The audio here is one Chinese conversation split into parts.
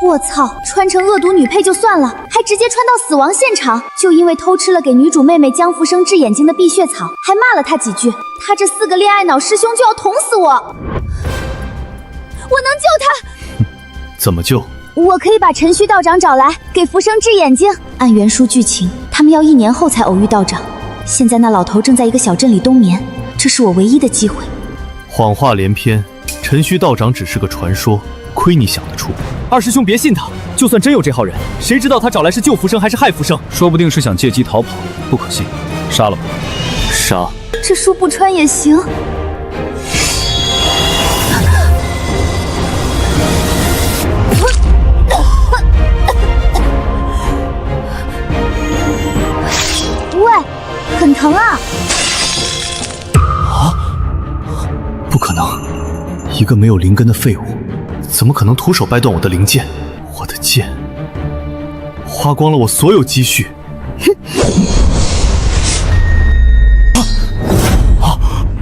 我操，穿成恶毒女配就算了，还直接穿到死亡现场，就因为偷吃了给女主妹妹江福生治眼睛的碧血草，还骂了她几句，他这4个恋爱脑师兄就要捅死我！我能救他？怎么救？我可以把陈须道长找来，给福生治眼睛。按原书剧情，他们要1年后才偶遇道长，现在那老头正在一个小镇里冬眠，这是我唯一的机会。谎话连篇，陈须道长只是个传说，亏你想得出。二师兄别信他，就算真有这号人，谁知道他找来是救福生还是害福生？说不定是想借机逃跑，不可信，杀了吧。杀！这书不穿也行。喂，很疼啊！不可能，一个没有灵根的废物，怎么可能徒手掰断我的灵剑？我的剑花光了我所有积蓄。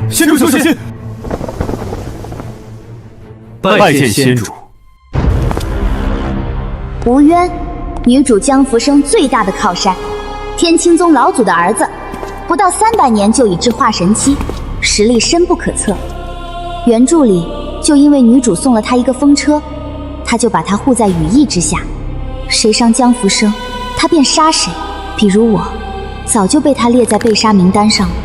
仙主小心！拜见仙主。吴渊，女主江福生最大的靠山，天青宗老祖的儿子，不到300年就已至化神期，实力深不可测。原著里就因为女主送了他一个风车，他就把她护在羽翼之下，谁伤江福生，他便杀谁。比如我，早就被他列在被杀名单上了。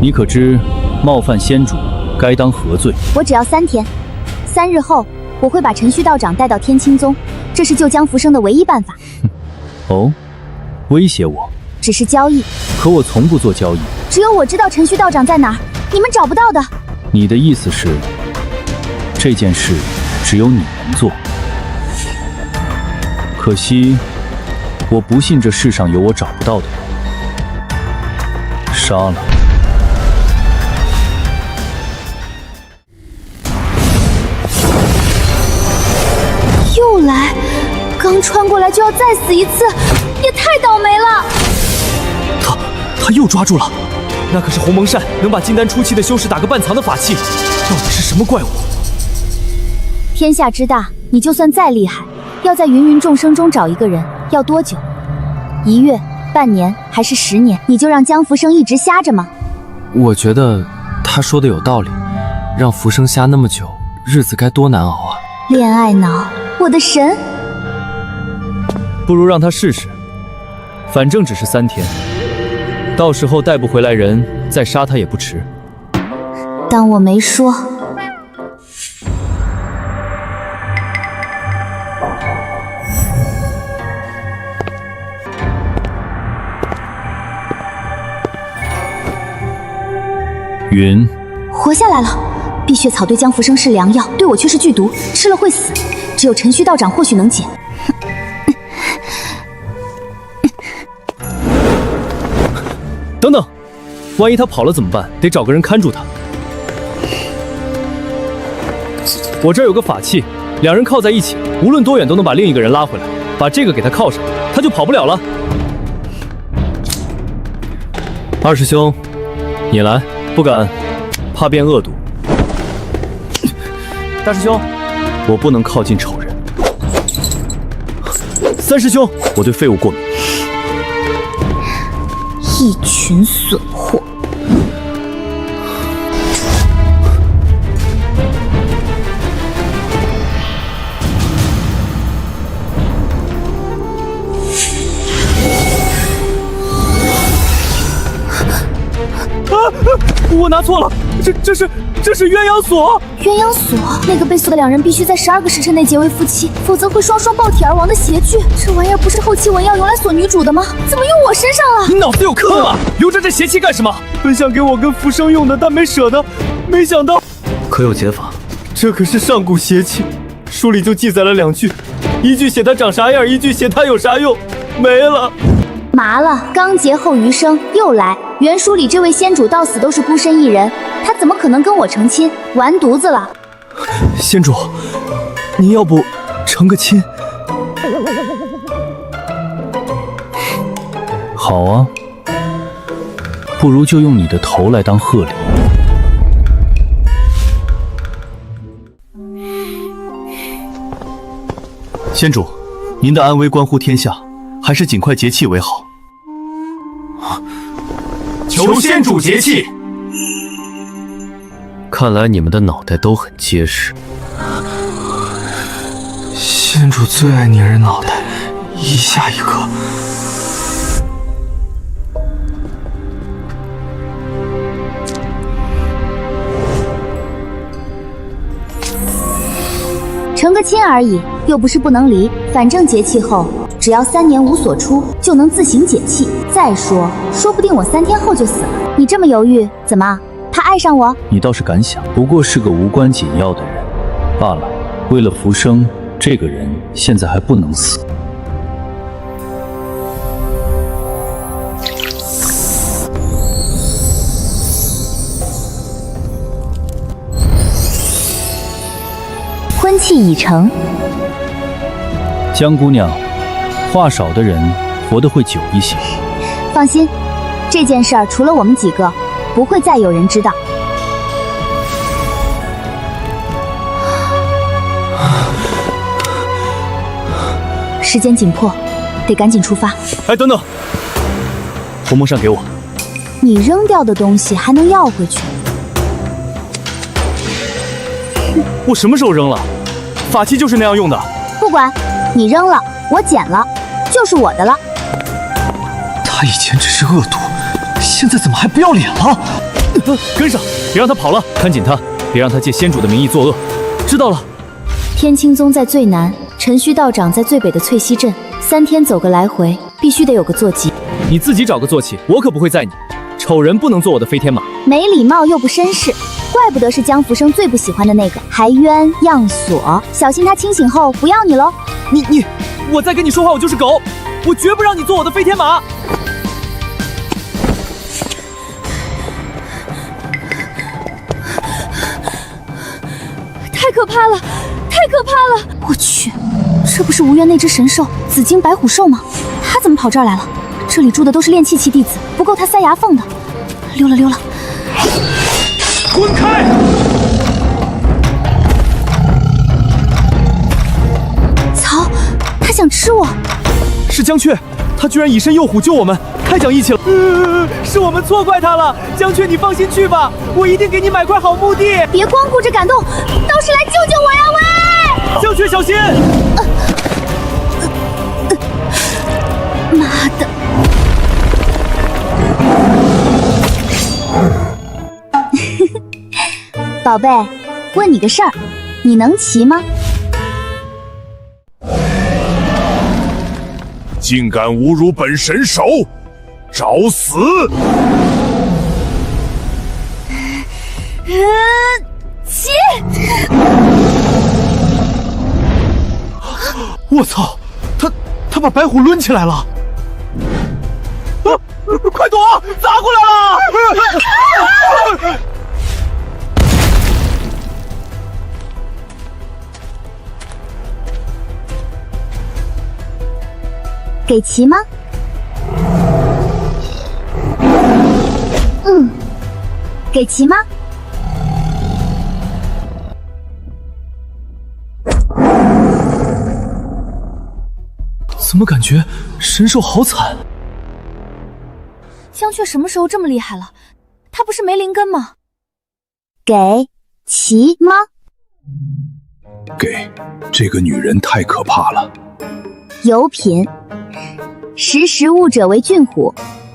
你可知冒犯仙主，该当何罪？我只要3天，3日后我会把陈须道长带到天青宗，这是救江福生的唯一办法。哦，威胁我？只是交易，可我从不做交易。只有我知道陈须道长在哪儿，你们找不到的。你的意思是，这件事只有你能做？可惜，我不信这世上有我找不到的人。杀了。又来，刚穿过来就要再死一次，也太倒霉了。他又抓住了，那可是鸿蒙扇，能把金丹初期的修士打个半残的法器，到底是什么怪物？天下之大，你就算再厉害，要在芸芸众生中找一个人，要多久？1月、半年还是10年？你就让江福生一直瞎着吗？我觉得他说的有道理，让福生瞎那么久，日子该多难熬啊！恋爱脑，我的神！不如让他试试，反正只是3天，到时候带不回来人，再杀他也不迟。当我没说。云，活下来了。碧血草对江福生是良药，对我却是剧毒，吃了会死。只有陈须道长或许能解。等等，万一他跑了怎么办？得找个人看住他。我这儿有个法器，2人靠在一起，无论多远都能把另一个人拉回来。把这个给他靠上，他就跑不了了。二师兄，你来。不敢，怕变恶毒。大师兄，我不能靠近丑人。三师兄，我对废物过敏。一群损货。我拿错了，这是鸳鸯锁。鸳鸯锁，那个被锁的2人必须在12个时辰内结为夫妻，否则会双双爆体而亡的邪具。这玩意儿不是后期文要用来锁女主的吗？怎么用我身上了？你脑子有坑啊！留着这邪气干什么？本想给我跟福生用的，但没舍得，没想到可有解法？这可是上古邪气，书里就记载了2句，一句写它长啥样，一句写它有啥用，没了。麻了，刚劫后余生又来。原书里这位仙主到死都是孤身一人，他怎么可能跟我成亲？完犊子了！仙主，您要不成个亲？好啊，不如就用你的头来当贺礼。先主，您的安危关乎天下，还是尽快结契为好。求先主节气。看来你们的脑袋都很结实。先主最爱捏人脑袋，一下一个。成个亲而已，又不是不能离。反正节气后，只要3年无所出，就能自行解气。再说，说不定我3天后就死了。你这么犹豫，怎么？他爱上我？你倒是敢想，不过是个无关紧要的人罢了。为了浮生，这个人现在还不能死。婚契已成。江姑娘，话少的人活得会久一些。放心，这件事儿除了我们几个，不会再有人知道。时间紧迫，得赶紧出发。哎，等等，红蒙扇给我。你扔掉的东西还能要回去？我什么时候扔了？法器就是那样用的。不管，你扔了，我捡了，就是我的了。他以前只是恶毒，现在怎么还不要脸了？跟上，别让他跑了，看紧他，别让他借先主的名义作恶。知道了。天青宗在最南，陈须道长在最北的翠溪镇，3天走个来回，必须得有个坐骑。你自己找个坐骑，我可不会载你。丑人不能做我的飞天马。没礼貌又不绅士，怪不得是江福生最不喜欢的那个，还鸳鸯锁，小心他清醒后不要你喽。我再跟你说话，我就是狗，我绝不让你做我的飞天马。太可怕了，太可怕了！我去，这不是无缘那只神兽紫金白虎兽吗？他怎么跑这儿来了？这里住的都是炼气期弟子，不够他塞牙缝的。溜了溜了。滚开！曹，他想吃我。是江雀，他居然以身诱虎救我们，太讲义气了。是我们错怪他了。江雀，你放心去吧，我一定给你买块好墓地。别光顾着感动，倒是来救救我呀！喂，江雀小心！妈的！宝贝，问你个事儿，你能骑吗？竟敢侮辱本神手，找死！骑！我操，他把白虎抡起来了！快躲，砸过来了！给骑吗？给骑吗？怎么感觉神兽好惨？江雀什么时候这么厉害了？他不是没灵根吗？给骑吗？给，这个女人太可怕了。有品，识时务者为俊虎，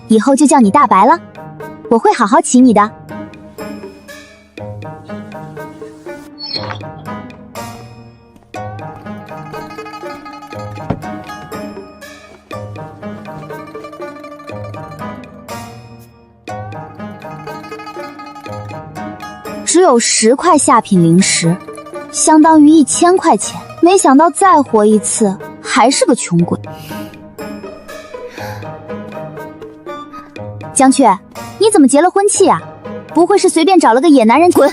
以后就叫你大白了。我会好好骑你的。只有10块下品灵石，相当于1000块钱。没想到再活一次，还是个穷鬼。江雀，你怎么结了婚契啊？不会是随便找了个野男人？滚！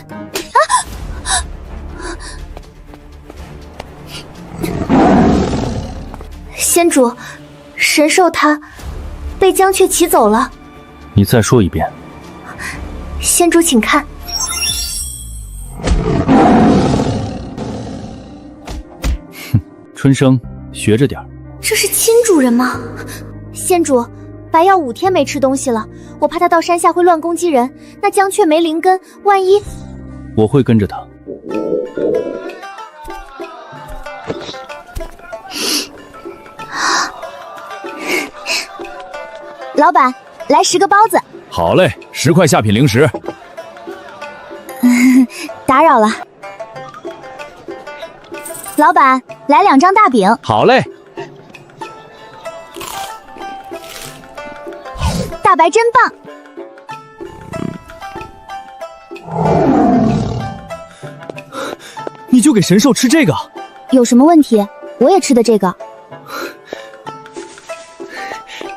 先主，神兽它被江雀骑走了。你再说一遍。先主请看。春生，学着点儿。这是亲主人吗？仙主，白药5天没吃东西了，我怕他到山下会乱攻击人。那江雀没灵根，万一……我会跟着他。老板，来10个包子。好嘞，10块下品零食。打扰了。老板，来2张大饼。好嘞。大白真棒。你就给神兽吃这个？有什么问题？我也吃的这个。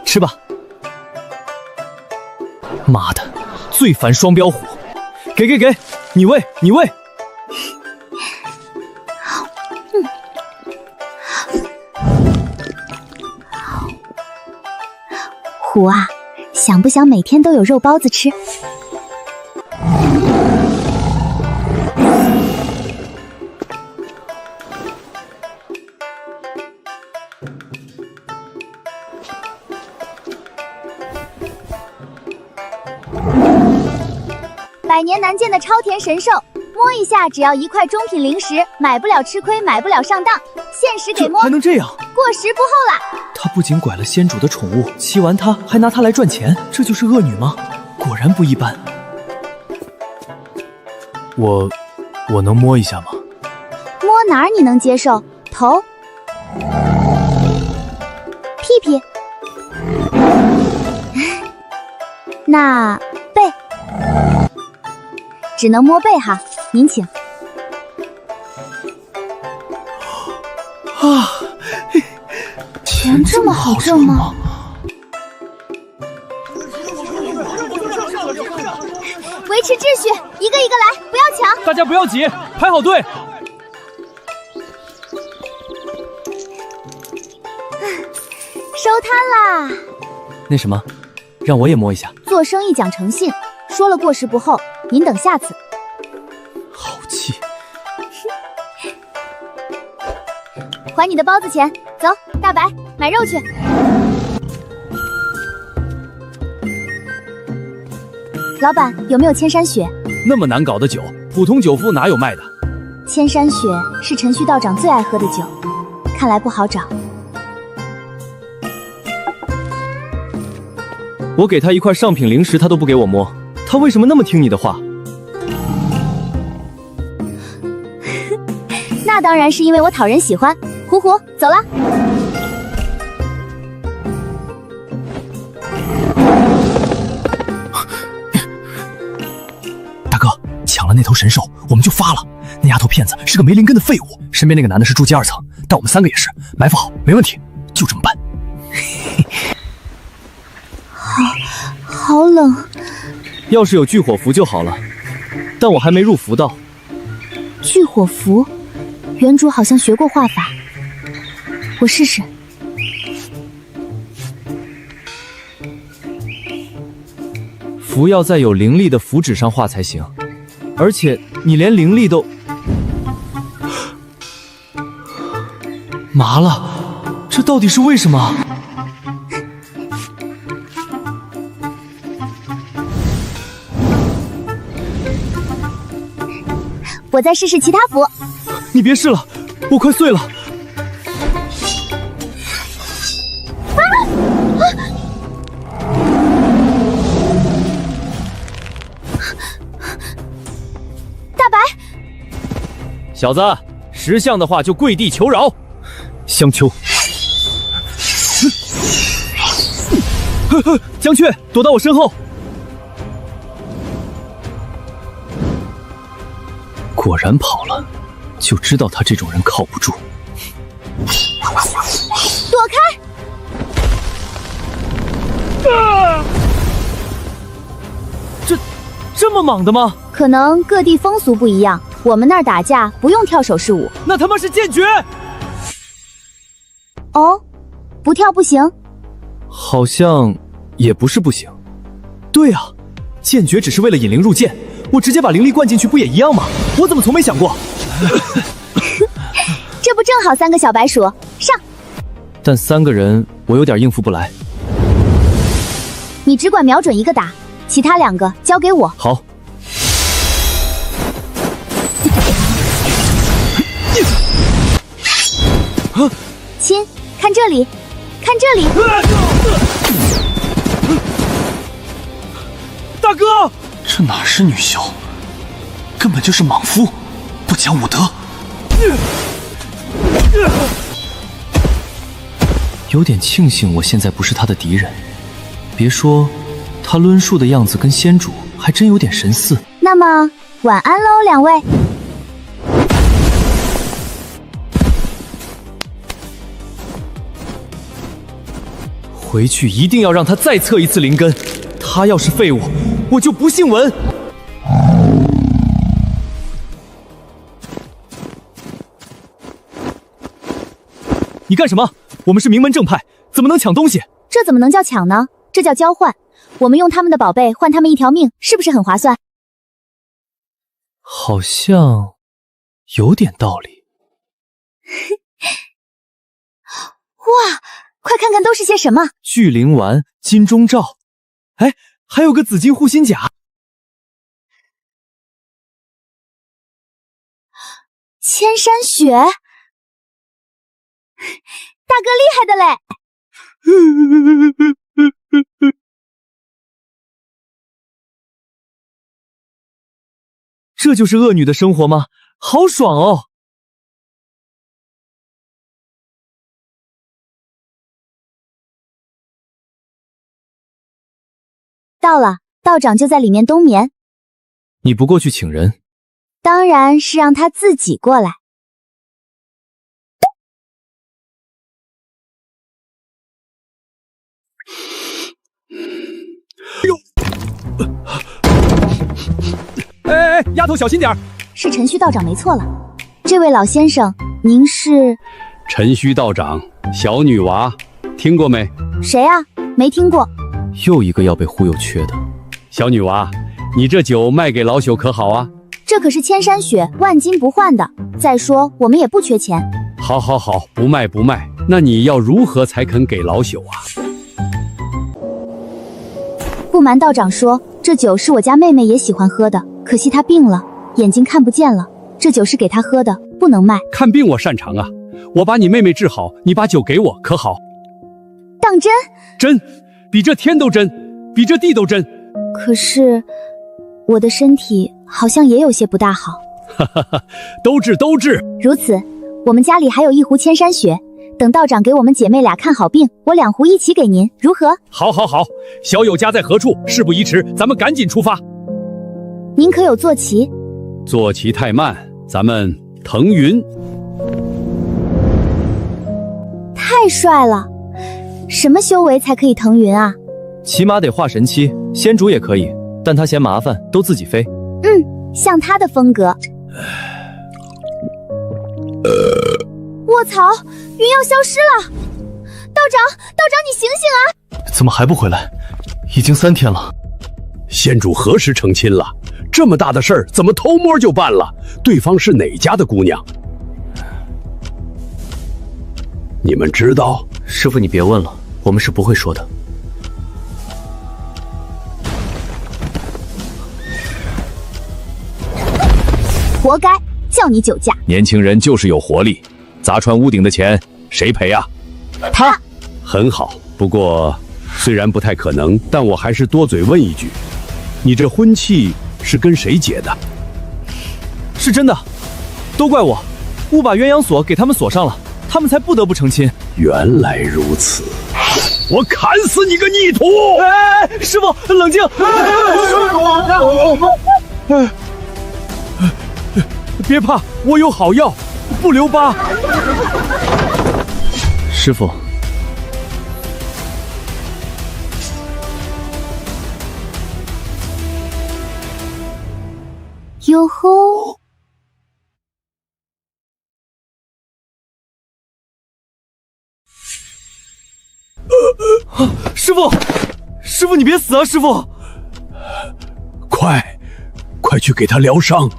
吃吧。妈的，最烦双标虎！给，你喂。虎啊，想不想每天都有肉包子吃？百年难见的超甜神兽，摸一下只要1块中品零食，买不了吃亏，买不了上当，限时给摸，还能这样？过时不候啦！他不仅拐了仙主的宠物，骑完它还拿它来赚钱，这就是恶女吗？果然不一般。我能摸一下吗？摸哪儿你能接受？头、屁屁，那背，只能摸背哈，您请。啊，钱这么好挣吗？维持秩序，一个一个来，不要抢。大家不要挤，排好队。收摊啦！那什么，让我也摸一下。做生意讲诚信，说了过时不候，您等下次。好气！还你的包子钱，走，大白买肉去。老板，有没有千山雪？那么难搞的酒，普通酒夫哪有卖的？千山雪是陈旭道长最爱喝的酒，看来不好找。我给他1块上品零食，他都不给我摸，他为什么那么听你的话？那当然是因为我讨人喜欢。虎虎，走了。大哥，抢了那头神兽，我们就发了。那丫头片子是个没灵根的废物，身边那个男的是筑基2层，但我们3个也是，埋伏好，没问题，就这么办。好冷。要是有聚火符就好了，但我还没入符道。聚火符，原主好像学过画法，我试试。符要在有灵力的符纸上画才行，而且你连灵力都麻了，这到底是为什么？我再试试其他符。你别试了，我快碎了。大白，小子，识相的话就跪地求饶。香丘，江雀，躲到我身后。果然跑了，就知道他这种人靠不住。躲开！这么莽的吗？可能各地风俗不一样，我们那儿打架不用跳手势舞。那他妈是剑诀！哦，不跳不行？好像也不是不行。对啊，剑诀只是为了引灵入剑，我直接把灵力灌进去不也一样吗？我怎么从没想过？这不正好3个小白鼠上！但3个人我有点应付不来。你只管瞄准一个打，其他2个交给我。好。亲，看这里，看这里！大哥，这哪是女修，根本就是莽夫，不讲武德。有点庆幸我现在不是他的敌人，别说他抡树的样子跟仙主还真有点神似。那么晚安喽，2位。回去一定要让他再测一次灵根，他要是废物，我就不姓文。你干什么？我们是名门正派，怎么能抢东西？这怎么能叫抢呢？这叫交换。我们用他们的宝贝换他们一条命，是不是很划算？好像有点道理。哇，快看看都是些什么！聚灵丸、金钟罩，哎，还有个紫金护心甲。千山雪，大哥厉害的嘞！这就是恶女的生活吗？好爽哦！到了，道长就在里面冬眠。你不过去请人？当然是让他自己过来。哎，丫头小心点儿！是陈虚道长没错了。这位老先生，您是？陈虚道长，小女娃，听过没？谁啊？没听过。又一个要被忽悠缺的。小女娃，你这酒卖给老朽可好啊？这可是千山雪，万金不换的。再说我们也不缺钱。好，好，好，不卖不卖。那你要如何才肯给老朽啊？不瞒道长说，这酒是我家妹妹也喜欢喝的，可惜她病了，眼睛看不见了。这酒是给她喝的，不能卖。看病我擅长啊，我把你妹妹治好，你把酒给我可好？当真？真，比这天都真，比这地都真。可是我的身体好像也有些不大好。哈哈哈，都治都治。如此，我们家里还有一壶千山雪，等道长给我们姐妹俩看好病，我2壶一起给您，如何？好，好，好。小友家在何处？事不宜迟，咱们赶紧出发。您可有坐骑？坐骑太慢，咱们腾云。太帅了！什么修为才可以腾云啊？起码得化神期，仙主也可以，但他嫌麻烦，都自己飞。像他的风格。卧槽，云要消失了！道长，你醒醒啊！怎么还不回来？已经3天了。仙主何时成亲了？这么大的事儿，怎么偷摸就办了？对方是哪家的姑娘？你们知道？师傅，你别问了，我们是不会说的。活该，叫你酒驾。年轻人就是有活力，砸穿屋顶的钱谁赔啊？他。很好，不过虽然不太可能，但我还是多嘴问一句，你这婚契是跟谁结的？是真的，都怪我，误把鸳鸯锁给他们锁上了，他们才不得不成亲。原来如此，我砍死你个逆徒！哎，师傅，冷静！别怕，我有好药，不留疤。师傅，哟吼！师傅，师傅你别死啊！师傅，快去给他疗伤。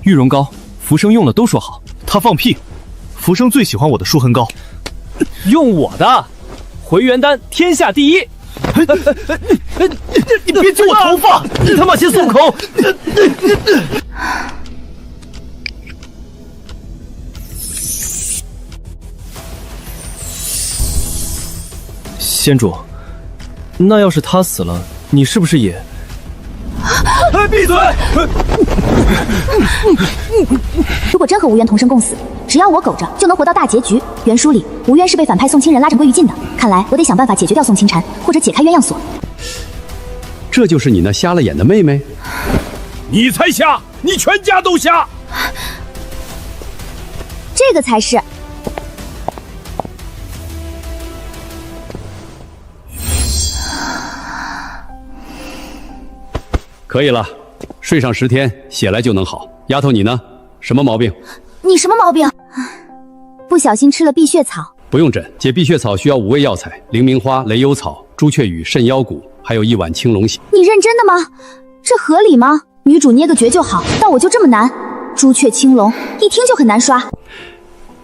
玉容膏，浮生用了都说好。他放屁！浮生最喜欢我的舒痕膏。用我的回元丹，天下第一。你别揪我头发！你他妈先松口！仙主，那要是他死了，你是不是也……闭嘴！如果真和吴渊同生共死，只要我苟着，就能活到大结局。原书里，吴渊是被反派宋清人拉成归于尽的。看来我得想办法解决掉宋清禅，或者解开鸳鸯锁。这就是你那瞎了眼的妹妹？你才瞎，你全家都瞎。这个才是。可以了，睡上10天，血来就能好。丫头你呢？什么毛病？你什么毛病？不小心吃了碧血草。不用诊，解碧血草需要5味药材：灵明花、雷幽草、朱雀羽、肾腰骨，还有1碗青龙血。你认真的吗？这合理吗？女主捏个诀就好，但我就这么难？朱雀青龙一听就很难刷。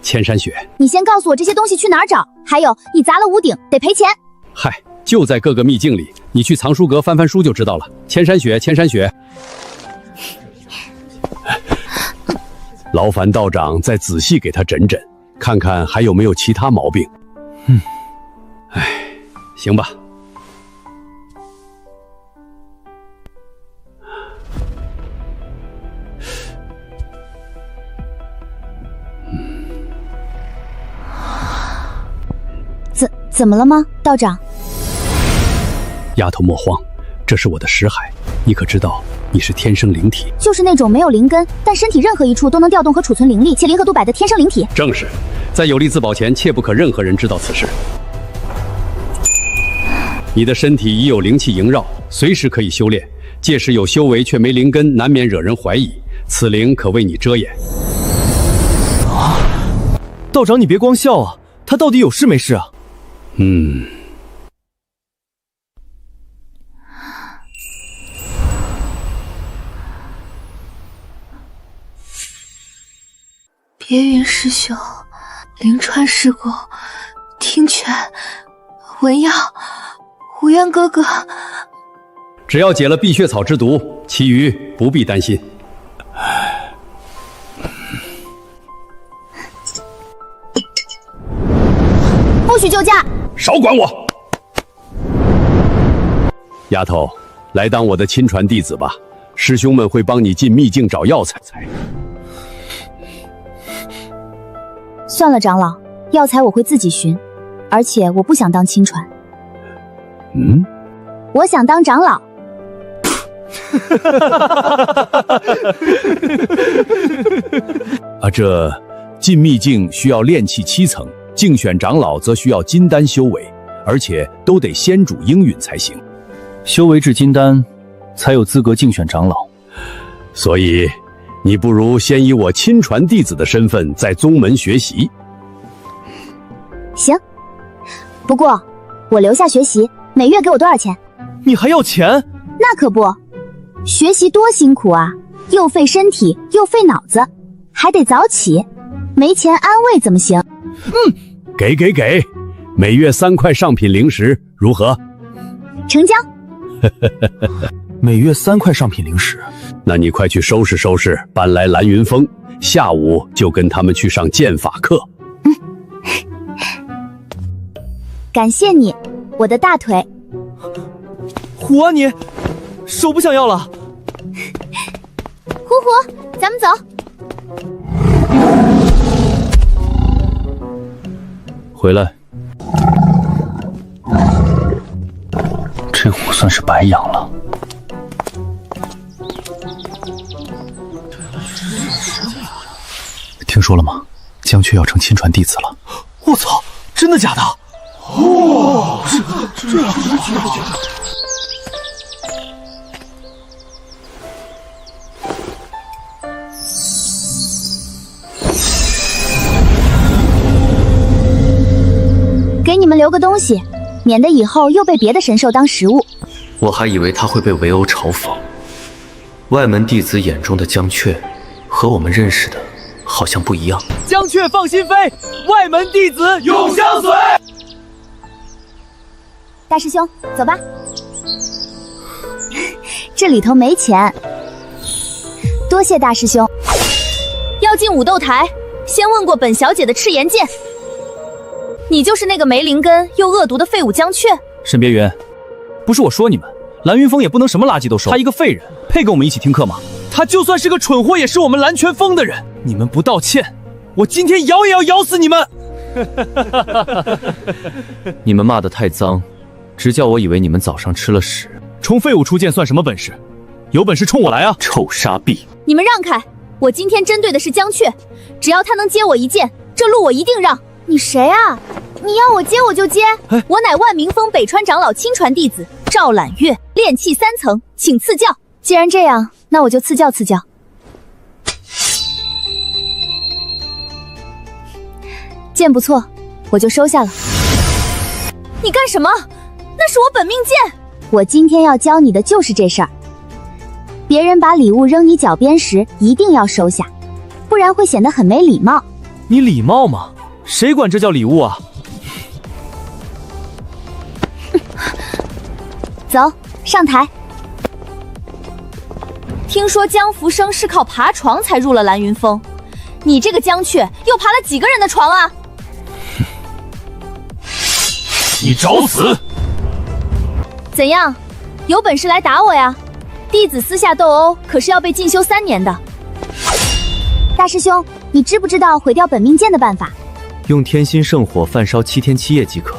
千山雪，你先告诉我这些东西去哪儿找？还有，你砸了屋顶得赔钱。嗨，就在各个秘境里，你去藏书阁翻翻书就知道了。千山雪，千山雪。劳烦道长再仔细给他诊诊，看看还有没有其他毛病。哎，行吧。怎么了吗，道长？丫头莫慌，这是我的识海，你可知道你是天生灵体？就是那种没有灵根，但身体任何一处都能调动和储存灵力，且灵和度100的天生灵体。正是，在有力自保前，切不可任何人知道此事。你的身体已有灵气萦绕，随时可以修炼。届时有修为却没灵根，难免惹人怀疑。此灵可为你遮掩。道长，你别光笑啊，他到底有事没事啊？别云师兄、灵川师公、听泉、文耀、无渊哥哥，只要解了碧血草之毒，其余不必担心。不许救驾！少管我！丫头，来当我的亲传弟子吧，师兄们会帮你进秘境找药材。算了，长老，药材我会自己寻，而且我不想当亲传。我想当长老。这进秘境需要炼气7层，竞选长老则需要金丹修为，而且都得先主应允才行。修为至金丹，才有资格竞选长老。所以，你不如先以我亲传弟子的身份在宗门学习。行，不过我留下学习，每月给我多少钱？你还要钱？那可不，学习多辛苦啊，又费身体又费脑子，还得早起，没钱安慰怎么行？给，每月3块上品灵石，如何？成交。每月3块上品灵石，那你快去收拾收拾，搬来蓝云峰，下午就跟他们去上剑法课。感谢你，我的大腿。虎啊你，手不想要了。虎虎，咱们走。回来，这虎算是白养了。听说了吗？江雀要成亲传弟子了。我操，真的假的？给你们留个东西，免得以后又被别的神兽当食物。我还以为他会被围殴嘲讽。外门弟子眼中的江雀，和我们认识的好像不一样。江雀放心飞，外门弟子永相随。大师兄，走吧。这里头没钱，多谢大师兄。要进武斗台，先问过本小姐的赤炎剑。你就是那个没灵根又恶毒的废物江雀？沈别云，不是我说你们，蓝云峰也不能什么垃圾都收，他一个废人，配跟我们一起听课吗？他就算是个蠢货，也是我们蓝泉峰的人。你们不道歉，我今天咬也要咬死你们！你们骂得太脏，直叫我以为你们早上吃了屎。冲废物出剑算什么本事？有本事冲我来啊！臭沙逼！你们让开！我今天针对的是江雀，只要他能接我一剑，这路我一定让。你谁啊？你要我接我就接。我乃万明峰北川长老亲传弟子赵揽月，炼气3层，请赐教。既然这样，那我就赐教赐教。剑不错，我就收下了。你干什么？那是我本命剑。我今天要教你的就是这事儿。别人把礼物扔你脚边时，一定要收下，不然会显得很没礼貌。你礼貌吗？谁管这叫礼物啊？走，上台。听说江福生是靠爬床才入了蓝云峰，你这个江雀又爬了几个人的床啊？你找死！怎样？有本事来打我呀！弟子私下斗殴可是要被禁修3年的。大师兄，你知不知道毁掉本命剑的办法？用天心圣火焚烧7天7夜即可。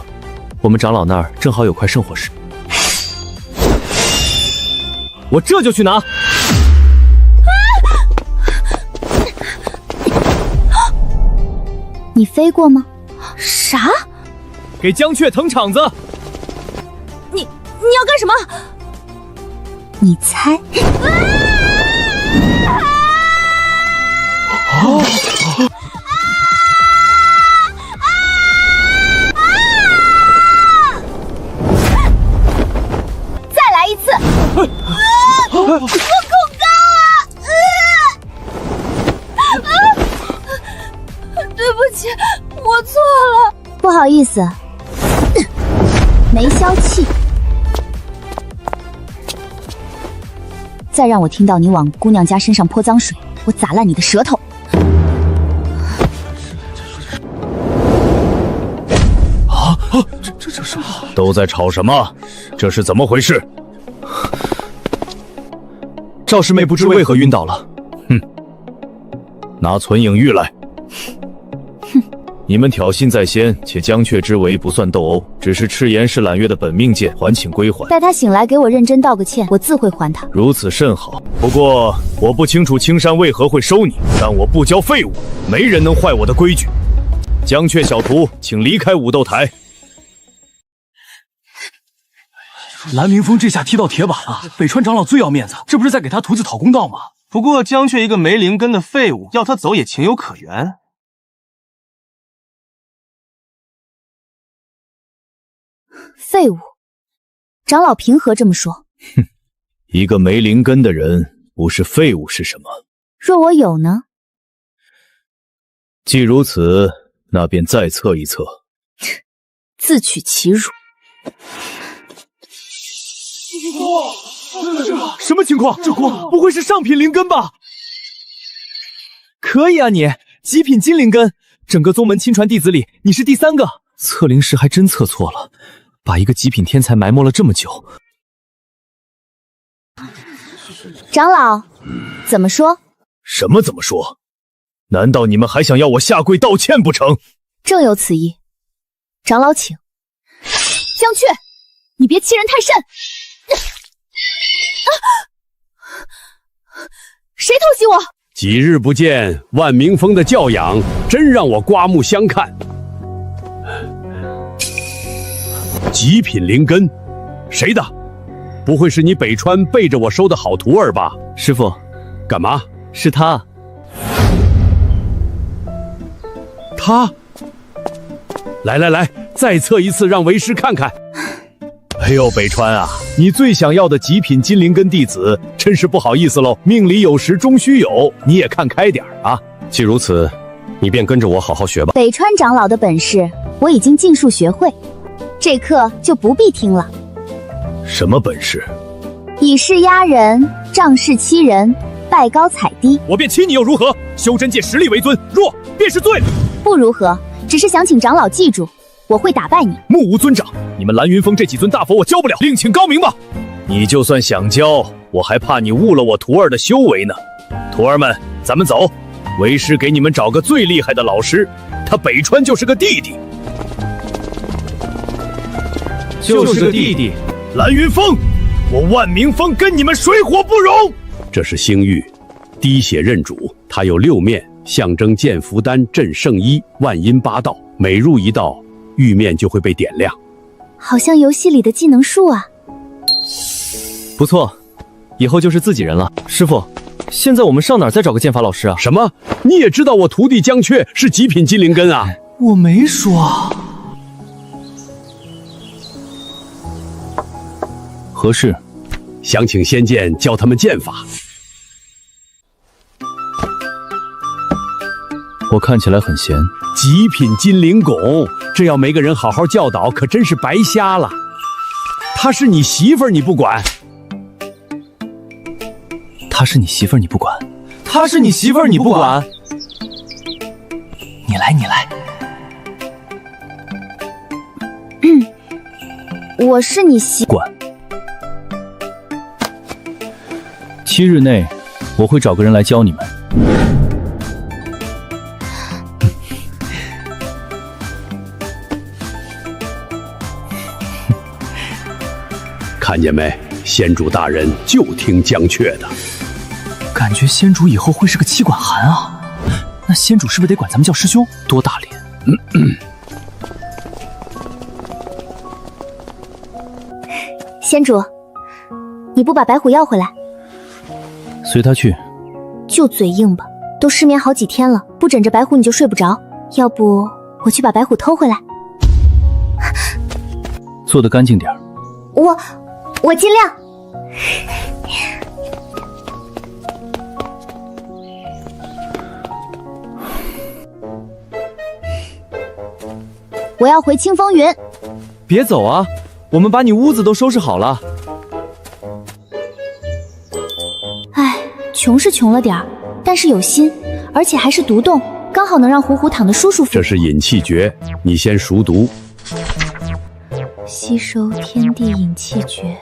我们长老那儿正好有块圣火石，我这就去拿。你飞过吗？啥？给江雀腾场子！你要干什么？你猜？再来一次！我恐高啊！对不起，我错了。不好意思，没消气。再让我听到你往姑娘家身上泼脏水，我砸烂你的舌头！这是都在吵什么？这是怎么回事？赵师妹不知为何晕倒了。拿存影玉来。你们挑衅在先，且江雀之为不算斗殴，只是赤炎是揽月的本命剑，还请归还。待他醒来给我认真道个歉，我自会还他。如此甚好。不过我不清楚青山为何会收你，但我不教废物，没人能坏我的规矩。江雀小徒，请离开武斗台。蓝明峰这下踢到铁板了，北川长老最要面子，这不是在给他徒子讨公道吗？不过江雀一个没灵根的废物，要他走也情有可原。废物，长老凭何这么说？一个没灵根的人，不是废物是什么？若我有呢？既如此，那便再测一测。自取其辱。什么情况？这锅不会是上品灵根吧？可以啊你，极品金灵根，整个宗门亲传弟子里你是第3个。测灵师还真测错了，把一个极品天才埋没了这么久。长老，怎么说？什么怎么说？难道你们还想要我下跪道歉不成？正有此意。长老请。江雀，你别欺人太甚！谁偷袭我？几日不见，万明峰的教养真让我刮目相看。极品灵根，谁的？不会是你北川背着我收的好徒儿吧？师傅，干嘛？是他。他？来来来，再测一次，让为师看看。哎呦，北川啊，你最想要的极品金灵根弟子，真是不好意思喽。命里有时终须有，你也看开点啊！既如此，你便跟着我好好学吧。北川长老的本事我已经尽数学会，这课就不必听了。什么本事？以势压人，仗势欺人，拜高踩低。我便欺你又如何？修真界实力为尊，弱便是罪。不如何，只是想请长老记住，我会打败你。目无尊长，你们蓝云峰这几尊大佛我教不了，另请高明吧。你就算想教，我还怕你误了我徒儿的修为呢。徒儿们，咱们走。为师给你们找个最厉害的老师，他北川就是个弟弟。就是个弟弟。蓝云峰，我万明峰跟你们水火不容。这是星玉，滴血认主，它有6面，象征剑符丹镇圣衣，万阴8道，每入一道，玉面就会被点亮。好像游戏里的技能树啊。不错，以后就是自己人了。师傅，现在我们上哪儿再找个剑法老师啊？什么？你也知道我徒弟江雀是极品金灵根啊？我没说。何事？想请仙剑教他们剑法。我看起来很闲。极品金灵拱，这要没个人好好教导，可真是白瞎了。她是你媳妇儿，你不管？她是你媳妇儿，你不管？她是你媳妇儿，你不管？你来，你来。我是你媳管。7日内，我会找个人来教你们。看见没？仙主大人就听江雀的。感觉仙主以后会是个妻管寒啊。那仙主是不是得管咱们叫师兄？多大脸！仙主，你不把白虎要回来？随他去。就嘴硬吧，都失眠好几天了，不枕着白虎你就睡不着。要不我去把白虎偷回来？做得干净点儿。我尽量。我要回清风云。别走啊，我们把你屋子都收拾好了。唉，穷是穷了点儿，但是有心，而且还是独栋，刚好能让虎虎躺得舒舒服服。这是引气诀，你先熟读。吸收天地引气诀。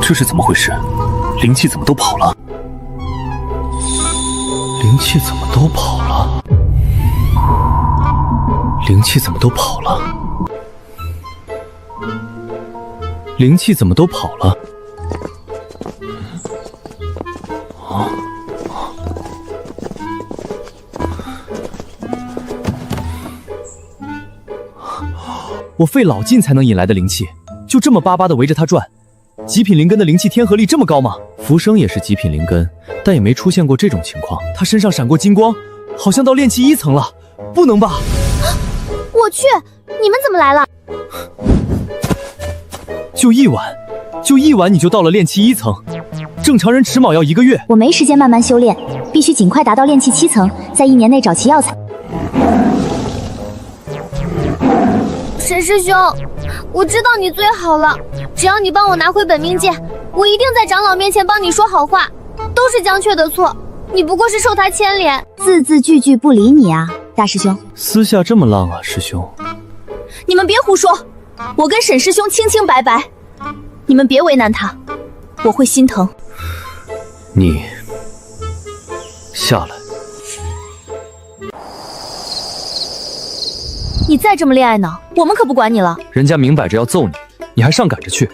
这是怎么回事？灵气怎么都跑了？灵气怎么都跑了？灵气怎么都跑了？灵气怎么都跑了？我费老劲才能引来的灵气，就这么巴巴的围着他转。极品灵根的灵气天合力这么高吗？浮生也是极品灵根，但也没出现过这种情况。他身上闪过金光，好像到炼气1层了。不能吧？我去，你们怎么来了？就一晚你就到了炼气1层，正常人迟卯要1个月。我没时间慢慢修炼，必须尽快达到炼气7层，在1年内找齐药材。沈师兄，我知道你最好了，只要你帮我拿回本命剑，我一定在长老面前帮你说好话。都是江雀的错，你不过是受他牵连。字字句句不理你啊，大师兄。私下这么浪啊，师兄。你们别胡说，我跟沈师兄清清白白，你们别为难他，我会心疼。你下来。你再这么恋爱脑，我们可不管你了。人家明摆着要揍你，你还上赶着去，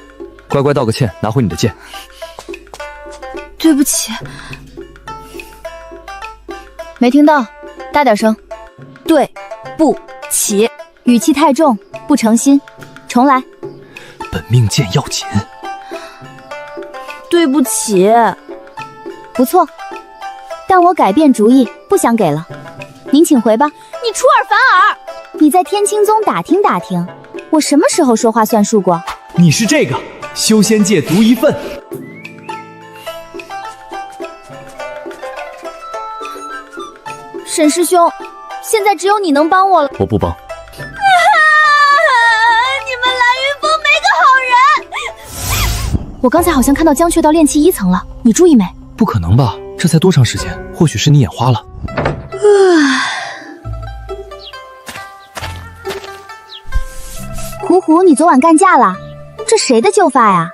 乖乖道个歉，拿回你的剑。对不起。没听到，大点声。对不起，语气太重，不诚心，重来。本命剑要紧。对不起。不错，但我改变主意，不想给了。您请回吧。你出尔反尔！你在天青宗打听打听，我什么时候说话算数过？你是这个修仙界独一份。沈师兄，现在只有你能帮我了。我不帮。你们蓝云峰没个好人！我刚才好像看到江雀到炼气1层了，你注意没？不可能吧？这才多长时间？或许是你眼花了。虎虎，你昨晚干架了？这谁的旧发呀？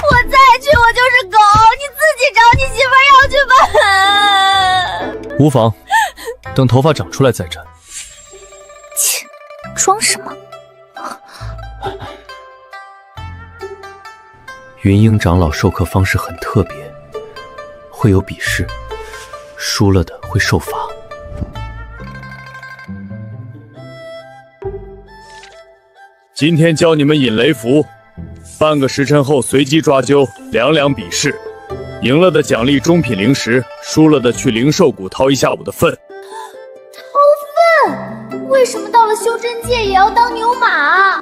我再去我就是狗，你自己找你媳妇儿要去吧。无妨，等头发长出来再斩。切，装什么？云英长老授课方式很特别，会有比试，输了的会受罚。今天教你们引雷符，半个时辰后随机抓阄，2比试，赢了的奖励中品灵石，输了的去灵兽谷掏1下午的粪。掏粪？为什么到了修真界也要当牛马？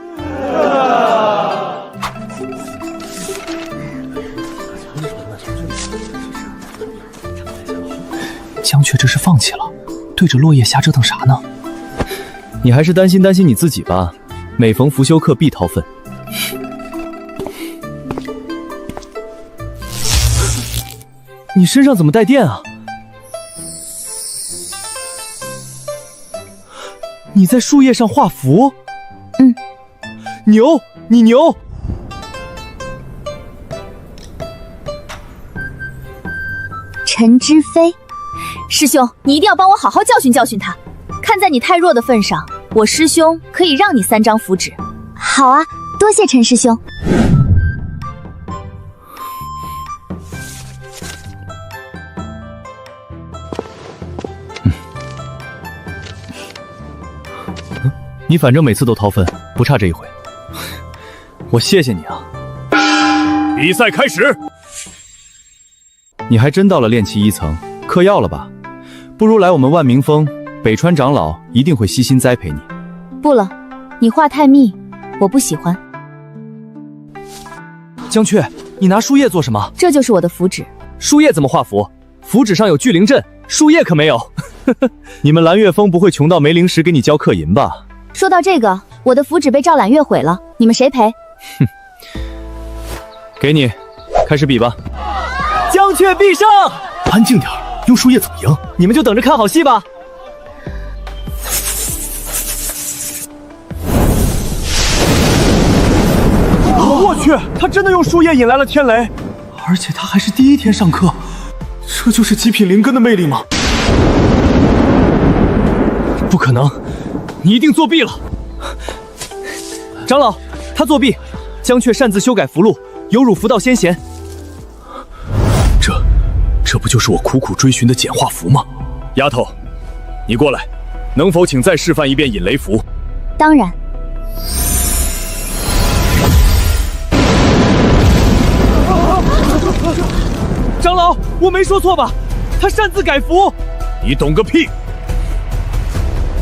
江雀这是放弃了，对着落叶瞎折腾啥呢？你还是担心你自己吧。每逢伏修课必掏粪。你身上怎么带电啊？你在树叶上画符？嗯。牛，你牛！陈之飞，师兄，你一定要帮我好好教训教训他。看在你太弱的份上，我师兄可以让你3张符纸。好啊，多谢陈师兄。你反正每次都掏粪，不差这一回。我谢谢你啊。比赛开始。你还真到了炼气1层，嗑药了吧？不如来我们万明峰，北川长老一定会悉心栽培你。不了，你话太密，我不喜欢。江雀，你拿树叶做什么？这就是我的符纸。树叶怎么画符？符纸上有聚灵阵，树叶可没有。你们蓝月峰不会穷到没灵石给你交课银吧？说到这个，我的符纸被赵揽月毁了，你们谁赔？哼，给你，开始比吧。江雀必胜！安静点，用树叶怎么赢？你们就等着看好戏吧。我去，他真的用树叶引来了天雷，而且他还是第1天上课，这就是极品灵根的魅力吗？不可能，你一定作弊了。长老，他作弊，江雀擅自修改符录，有辱符道先贤。这不就是我苦苦追寻的简化符吗？丫头，你过来，能否请再示范一遍引雷符？当然。长老，我没说错吧？他擅自改符。你懂个屁！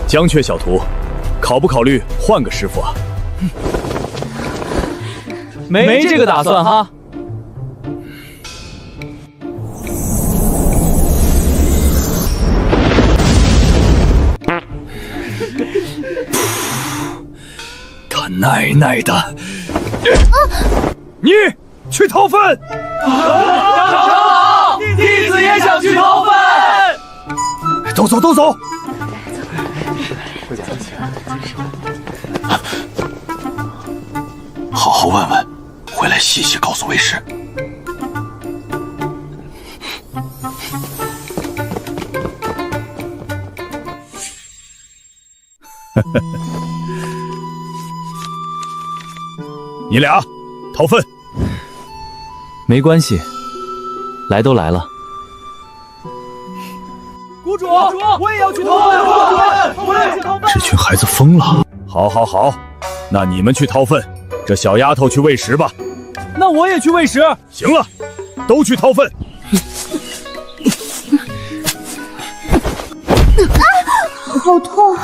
江雀小徒，考不考虑换个师傅啊？没这个打算哈。他奶奶的！你去掏粪！长老，弟子也想去掏粪。都走，都走！好好问问，回来细细告诉为师。你俩掏粪。没关系，来都来了。谷主，我也要去掏粪！这群孩子疯了！好，好，好，那你们去掏粪，这小丫头去喂食吧。那我也去喂食。行了，都去掏粪。好痛！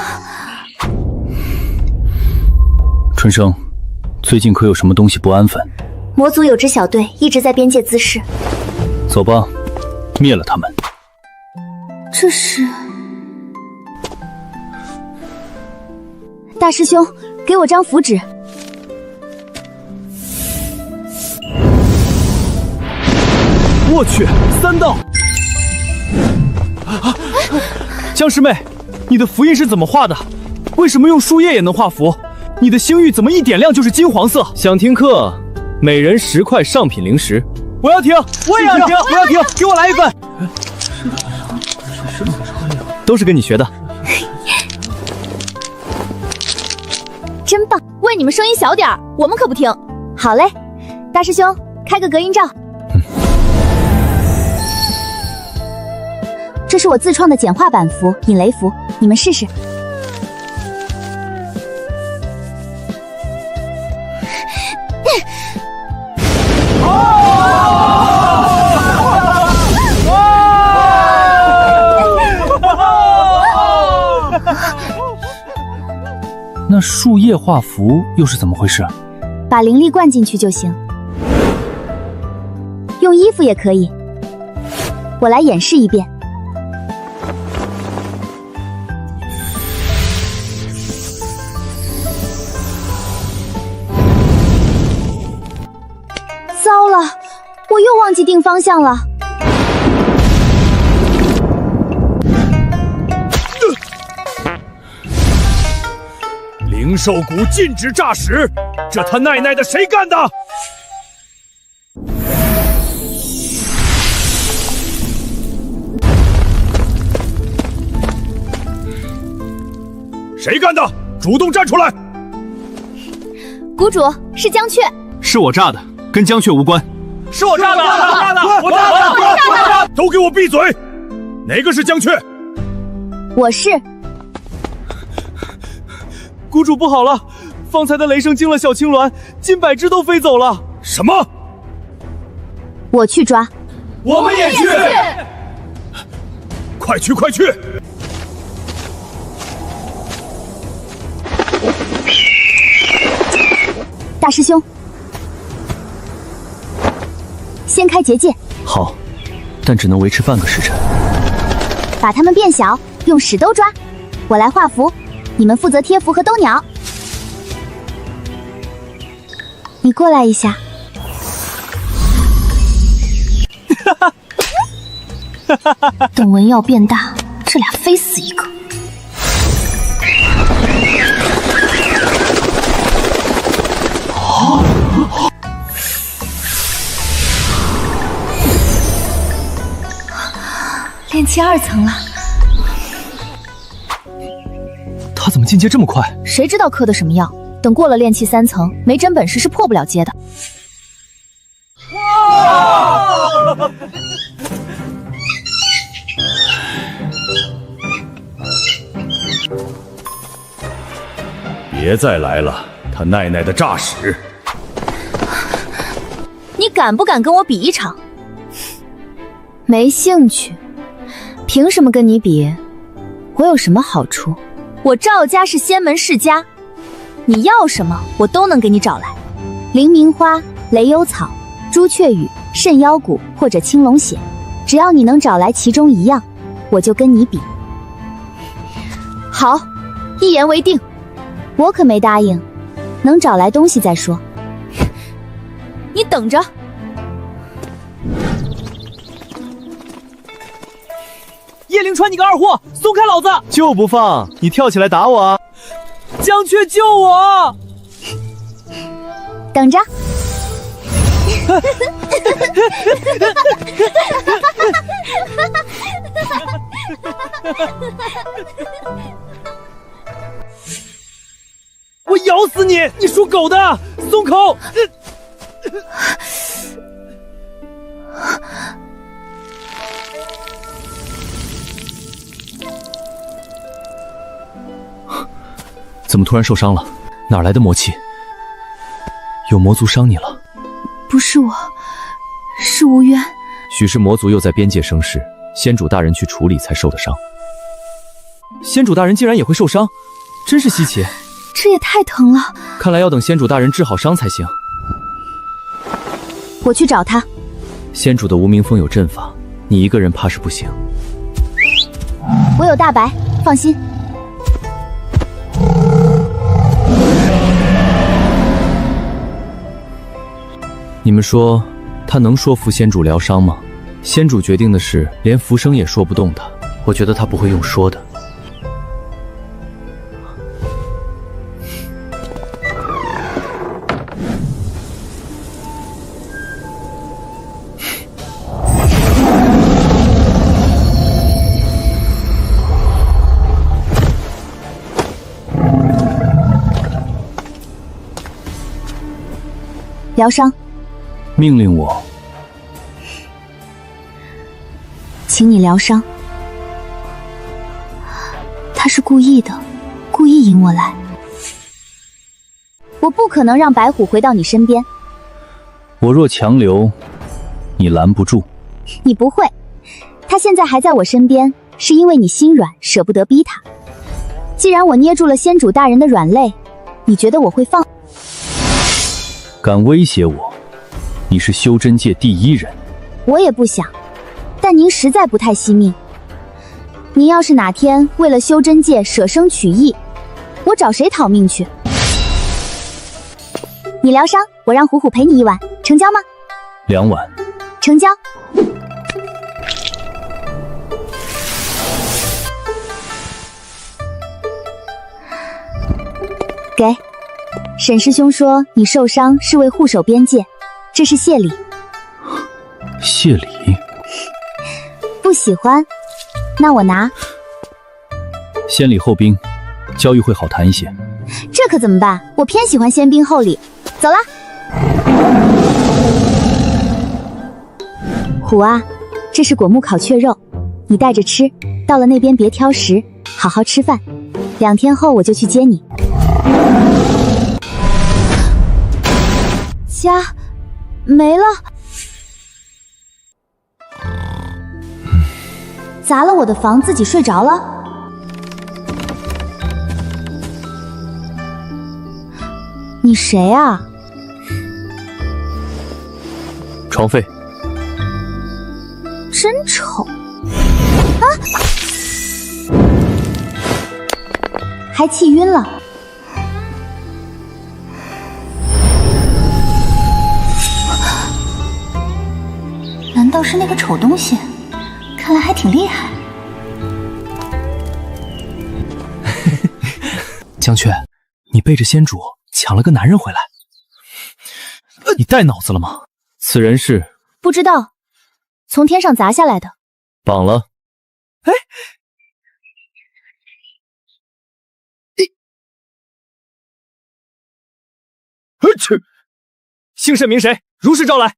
春生，最近可有什么东西不安分？魔族有支小队一直在边界滋事。走吧，灭了他们。这是……大师兄，给我张符纸。我去，3道！江师妹，你的符印是怎么画的？为什么用树叶也能画符？你的星域怎么一点亮就是金黄色？想听课，每人10块上品零食。我要听，我也要听，我要听，给我来一份。都是跟你学的。真棒！为你们声音小点儿，我们可不听。好嘞，大师兄，开个隔音罩。这是我自创的简化版符引雷符，你们试试。那树叶画符又是怎么回事？把灵力灌进去就行，用衣服也可以。我来演示一遍。糟了，我又忘记定方向了。灵兽谷禁止诈使，这他奶奶的谁干的？谁干的？主动站出来！谷主，是江雀。是我炸的，跟江雀无关。是我炸的，我炸的！都给我闭嘴！哪个是江雀？我是。谷主不好了，方才的雷声惊了小青鸾，金百只都飞走了。什么？我去抓。我们也去！快去快去！大师兄，先开结界。好，但只能维持半个时辰。把它们变小，用石兜抓。我来画符，你们负责贴符和兜鸟。你过来一下。等纹药变大，这俩非死一个。炼气2层了。他怎么进阶这么快？谁知道嗑的什么药？等过了炼气3层，没真本事是破不了阶的。别再来了，他奶奶的诈屎！你敢不敢跟我比一场？没兴趣。凭什么跟你比？我有什么好处？我赵家是仙门世家，你要什么我都能给你找来。灵明花、雷幽草、朱雀羽、肾妖骨或者青龙血，只要你能找来其中一样，我就跟你比。好，一言为定。我可没答应，能找来东西再说。你等着。叶灵川，你个二货，松开老子！就不放，你跳起来打我啊！江雀救我！等着。我咬死你！你属狗的，松口！怎么突然受伤了？哪来的魔气？有魔族伤你了？不是我，是无冤。许是魔族又在边界生事，先主大人去处理才受的伤。先主大人竟然也会受伤，真是稀奇。这也太疼了，看来要等先主大人治好伤才行。我去找他。先主的无名峰有阵法，你一个人怕是不行。我有大白，放心。你们说他能说服先主疗伤吗？先主决定的事，连浮生也说不动他。我觉得他不会用说的。疗伤。命令我，请你疗伤。他是故意的，故意引我来。我不可能让白虎回到你身边。我若强留，你拦不住。你不会，他现在还在我身边，是因为你心软，舍不得逼他。既然我捏住了先主大人的软肋，你觉得我会放？敢威胁我？你是修真界第一人。我也不想，但您实在不太惜命。您要是哪天为了修真界舍生取义，我找谁讨命去？你疗伤，我让虎虎陪你1晚，成交吗？2晚。成交。给。沈师兄说你受伤是为护守边界，这是谢礼。谢礼？不喜欢？那我拿。先礼后兵，交易会好谈一些。这可怎么办？我偏喜欢先兵后礼。走啦。虎啊，这是果木烤雀肉，你带着吃，到了那边别挑食，好好吃饭。2天后我就去接你。家没了，砸了我的房，自己睡着了。你谁啊？床费。真丑啊！还气晕了。难道是那个丑东西？看来还挺厉害。江雀，你背着仙主抢了个男人回来，你带脑子了吗？此人是？不知道，从天上砸下来的。绑了。哎，去！姓甚名谁？如实招来。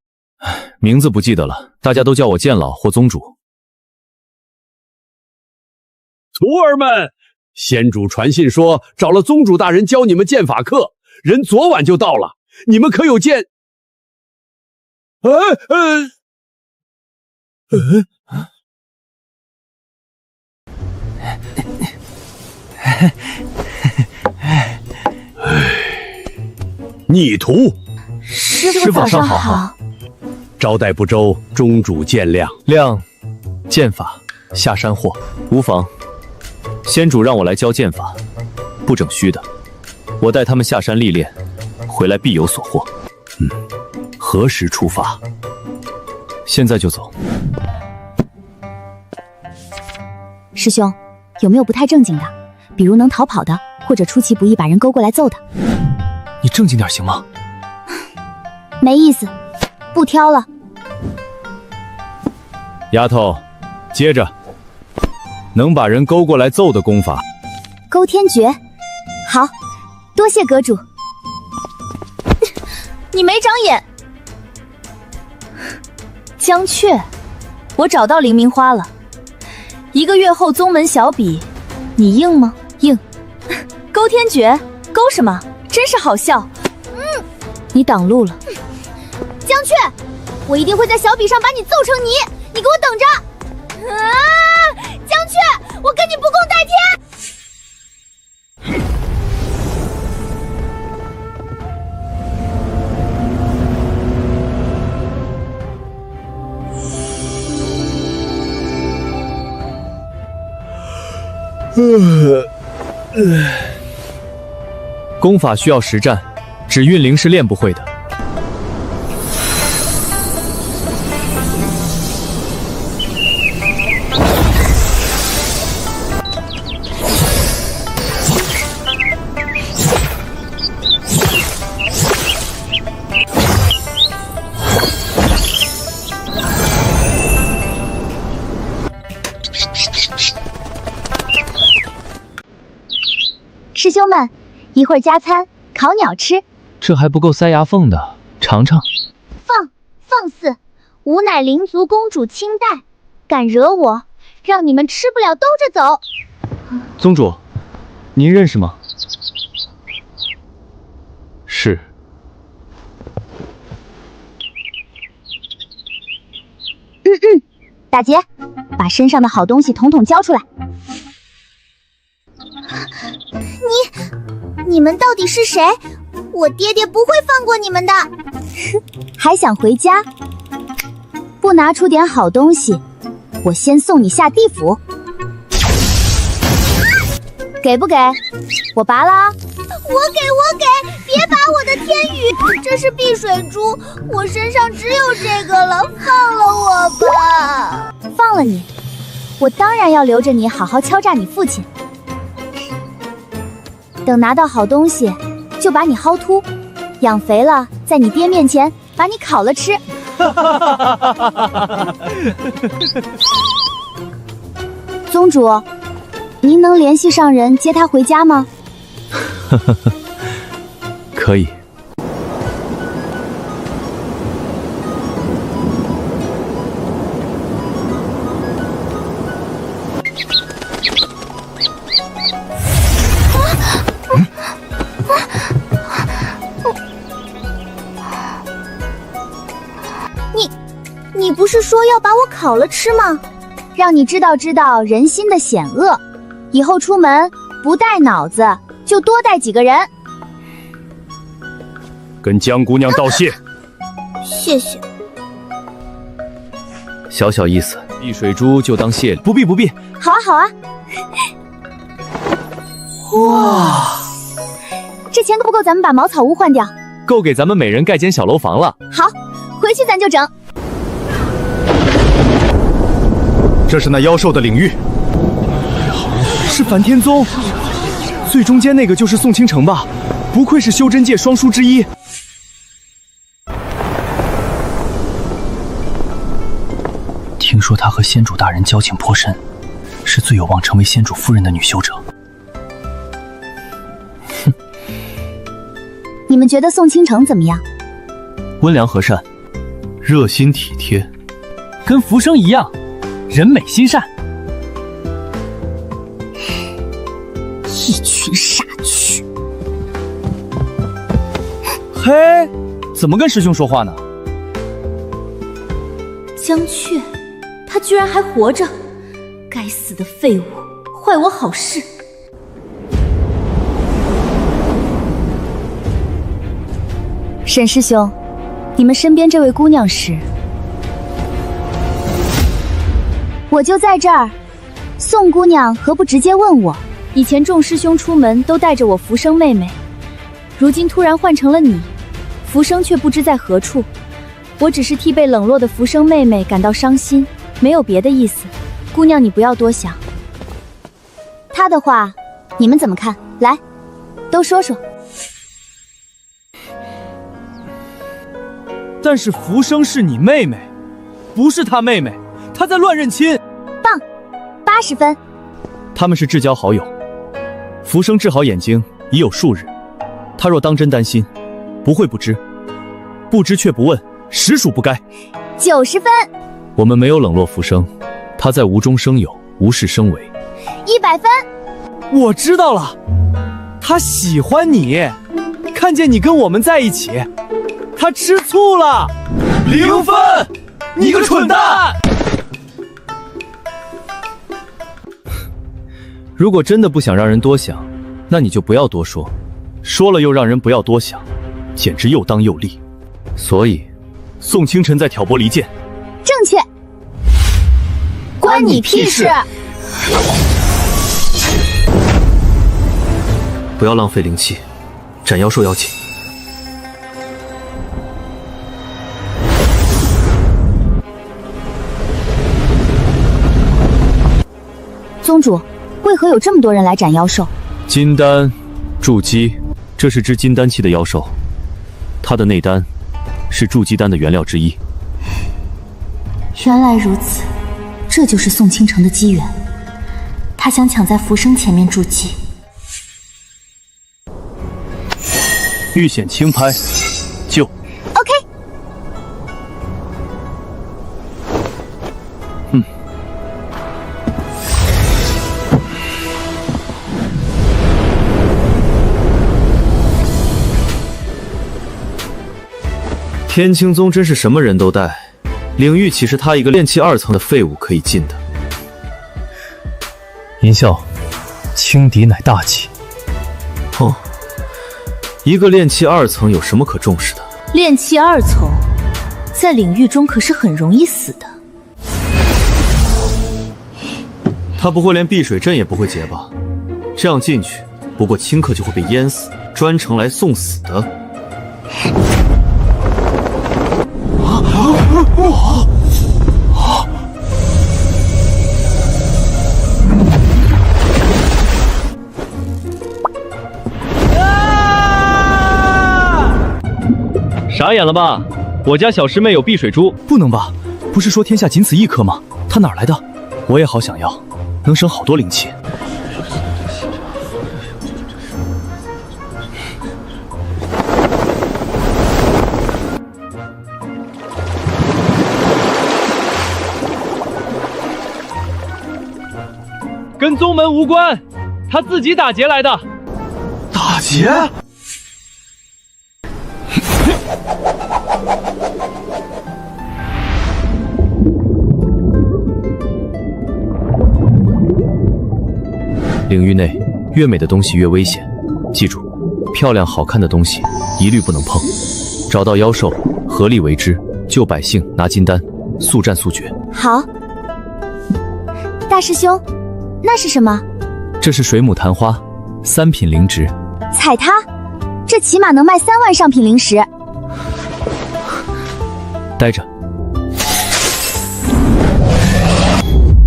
名字不记得了，大家都叫我剑老或宗主。徒儿们，先主传信说找了宗主大人教你们剑法课，人昨晚就到了，你们可有见？逆徒，师傅早上好。招待不周，宗主见谅。亮，剑法下山货，无妨。先主让我来教剑法，不整虚的。我带他们下山历练，回来必有所获。何时出发？现在就走。师兄，有没有不太正经的？比如能逃跑的，或者出其不意把人勾过来揍的？你正经点行吗？没意思，不挑了。丫头，接着，能把人勾过来揍的功法。勾天诀，好，多谢阁主。你没长眼。江雀，我找到灵明花了。1个月后宗门小比，你应吗？应。勾天诀，勾什么？真是好笑。你挡路了。江雀，我一定会在小比上把你揍成泥，你给我等着！啊！江雀，我跟你不共戴天！功法需要实战，只运灵是练不会的。师兄们，一会儿加餐，烤鸟吃。这还不够塞牙缝的，尝尝。放肆！吾乃灵族公主清代，敢惹我，让你们吃不了兜着走。宗主，您认识吗？是。大姐，把身上的好东西统统交出来。你们到底是谁？我爹爹不会放过你们的。还想回家？不拿出点好东西，我先送你下地府。给不给？我拔啦！我给！别拔我的天宇，这是碧水珠，我身上只有这个了，放了我吧！放了你，我当然要留着你，好好敲诈你父亲。等拿到好东西，就把你薅秃，养肥了，在你爹面前把你烤了吃。宗主，您能联系上人接他回家吗？可以。你不是说要把我烤了吃吗？让你知道人心的险恶，以后出门不带脑子就多带几个人。跟江姑娘道谢。谢谢。小小意思，碧水珠就当谢礼。不必。好啊好啊。哇，这钱够不够咱们把茅草屋换掉？够给咱们每人盖间小楼房了。好，回去咱就整。这是那妖兽的领域，是梵天宗，最中间那个就是宋倾城吧？不愧是修真界双姝之一。听说她和仙主大人交情颇深，是最有望成为仙主夫人的女修者。哼，你们觉得宋倾城怎么样？温良和善，热心体贴，跟浮生一样。人美心善，一群傻缺。嘿，怎么跟师兄说话呢？江雀，他居然还活着！该死的废物，坏我好事！沈师兄，你们身边这位姑娘是？我就在这儿，宋姑娘何不直接问我？以前众师兄出门都带着我浮生妹妹，如今突然换成了你，浮生却不知在何处。我只是替被冷落的浮生妹妹感到伤心，没有别的意思。姑娘，你不要多想。她的话，你们怎么看？来，都说说。但是浮生是你妹妹，不是她妹妹，她在乱认亲。棒，80分。他们是至交好友，浮生治好眼睛已有数日，他若当真担心，不会不知，不知却不问，实属不该。90分。我们没有冷落浮生，他在无中生有，无事生为。100分。我知道了，他喜欢你，看见你跟我们在一起，他吃醋了！0分，你个蠢蛋！如果真的不想让人多想，那你就不要多说，说了又让人不要多想，简直又当又立。所以，宋清晨在挑拨离间。正确。关你屁事！不要浪费灵气，斩妖兽要紧。宗主，为何有这么多人来斩妖兽？金丹、筑基，这是只金丹期的妖兽，它的内丹是筑基丹的原料之一。原来如此，这就是宋倾城的机缘。他想抢在浮生前面筑基。遇险轻拍，救。OK。天青宗真是什么人都带，领域岂是他一个炼气2层的废物可以进的？淫笑，轻敌乃大忌。哦，一个炼气2层有什么可重视的？炼气2层，在领域中可是很容易死的。他不会连避水阵也不会结吧？这样进去，不过顷刻就会被淹死，专程来送死的。傻眼了吧？我家小师妹有避水珠，不能吧？不是说天下仅此一颗吗？她哪来的？我也好想要，能省好多灵气。跟宗门无关，他自己打劫来的。打劫？领域内越美的东西越危险，记住，漂亮好看的东西一律不能碰。找到妖兽，合力为之，救百姓，拿金丹，速战速决。好。大师兄，那是什么？这是水母昙花，3品灵植。采它，这起码能卖3万上品灵石。待着。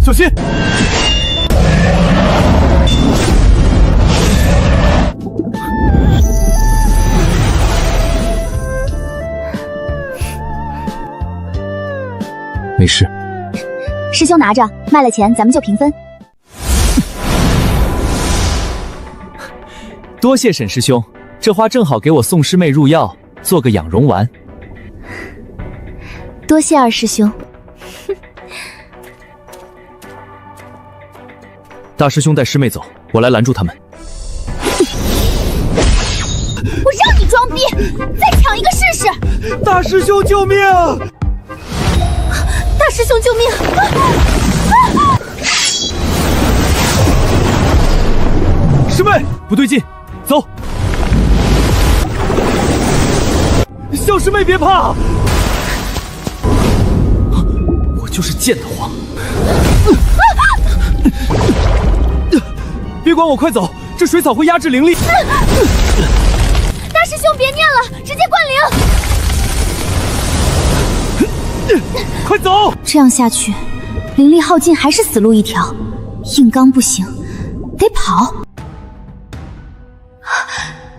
小心！没事。师兄拿着，卖了钱咱们就平分。多谢沈师兄，这花正好给我宋师妹入药，做个养容丸。多谢二师兄。大师兄带师妹走，我来拦住他们。我让你装逼，再抢一个试试！大师兄救命！大师兄救命！师妹，不对劲，走！小师妹别怕，我就是贱得慌。别管我，快走！这水草会压制灵力。大师兄别念了，直接灌灵！快走！这样下去，灵力耗尽还是死路一条。硬刚不行，得跑。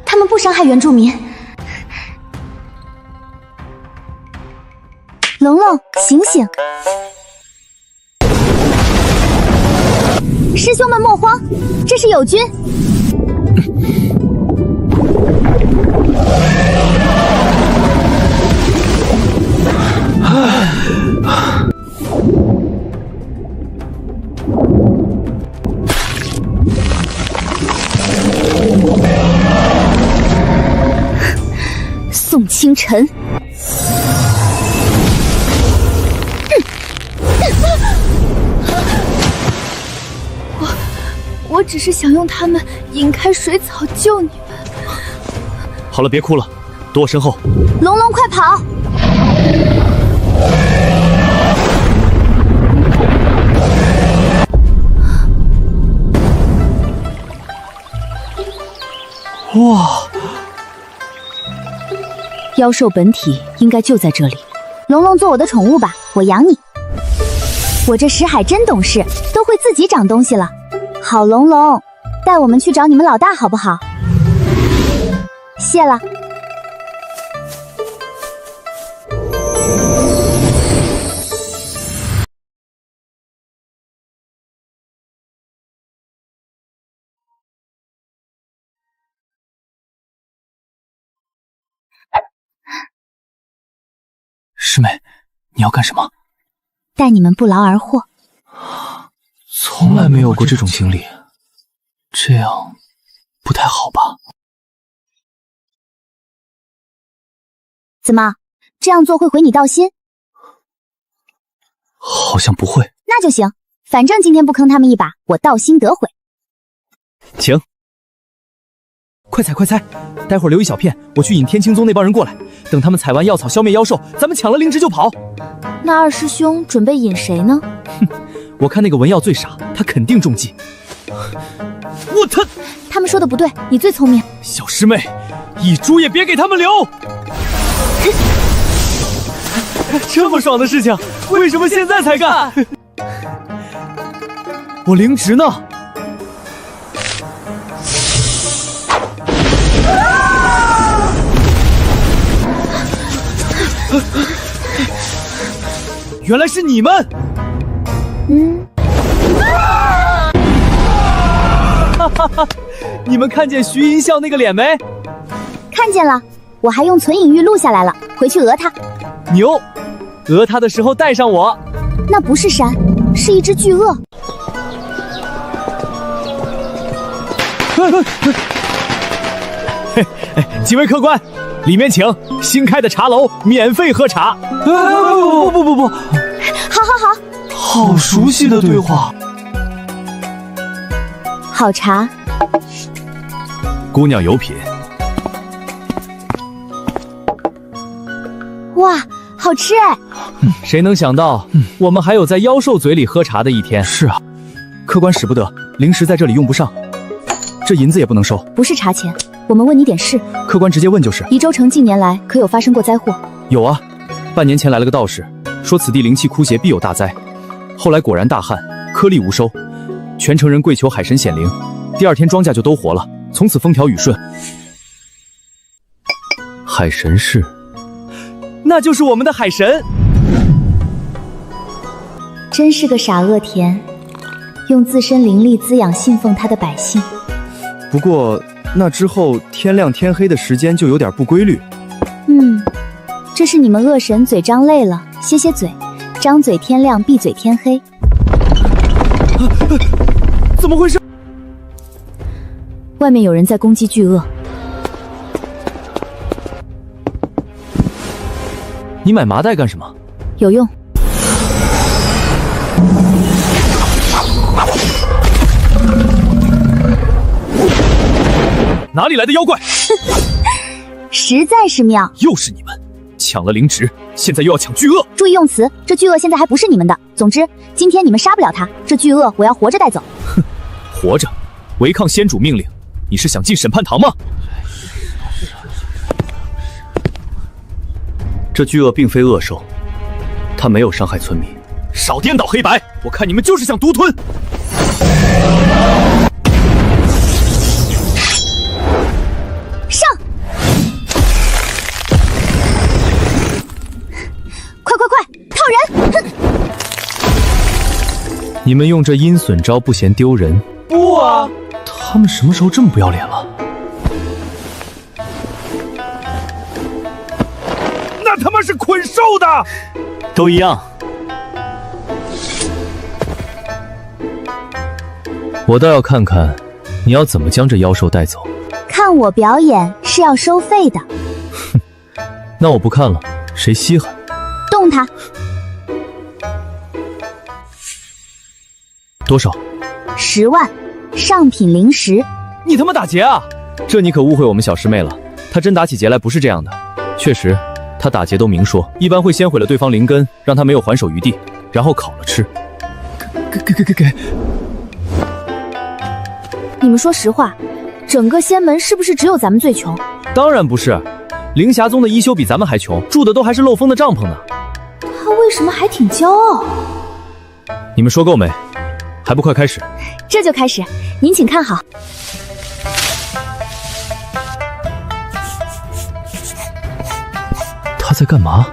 他们不伤害原住民。龙龙，醒醒！师兄们莫慌，这是友军。宋清晨，我只是想用它们引开水草救你们。好了，别哭了，躲我身后。龙龙，快跑！哇！妖兽本体应该就在这里。龙龙做我的宠物吧，我养你。我这石海真懂事，都会自己长东西了。好，龙龙，带我们去找你们老大好不好？谢了。师妹，你要干什么？带你们不劳而获。从来没有过这种经历，这样不太好吧？怎么，这样做会毁你道心？好像不会。那就行，反正今天不坑他们一把，我道心得毁。请，快采快采，待会儿留一小片，我去引天青宗那帮人过来。等他们采完药草消灭妖兽，咱们抢了灵芝就跑。那二师兄准备引谁呢？哼，我看那个文耀最傻，他肯定中计。他们说的不对，你最聪明。小师妹，一株也别给他们留。这么爽的事情，为什么现在才干？我灵芝呢？原来是你们！哈哈哈！你们看见徐银笑那个脸没？看见了，我还用存影玉录下来了，回去讹他。牛！讹他的时候带上我。那不是山，是一只巨鳄。几位客官，里面请。新开的茶楼，免费喝茶。不，好，好熟悉的对话。好茶，姑娘有品。哇，好吃哎！谁能想到，我们还有在妖兽嘴里喝茶的一天？是啊，客官使不得，灵石在这里用不上，这银子也不能收。不是茶钱，我们问你点事。客官直接问就是。宜州城近年来可有发生过灾祸？有啊，半年前来了个道士，说此地灵气枯竭，必有大灾。后来果然大旱，颗粒无收，全城人跪求海神显灵。第二天庄稼就都活了，从此风调雨顺。海神是？那就是我们的海神。真是个傻恶田，用自身灵力滋养信奉他的百姓。不过那之后天亮天黑的时间就有点不规律。这是你们恶神嘴张累了，歇歇嘴，张嘴天亮，闭嘴天黑。怎么回事？外面有人在攻击巨鳄。你买麻袋干什么？有用。哪里来的妖怪？实在是妙。又是你们，抢了灵芝，现在又要抢巨鳄。注意用词，这巨鳄现在还不是你们的。总之，今天你们杀不了他，这巨鳄我要活着带走。哼，活着，违抗先主命令，你是想进审判堂吗？这巨鳄并非恶兽，它没有伤害村民。少颠倒黑白，我看你们就是想独吞。上！快，靠人！哼！你们用这阴损招不嫌丢人？不啊，他们什么时候这么不要脸了？那他妈是捆兽的，都一样。我倒要看看，你要怎么将这妖兽带走。看我表演是要收费的。哼，那我不看了，谁稀罕？动他！多少？ 10万。上品灵石。你他妈打劫啊！这你可误会我们小师妹了，她真打起劫来不是这样的。确实，她打劫都明说，一般会先毁了对方灵根，让他没有还手余地，然后烤了吃。给！你们说实话，整个仙门是不是只有咱们最穷？当然不是，灵霞宗的一休比咱们还穷，住的都还是漏风的帐篷呢。他为什么还挺骄傲？你们说够没？还不快开始？这就开始，您请看好。他在干嘛？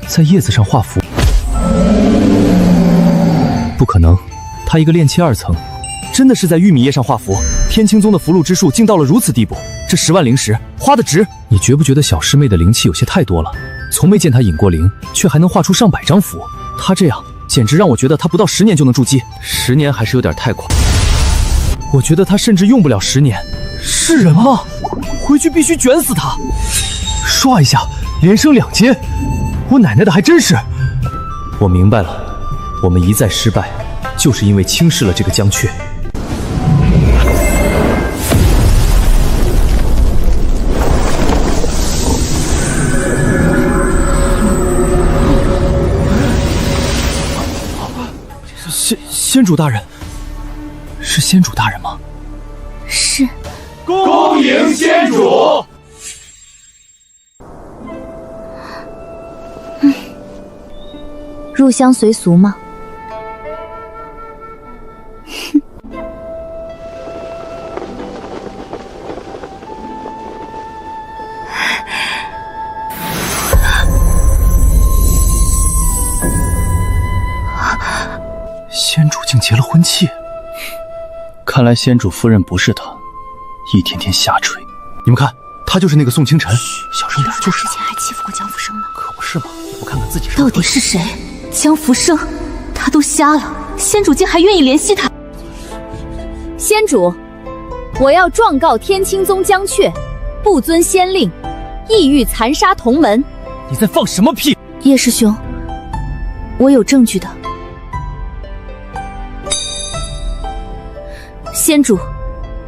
在叶子上画符？不可能，他一个炼气2层，真的是在玉米叶上画符？天青宗的符箓之术竟到了如此地步，这10万灵石花的值！你觉不觉得小师妹的灵气有些太多了？从没见她引过灵，却还能画出上百张符。她这样，简直让我觉得她不到10年就能筑基。10年还是有点太快，我觉得她甚至用不了10年。是人吗？回去必须卷死她！唰一下，连升2阶，我奶奶的，还真是！我明白了，我们一再失败，就是因为轻视了这个江阙。仙主大人，是仙主大人吗？是。恭迎仙主。入乡随俗吗？仙主竟结了婚契，看来仙主夫人不是他，一天天瞎吹。你们看，他就是那个宋清晨。小声点，就是之前还欺负过江福生呢。可不是嘛，也不看看自己是。到底是谁？江福生，他都瞎了，仙主竟还愿意联系他。仙主，我要状告天青宗江阙不遵仙令，意欲残杀同门。你在放什么屁？叶师兄，我有证据的。仙主，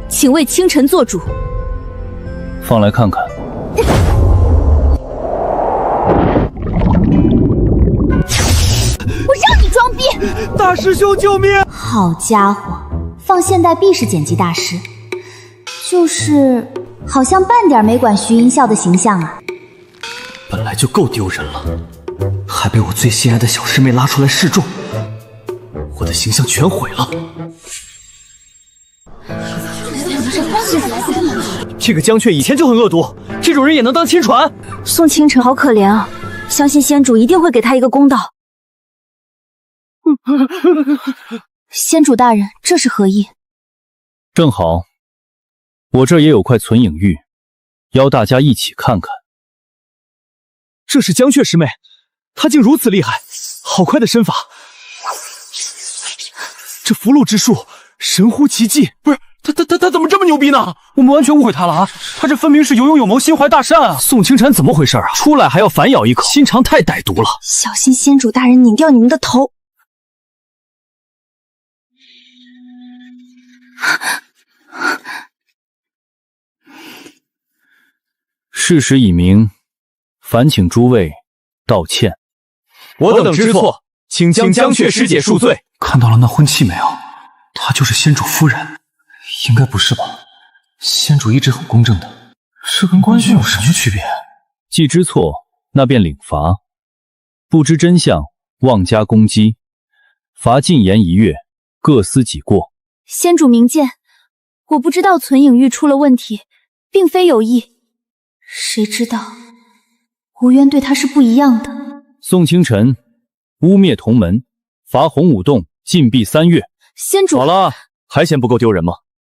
请为清晨做主。放来看看。我让你装逼！大师兄救命！好家伙，放现代必是剪辑大师，就是好像半点没管徐银啸的形象啊。本来就够丢人了，还被我最心爱的小师妹拉出来示众，我的形象全毁了。这个江阙以前就很恶毒，这种人也能当亲传？宋清晨好可怜啊，相信仙主一定会给他一个公道。仙主大人，这是何意？正好，我这也有块存影玉，邀大家一起看看。这是江阙师妹，她竟如此厉害，好快的身法！这符箓之术神乎其技，不是他怎么这么牛逼呢？我们完全误会他了啊！他这分明是有勇有谋，心怀大善啊！宋清晨怎么回事啊？出来还要反咬一口，心肠太歹毒了！小心仙主大人拧掉你们的头！事实已明，烦请诸位道歉。我等知错，请将江阙师姐恕罪。看到了那婚契没有？她就是仙主夫人。应该不是吧？仙主一直很公正的，这跟官宣有什么区别？既知错，那便领罚。不知真相，妄加攻击，罚禁言1月，各司己过。仙主明鉴，我不知道存影玉出了问题，并非有意。谁知道无缘对他是不一样的。宋清晨，污蔑同门，罚洪武洞禁闭3月。仙主，好了，还嫌不够丢人吗？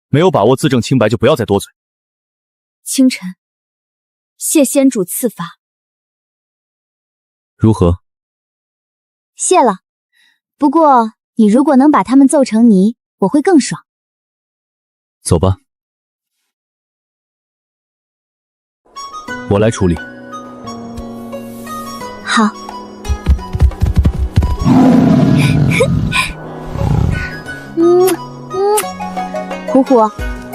没有把握自证清白，就不要再多嘴。清晨，谢仙主赐罚。如何？谢了。不过你如果能把他们揍成泥，我会更爽。走吧，我来处理。好。虎虎，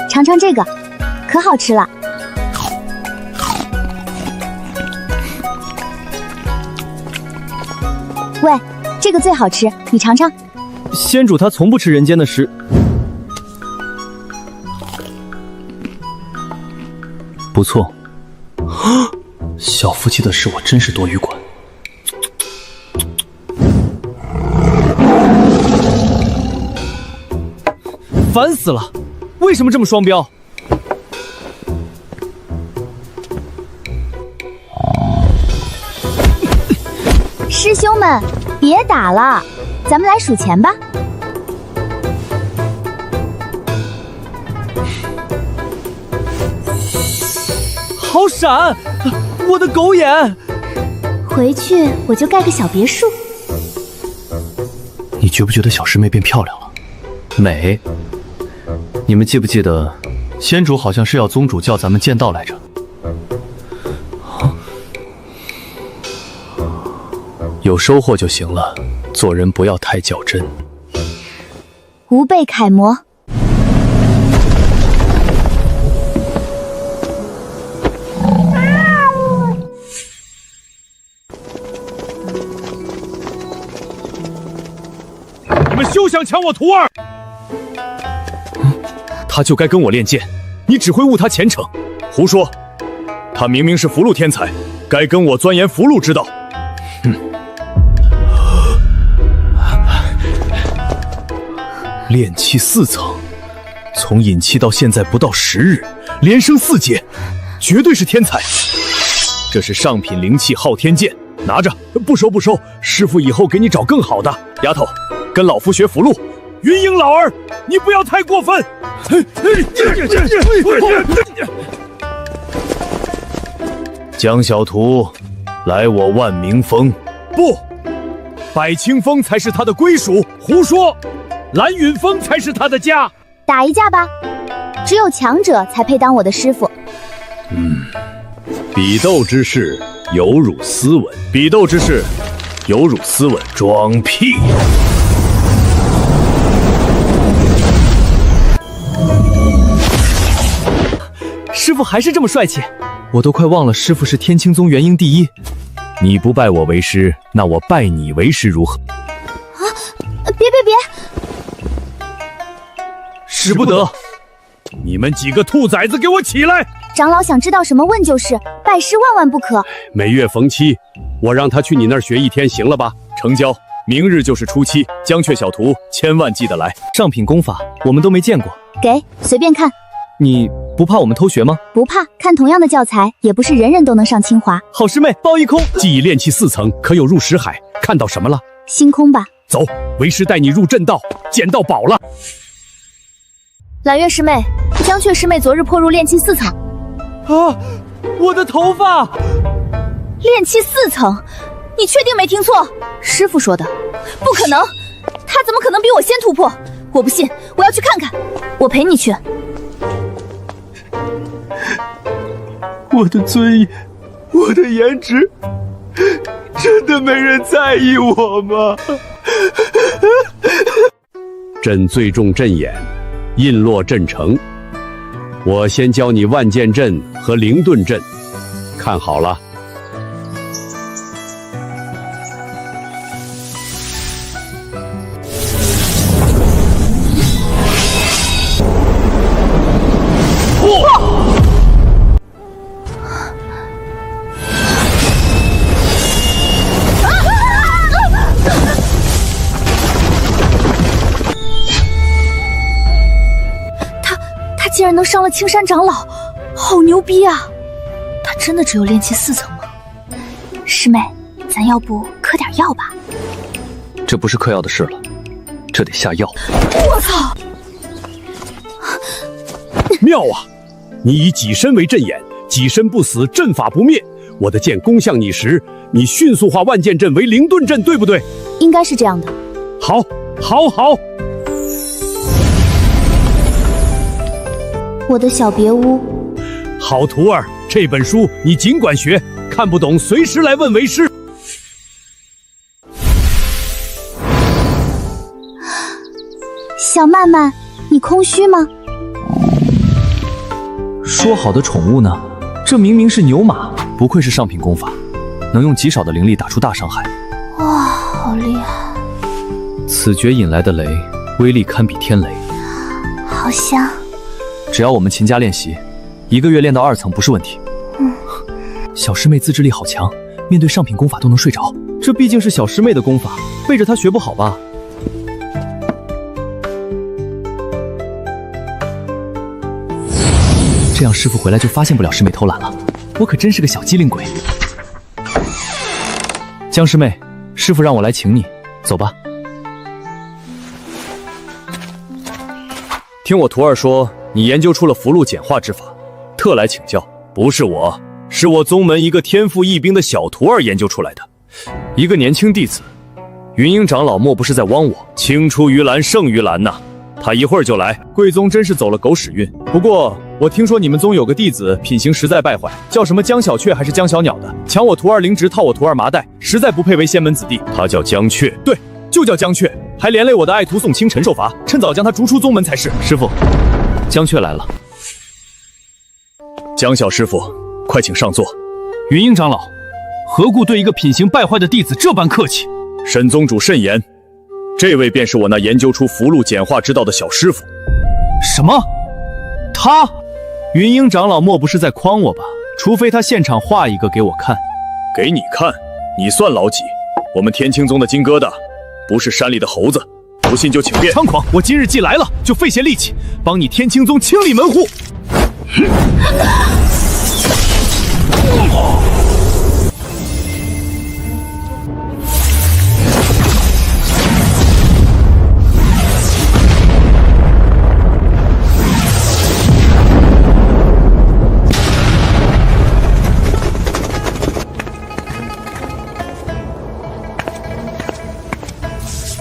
尝尝这个，可好吃了。喂，这个最好吃，你尝尝。仙主他从不吃人间的食。不错。小夫妻的事我真是多余管。烦死了！为什么这么双标？师兄们，别打了，咱们来数钱吧。好闪！我的狗眼！回去我就盖个小别墅。你觉不觉得小师妹变漂亮了？美。你们记不记得，仙主好像是要宗主叫咱们剑道来着？有收获就行了，做人不要太较真。吾辈楷模。你们休想抢我徒儿！他就该跟我练剑，你只会误他前程。胡说！他明明是符箓天才，该跟我钻研符箓之道。炼气4层，从引气到现在不到10日，连升4阶，绝对是天才。这是上品灵气昊天剑，拿着。不收不收，师傅以后给你找更好的。丫头，跟老夫学符箓。云英老儿，你不要太过分！江小图，来我万明峰。不，百清峰才是他的归属。胡说，蓝云峰才是他的家。打一架吧，只有强者才配当我的师傅。比斗之事有辱斯文，比斗之事有辱斯文。装屁！师傅还是这么帅气，我都快忘了师傅是天青宗元婴第一。你不拜我为师，那我拜你为师如何？啊！别！使不得！你们几个兔崽子，给我起来！长老想知道什么问就是，拜师万万不可。每月逢七，我让他去你那儿学1天，行了吧？成交。明日就是初7，江雀小徒千万记得来。上品功法我们都没见过，给随便看。你不怕我们偷学吗？不怕，看同样的教材，也不是人人都能上清华。好师妹，抱一空。既已炼气4层，可有入识海？看到什么了？星空吧。走，为师带你入阵道，捡到宝了。揽月师妹，江雀师妹昨日破入炼气4层。啊！我的头发！炼气4层，你确定没听错？师傅说的，不可能，他怎么可能比我先突破？我不信，我要去看看。我陪你去。我的尊严，我的颜值，真的没人在意我吗？朕最重阵眼，印落阵成。我先教你万剑阵和灵遁阵，看好了。竟然能伤了青山长老，好牛逼啊！他真的只有炼气4层吗？师妹，咱要不嗑点药吧？这不是嗑药的事了，这得下药。我操！妙啊！你以己身为阵眼，己身不死，阵法不灭。我的剑攻向你时，你迅速化万剑阵为灵遁阵，对不对？应该是这样的。好，好，好。我的小别屋。好徒儿，这本书你尽管学，看不懂随时来问为师。小曼曼，你空虚吗？说好的宠物呢？这明明是牛马。不愧是上品功法，能用极少的灵力打出大伤害。哇，好厉害！此诀引来的雷威力堪比天雷，好香。只要我们勤加练习，1个月练到2层不是问题。小师妹自制力好强，面对上品功法都能睡着。这毕竟是小师妹的功法，背着她学不好吧？这样师傅回来就发现不了师妹偷懒了。我可真是个小机灵鬼。江师妹，师傅让我来请你，走吧。听我徒儿说，你研究出了符箓简化之法，特来请教。不是我，是我宗门一个天赋异禀的小徒儿研究出来的。一个年轻弟子，云英长老莫不是在汪我？青出于蓝胜于蓝呐！他一会儿就来。贵宗真是走了狗屎运。不过我听说你们宗有个弟子品行实在败坏，叫什么江小雀还是江小鸟的，抢我徒儿灵植，套我徒儿麻袋，实在不配为仙门子弟。他叫江雀，对，就叫江雀，还连累我的爱徒宋清晨受罚，趁早将他逐出宗门才是。师傅，江雀来了。江小师傅，快请上座。云英长老，何故对一个品行败坏的弟子这般客气？沈宗主慎言，这位便是我那研究出符箓简化之道的小师傅。什么？他？云英长老莫不是在诓我吧？除非他现场画一个给我看。给你看？你算老几？我们天青宗的金疙瘩，不是山里的猴子。不信就请便。猖狂！我今日既来了，就费些力气帮你天青宗清理门户。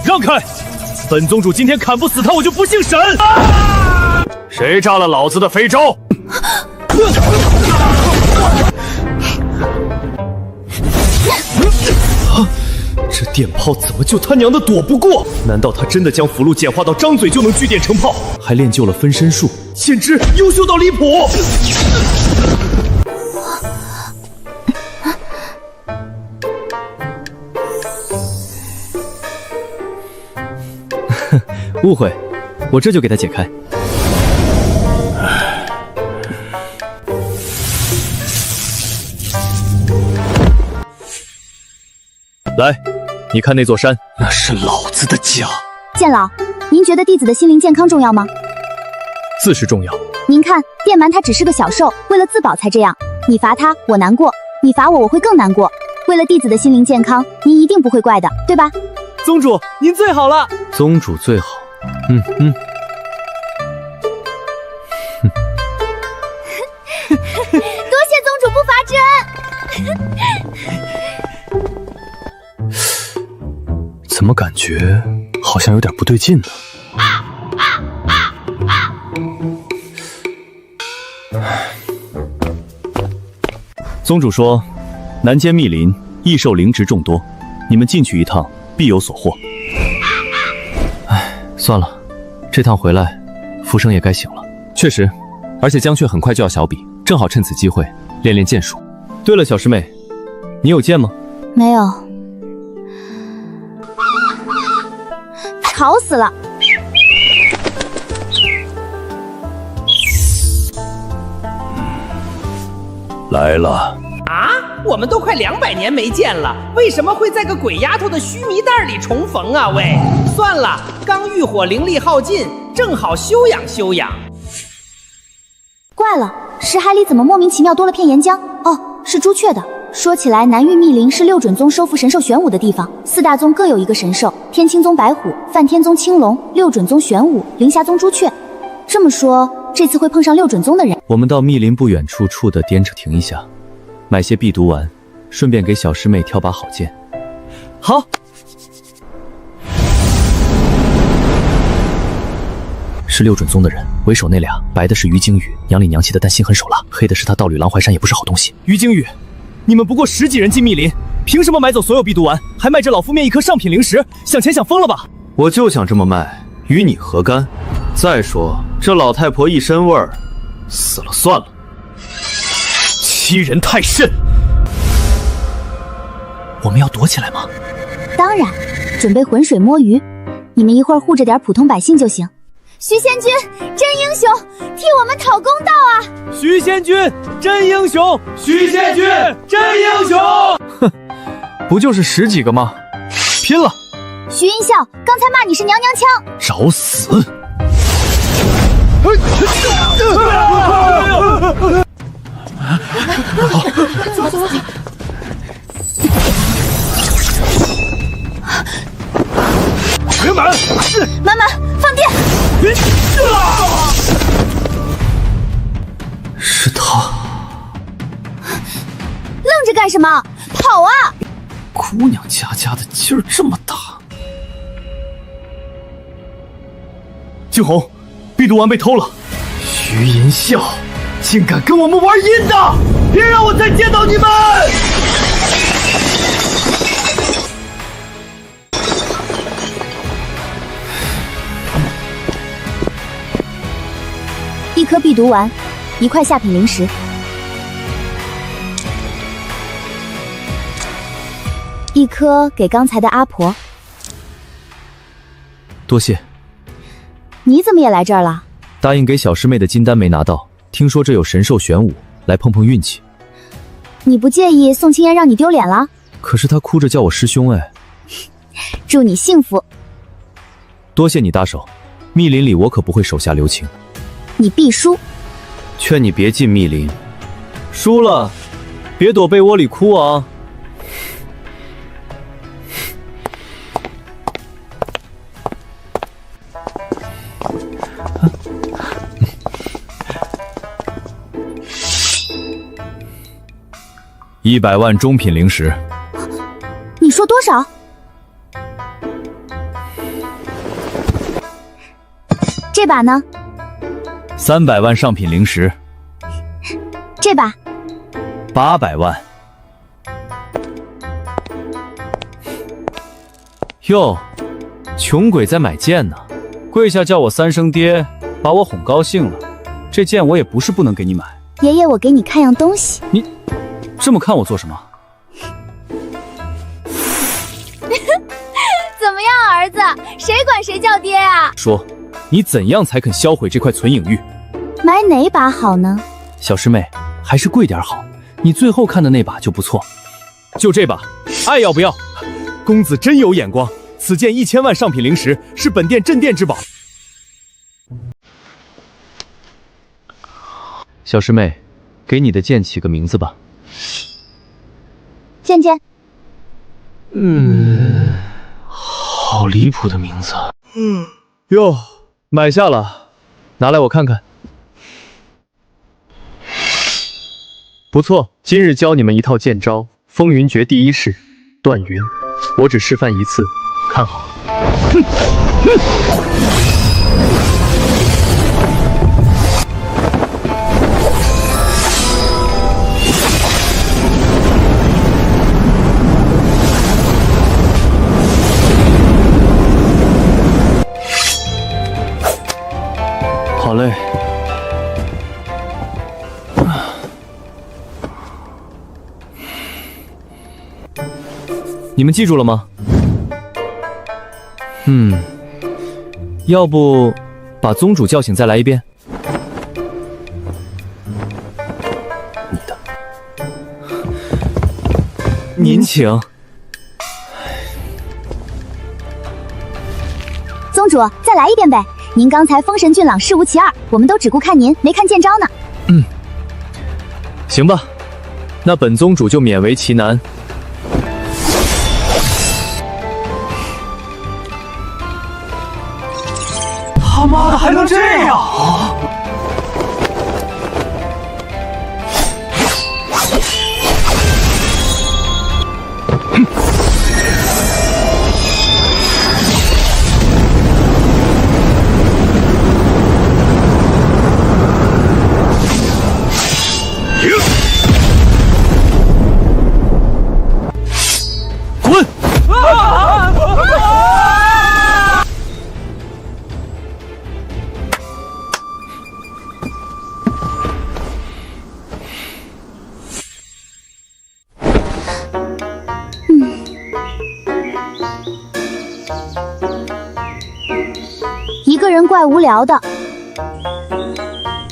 让开！本宗主今天砍不死他，我就不姓沈！谁炸了老子的飞舟？这电炮怎么就他娘的躲不过？难道他真的将符箓简化到张嘴就能聚电成炮？还练就了分身术，简直优秀到离谱！误会，我这就给他解开。来，你看那座山，那是老子的家。剑老，您觉得弟子的心灵健康重要吗？自是重要。您看，电蛮他只是个小兽，为了自保才这样。你罚他，我难过；你罚我，我会更难过。为了弟子的心灵健康，您一定不会怪的，对吧？宗主，您最好了。宗主最好。多谢宗主不罚之恩。怎么感觉好像有点不对劲呢？宗主说，南间密林异兽灵植众多，你们进去一趟，必有所获。唉，算了，这趟回来，浮生也该醒了。确实，而且江雀很快就要小比，正好趁此机会练练剑术。对了，小师妹，你有剑吗？没有。吵死了！来了。啊，我们都快200年没见了，为什么会在个鬼丫头的须弥袋里重逢啊？喂，算了，刚遇火，灵力耗尽，正好休养休养。怪了，识海里怎么莫名其妙多了片岩浆？哦，是朱雀的。说起来，南域密林是六准宗收服神兽玄武的地方，4大宗各有一个神兽，天青宗白虎，梵天宗青龙，六准宗玄武，凌霞宗朱雀。这么说，这次会碰上六准宗的人。我们到密林不远处的颠车停一下，买些必毒丸，顺便给小师妹挑把好剑。好。是六准宗的人，为首那俩，白的是于京宇，娘里娘气的，但心狠手辣；黑的是他道侣郎怀山，也不是好东西。于京宇，你们不过10几人进密林，凭什么买走所有必毒丸，还卖这老夫面一颗上品灵石？想钱想疯了吧？我就想这么卖，与你何干？再说这老太婆一身味儿，死了算了。欺人太甚！我们要躲起来吗？当然，准备浑水摸鱼。你们一会儿护着点普通百姓就行。徐贤君，真英雄，替我们讨公道啊！徐贤君，真英雄！徐贤君，真英雄！哼，不就是10几个吗？拼了！徐云笑，刚才骂你是娘娘腔，找死！走。全满！满，放电！是他！愣着干什么？跑啊！姑娘家的劲儿这么大。惊鸿，避毒丸被偷了。徐银笑，竟敢跟我们玩阴的！别让我再见到你们！1颗避毒丸，1块下品灵石。1颗给刚才的阿婆。多谢。你怎么也来这儿了？答应给小师妹的金丹没拿到，听说这有神兽玄武，来碰碰运气。你不介意宋青烟让你丢脸了？可是她哭着叫我师兄哎。祝你幸福。多谢你搭手，密林里我可不会手下留情。你必输。劝你别进密林。输了，别躲被窝里哭啊。100万中品灵石。你说多少？这把呢？300万上品灵石。这把800万。哟，穷鬼在买剑呢，跪下叫我3声爹，把我哄高兴了。这剑我也不是不能给你买。爷爷，我给你看样东西。你这么看我做什么？怎么样，儿子？谁管谁叫爹啊？说，你怎样才肯销毁这块存影玉？买哪把好呢？小师妹，还是贵点好。你最后看的那把就不错。就这把，爱要不要？公子真有眼光，此剑1000万上品灵石，是本店镇店之宝。小师妹，给你的剑起个名字吧。剑剑。好离谱的名字。哟，买下了，拿来我看看。不错，今日教你们一套剑招，风云决第一式，断云。我只示范一次，看好。好嘞。你们记住了吗？要不把宗主叫醒再来一遍？你的，您请。宗主，再来一遍呗！您刚才封神俊朗，事无其二，我们都只顾看您，没看剑招呢。行吧，那本宗主就勉为其难。他妈的还能这样啊！滚！个人怪无聊的。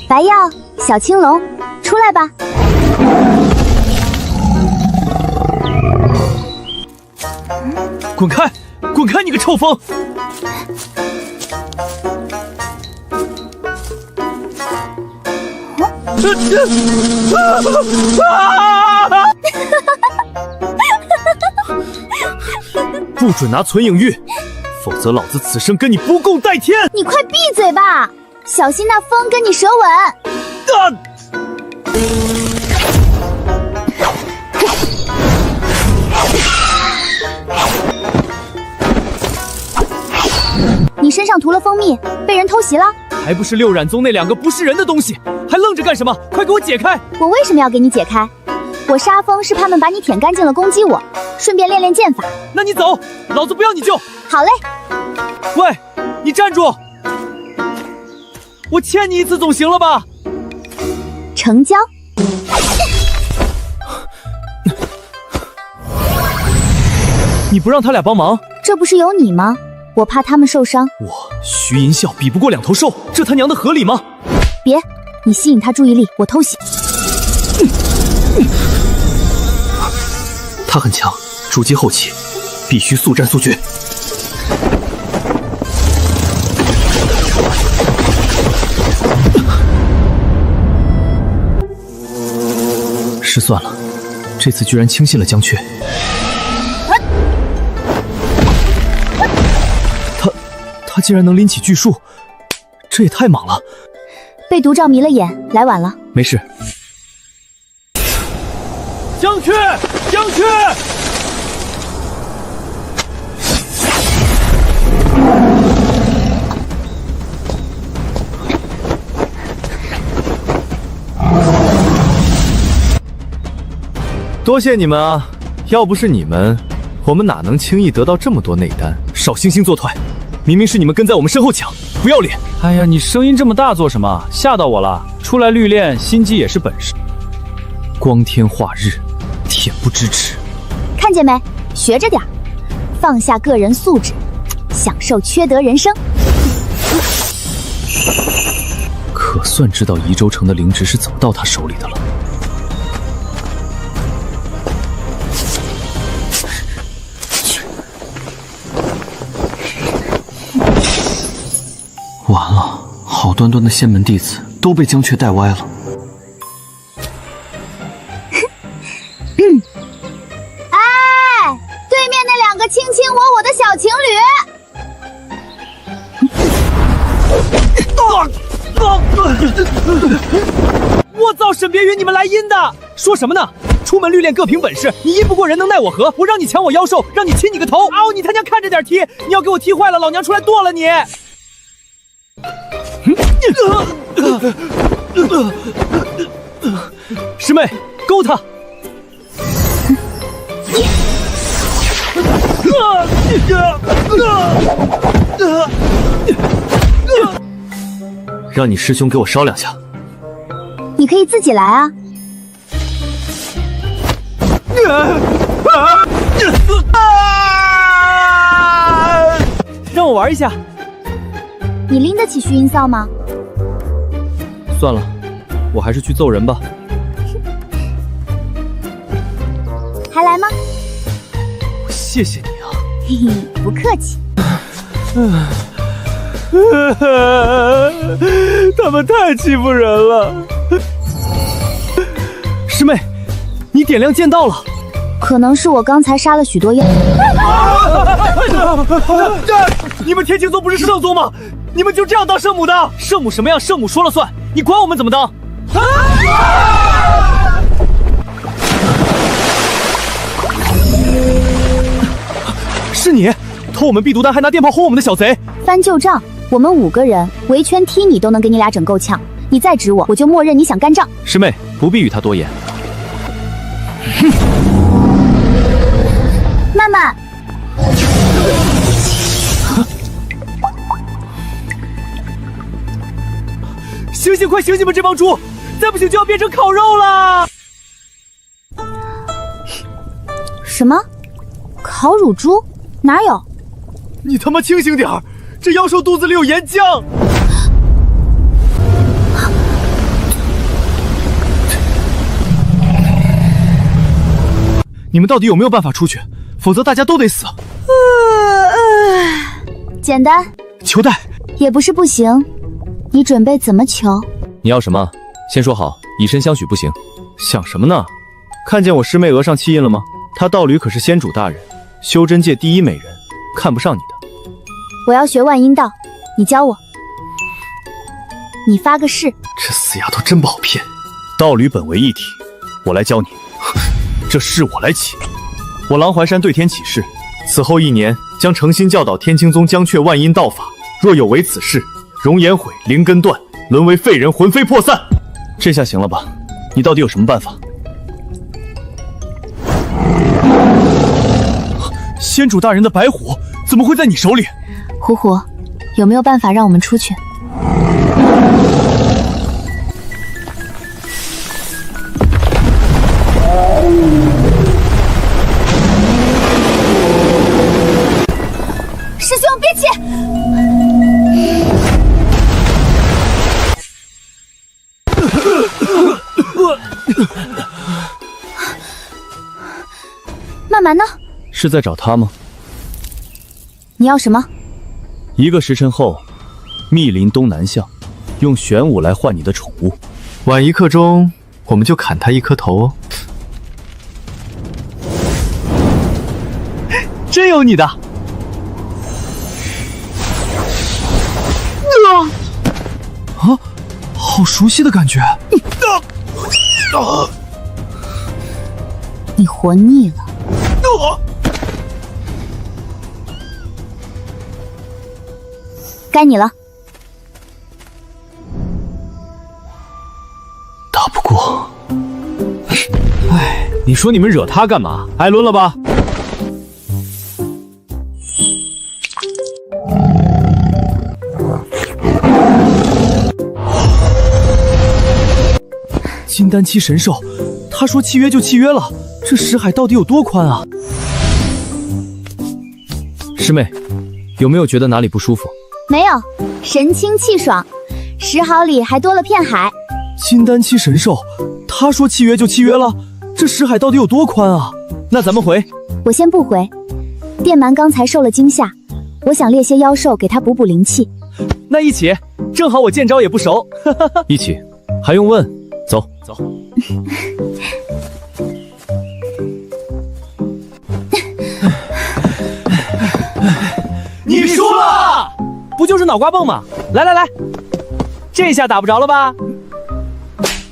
白药，小青龙，出来吧。滚开！滚开，你个臭风！不准拿存影玉，否则老子此生跟你不共戴天！你快闭嘴吧，小心那风跟你舌吻。你身上涂了蜂蜜，被人偷袭了？还不是六染宗那两个不是人的东西，还愣着干什么？快给我解开！我为什么要给你解开？我杀风是他们把你舔干净了攻击我，顺便练练剑法。那你走，老子不要你救。好嘞。喂，你站住！我欠你一次总行了吧？成交。你不让他俩帮忙？这不是有你吗？我怕他们受伤。我徐银啸比不过两头兽，这他娘的合理吗？别，你吸引他注意力，我偷袭。他很强，筑基后期，必须速战速决。失算了，这次居然轻信了江阙。他竟然能拎起巨树，这也太莽了。被毒罩迷了眼，来晚了。没事。江阙，江阙！多谢你们啊！要不是你们，我们哪能轻易得到这么多内丹？少惺惺作态！明明是你们跟在我们身后抢，不要脸！哎呀，你声音这么大做什么？吓到我了！出来历练，心机也是本事。光天化日，恬不知耻。看见没？学着点，放下个人素质，享受缺德人生。可算知道宜州城的灵芝是怎么到他手里的了。完了，好端端的仙门弟子都被江阙带歪了。哎，对面那两个卿卿我我的小情侣，我操！沈别云，你们来阴的，说什么呢？出门历练各凭本事，你阴不过人能奈我何？我让你抢我妖兽，让你亲你个头！嗷！你他娘看着点踢，你要给我踢坏了，老娘出来剁了你！师妹，勾他！让你师兄给我烧两下。你可以自己来啊！让我玩一下。你拎得起虚音扫吗？算了，我还是去揍人吧。还来吗？谢谢你啊。嘿嘿，不客气。他们太欺负人了。师妹，你点亮剑道了。可能是我刚才杀了许多妖。你们天青宗不是圣宗吗？你们就这样当圣母的？圣母什么样，圣母说了算，你管我们怎么当？是你偷我们避毒丹还拿电炮轰我们的小贼！翻旧账，我们5个人围圈踢你都能给你俩整够呛，你再指我就默认你想干仗。师妹不必与他多言。慢慢。醒醒，快醒醒吧，这帮猪！再不醒就要变成烤肉了！什么？烤乳猪？哪有？你他妈清醒点儿！这妖兽肚子里有岩浆！你们到底有没有办法出去？否则大家都得死。简单，求带也不是不行。你准备怎么求？你要什么？先说好，以身相许不行。想什么呢？看见我师妹额上气印了吗？她道侣可是仙主大人，修真界第一美人，看不上你的。我要学万阴道，你教我。你发个誓。这死丫头真不好骗。道侣本为一体，我来教你。这誓我来起。我狼怀山对天起誓，此后1年将诚心教导天青宗江阙万阴道法，若有违此事，容颜毁，灵根断，沦为废人，魂飞魄散。这下行了吧？你到底有什么办法？仙主大人的白虎怎么会在你手里？虎虎，有没有办法让我们出去？师兄，别起！曼蛮呢？是在找他吗？你要什么？1个时辰后，密林东南向，用玄武来换你的宠物。晚1刻钟，我们就砍他1颗头哦。真有你的！啊，好熟悉的感觉。你活腻了。该你了。打不过。哎，你说你们惹他干嘛？艾伦了吧？金丹期神兽，他说契约就契约了，这识海到底有多宽啊？师妹，有没有觉得哪里不舒服？没有，神清气爽，10毫里还多了片海。金丹期神兽，他说契约就契约了，这识海到底有多宽啊？那咱们回。我先不回，电蛮刚才受了惊吓，我想猎些妖兽给他补补灵气。那一起，正好我见招也不熟。一起，还用问？走走。你输了，不就是脑瓜蹦吗？来来来，这下打不着了吧？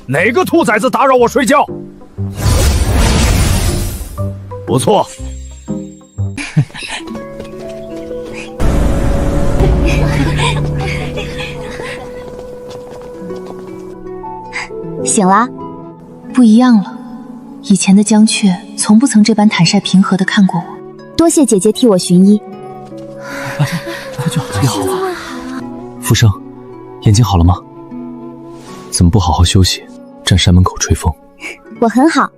哪个兔崽子打扰我睡觉？不错。醒了？不一样了，以前的江阙从不曾这般坦率平和地看过我。多谢姐姐替我寻医。快就好了。浮生，眼睛好了吗？怎么不好好休息，站山门口吹风？我很好。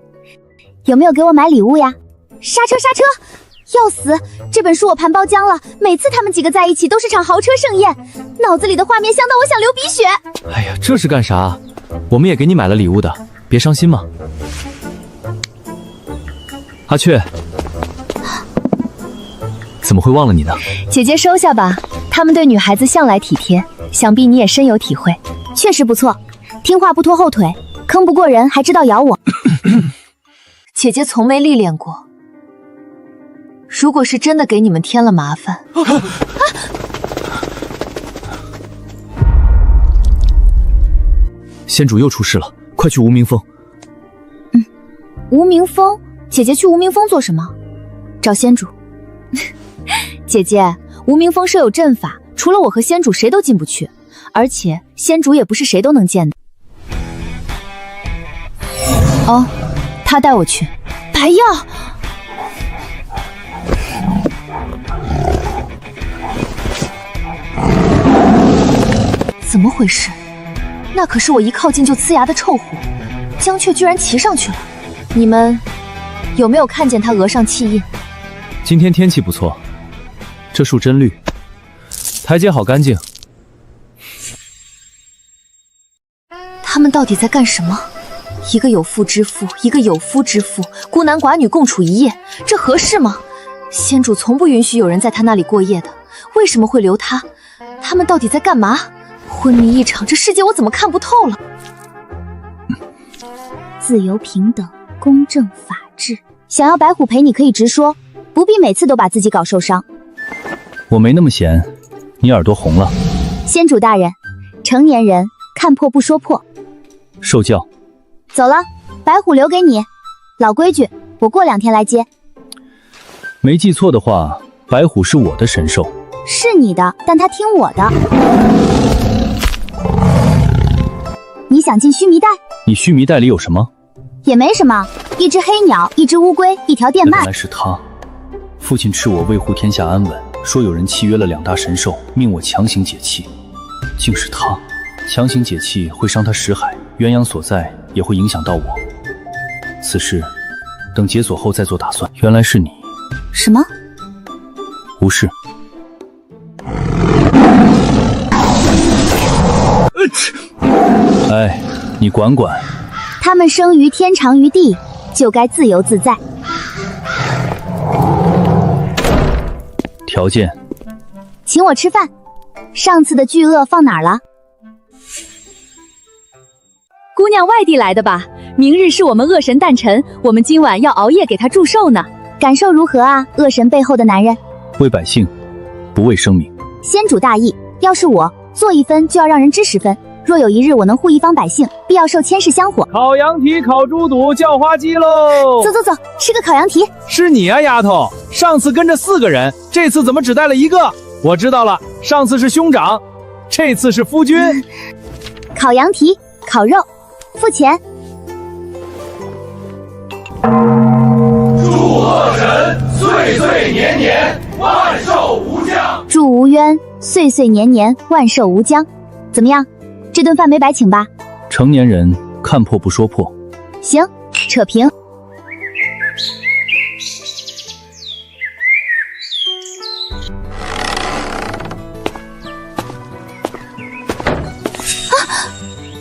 有没有给我买礼物呀？刹车刹车！要死！这本书我盘包浆了，每次他们几个在一起都是场豪车盛宴，脑子里的画面香到我想流鼻血。哎呀，这是干啥？我们也给你买了礼物的，别伤心嘛。阿雀，怎么会忘了你呢？姐姐收下吧，他们对女孩子向来体贴，想必你也深有体会。确实不错，听话不拖后腿，坑不过人还知道咬我。姐姐从没历练过，如果是真的给你们添了麻烦，仙主又出事了，快去无名峰。无名峰？姐姐去无名峰做什么？找仙主。姐姐，无名峰设有阵法，除了我和仙主谁都进不去，而且仙主也不是谁都能见的。哦，他带我去。白药。怎么回事？那可是我一靠近就呲牙的臭虎，江阙居然骑上去了。你们有没有看见他额上气印？今天天气不错，这树真绿，台阶好干净。他们到底在干什么？一个有妇之夫，一个有夫之妇，孤男寡女共处一夜，这合适吗？仙主从不允许有人在他那里过夜的，为什么会留他？他们到底在干嘛？昏迷一场，这世界我怎么看不透了？自由、平等、公正、法治。想要白虎陪你可以直说，不必每次都把自己搞受伤。我没那么闲，你耳朵红了。仙主大人，成年人看破不说破。受教。走了，白虎留给你。老规矩，我过2天来接。没记错的话，白虎是我的神兽。是你的，但他听我的。你想进须弥带？你须弥带里有什么？也没什么，一只黑鸟，一只乌龟，一条电鳗。原来是他。父亲斥我维护天下安稳，说有人契约了2大神兽，命我强行解气。竟是他。强行解气会伤他识海，鸳鸯所在也会影响到我。此事等解锁后再做打算。原来是你。什么？无事。哎，你管管。他们生于天长于地，就该自由自在。条件？请我吃饭。上次的巨鳄放哪儿了？姑娘外地来的吧？明日是我们恶神诞辰，我们今晚要熬夜给他祝寿呢。感受如何啊？恶神背后的男人。为百姓，不为生命。仙主大义，要是我做1分就要让人知10分。若有一日我能护一方百姓，必要受千世香火。烤羊蹄、烤猪肚、叫花鸡喽！走走走，吃个烤羊蹄。是你啊，丫头！上次跟着4个人，这次怎么只带了1个？我知道了，上次是兄长，这次是夫君。烤羊蹄，烤肉，付钱。祝恶神岁岁年年万寿无疆。祝无冤岁岁年年万寿无疆。怎么样？这顿饭没白请吧？成年人看破不说破。行，扯平。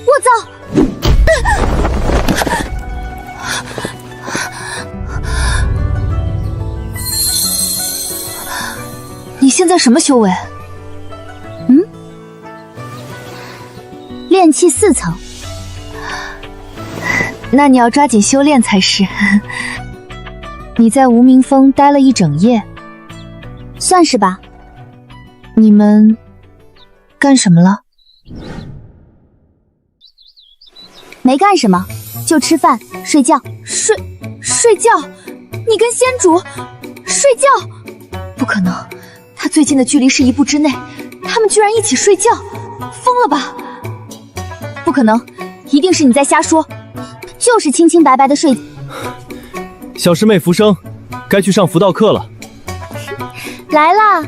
我操！你现在什么修为？炼气4层。那你要抓紧修炼才是。你在无名峰待了1整夜，算是吧。你们干什么了？没干什么，就吃饭睡觉。睡觉？你跟仙主睡觉？不可能，他最近的距离是1步之内，他们居然一起睡觉，疯了吧？不可能，一定是你在瞎说。就是清清白白的睡。小师妹浮生，该去上符道课了。来啦，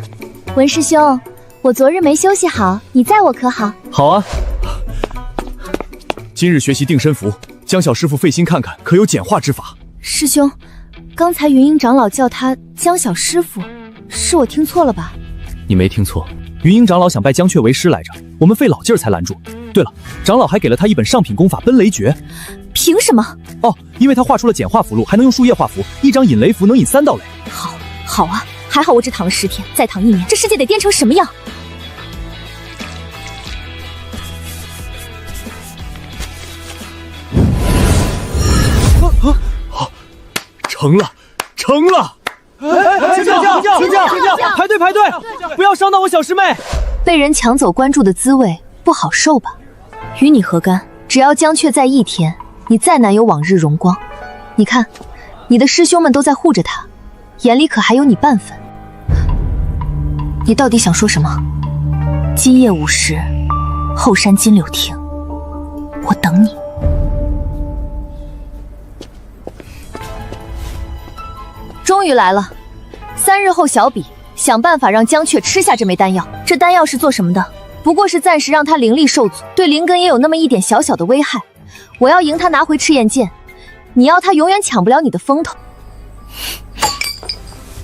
文师兄，我昨日没休息好，你载我可好？好啊。今日学习定身符，江小师傅费心看看，可有简化之法？师兄，刚才云英长老叫他江小师傅，是我听错了吧？你没听错，云英长老想拜江雀为师来着，我们费老劲儿才拦住。对了，长老还给了他一本上品功法奔雷诀。凭什么？哦，因为他画出了简化符箓，还能用树叶画符，一张引雷符能引3道雷。好啊，还好我只躺了10天，再躺1年，这世界得颠成什么样？成了，成了！请教，排队，不要伤到我小师妹。被人抢走关注的滋味不好受吧？与你何干？只要江雀在1天，你再难有往日荣光。你看，你的师兄们都在护着他，眼里可还有你半分。你到底想说什么？今夜5时，后山金柳亭，我等你。终于来了，3日后小比，想办法让江雀吃下这枚丹药。这丹药是做什么的？不过是暂时让他灵力受阻，对灵根也有那么一点小小的危害。我要赢他拿回赤焰剑，你要他永远抢不了你的风头。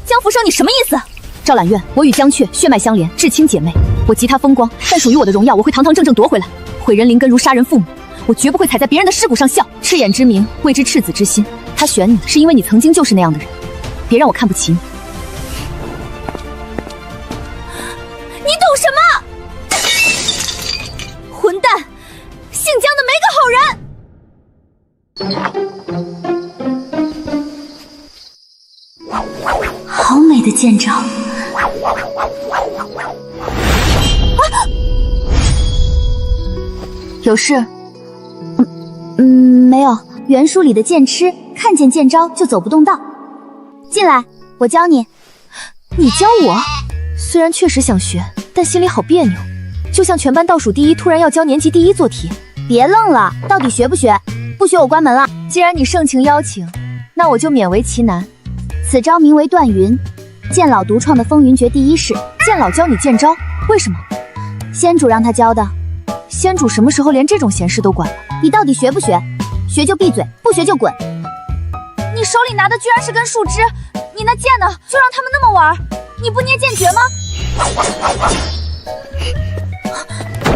江福生，你什么意思？赵揽月，我与江雀血脉相连，至亲姐妹，我及他风光，但属于我的荣耀，我会堂堂正正夺回来。毁人灵根如杀人父母，我绝不会踩在别人的尸骨上笑。赤眼之名，谓之赤子之心。他选你，是因为你曾经就是那样的人，别让我看不起你。你懂什么？混蛋！姓姜的没个好人！好美的剑招！有事？没有。原书里的剑痴，看见剑招就走不动道。进来，我教你。你教我？虽然确实想学，但心里好别扭，就像全班倒数第一突然要教年级第一做题。别愣了，到底学不学？不学我关门了。既然你盛情邀请，那我就勉为其难。此招名为断云，剑老独创的风云诀第一式。剑老教你剑招，为什么？仙主让他教的。仙主什么时候连这种闲事都管了？你到底学不学？学就闭嘴，不学就滚。你手里拿的居然是根树枝，你那剑呢？就让他们那么玩，你不捏剑诀吗？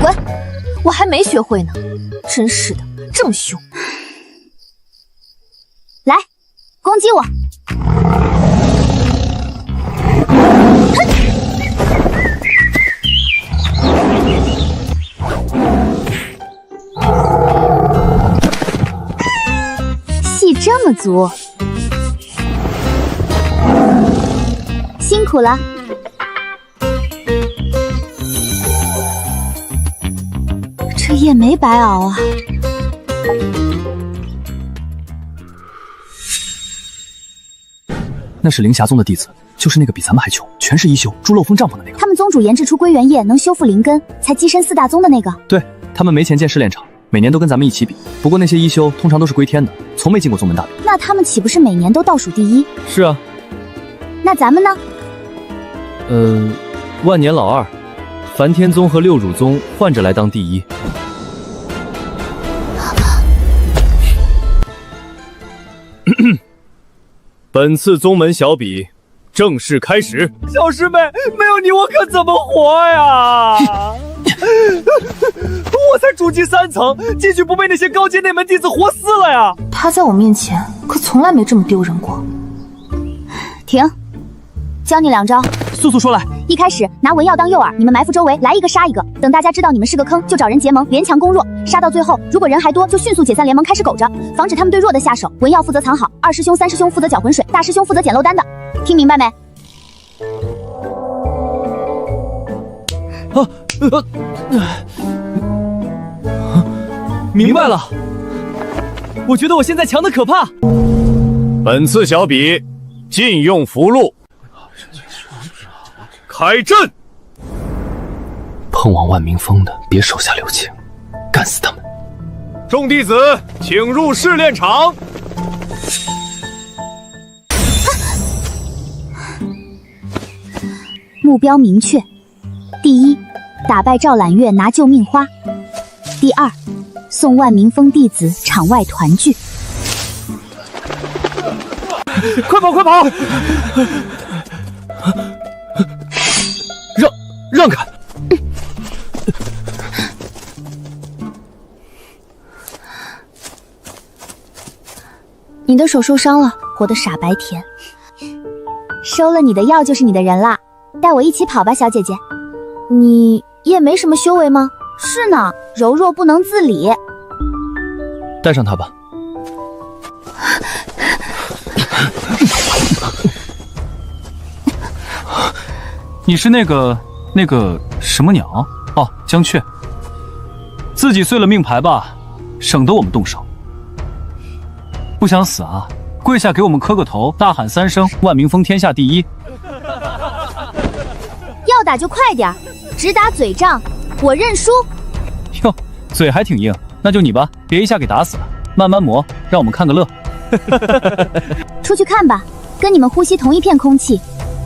滚！我还没学会呢，真是的，这么凶。来，攻击我！戏这么足，辛苦了。这夜没白熬啊！那是灵霞宗的弟子，就是那个比咱们还穷，全是一休住漏风帐篷的那个。他们宗主研制出归元液能修复灵根，才跻身4大宗的那个。对，他们没钱建试炼场，每年都跟咱们一起比。不过那些一休通常都是归天的，从没进过宗门大比。那他们岂不是每年都倒数第一？是啊。那咱们呢？万年老二，梵天宗和六乳宗换着来当第一。本次宗门小比正式开始。小师妹，没有你我可怎么活呀？我才筑基3层，进去不被那些高阶内门弟子活撕了呀！他在我面前可从来没这么丢人过。停，教你2招。素素说来，一开始拿文药当诱饵，你们埋伏周围，来一个杀一个。等大家知道你们是个坑，就找人结盟，联强攻弱，杀到最后，如果人还多，就迅速解散联盟，开始苟着，防止他们对弱的下手。文药负责藏好，2师兄、3师兄负责搅浑水，大师兄负责捡漏丹的。听明白没？明白了。我觉得我现在强的可怕。本次小比禁用符箓，开阵！碰往万民峰的，别手下留情，干死他们！众弟子，请入试炼场。目标明确：第一，打败赵揽月拿救命花；第二，送万民峰弟子场外团聚。快跑，快跑！让开！你的手受伤了，活得傻白甜。收了你的药就是你的人啦，带我一起跑吧，小姐姐。你也没什么修为吗？是呢，柔弱不能自理。带上他吧。你是那个什么鸟？哦，江雀。自己碎了命牌吧，省得我们动手。不想死啊？跪下给我们磕个头，大喊3声“万民峰天下第一”。要打就快点，只打嘴仗，我认输。哟，嘴还挺硬，那就你吧，别一下给打死了，慢慢磨，让我们看个乐。出去看吧，跟你们呼吸同一片空气，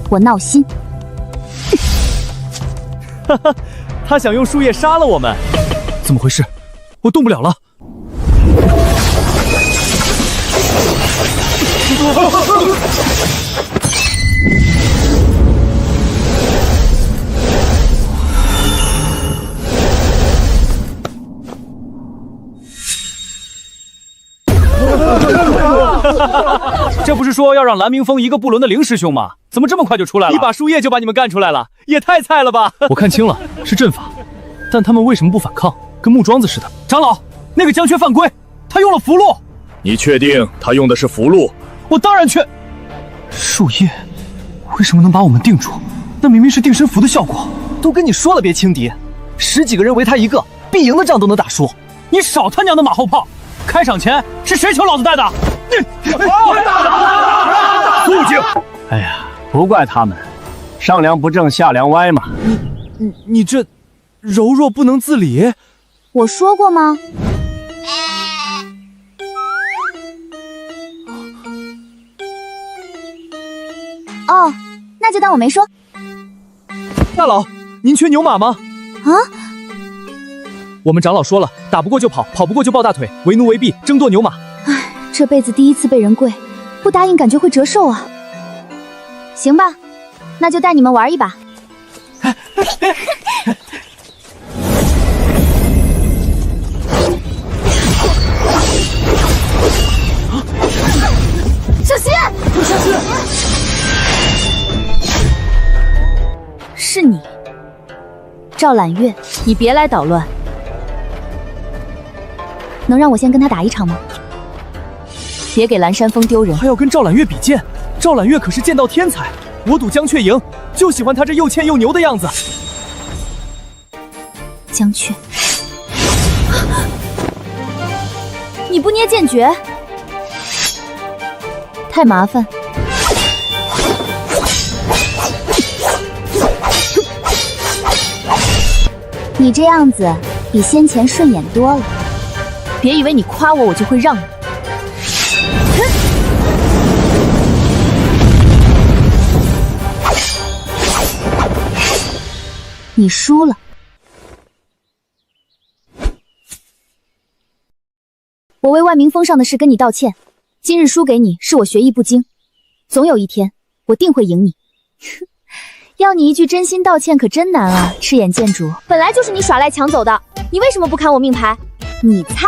我闹心。哈哈，他想用树叶杀了我们，怎么回事？我动不了了。这不是说要让蓝明峰一个不伦的林师兄吗？怎么这么快就出来了？一把树叶就把你们干出来了，也太菜了吧！我看清了，是阵法，但他们为什么不反抗？跟木桩子似的。长老，那个江雀犯规，他用了符箓。你确定他用的是符箓？我当然确。树叶为什么能把我们定住？那明明是定身符的效果。都跟你说了别轻敌，10几个人围他一个，必赢的仗都能打输。你少他娘的马后炮！开场前是谁求老子带的？肃静！哎呀，不怪他们，上梁不正下梁歪嘛。你这柔弱不能自理。我说过吗？哦，那就当我没说。大佬，您缺牛马吗？啊？我们长老说了，打不过就跑，跑不过就抱大腿，为奴为婢，争夺牛马。唉，这辈子第一次被人跪，不答应感觉会折寿啊。行吧，那就带你们玩一把。小心！小心！是你，赵揽月，你别来捣乱。能让我先跟他打一场吗？别给蓝山峰丢人。还要跟赵揽月比剑？赵揽月可是剑道天才，我赌江雀赢，就喜欢他这又欠又牛的样子。江雀，你不捏剑诀，太麻烦。你这样子比先前顺眼多了。别以为你夸我，我就会让你。你输了。我为万民峰上的事跟你道歉，今日输给你是我学艺不精，总有一天我定会赢你。要你一句真心道歉可真难啊！赤眼剑主，本来就是你耍赖抢走的，你为什么不看我命牌？你猜？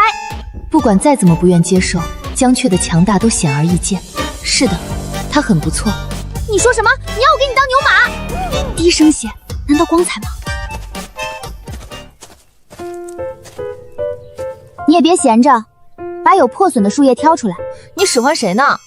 不管再怎么不愿接受，江雀的强大都显而易见。是的，他很不错。你说什么？你要我给你当牛马？低声血，难道光彩吗？你也别闲着，把有破损的树叶挑出来。你使唤谁呢？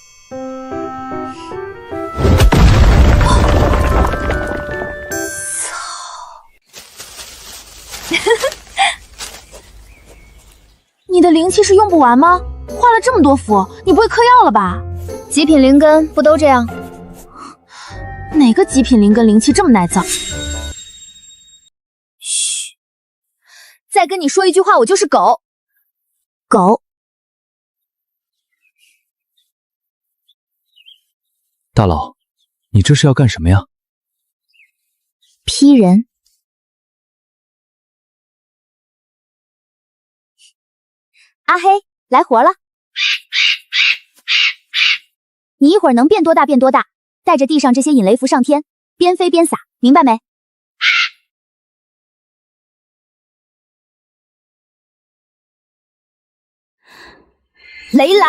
你的灵气是用不完吗？画了这么多符，你不会嗑药了吧？极品灵根不都这样？哪个极品灵根灵气这么耐造？嘘，再跟你说一句话，我就是狗。狗。大佬，你这是要干什么呀？劈人。阿黑，来活了！你一会儿能变多大变多大，带着地上这些引雷符上天，边飞边撒，明白没？雷来！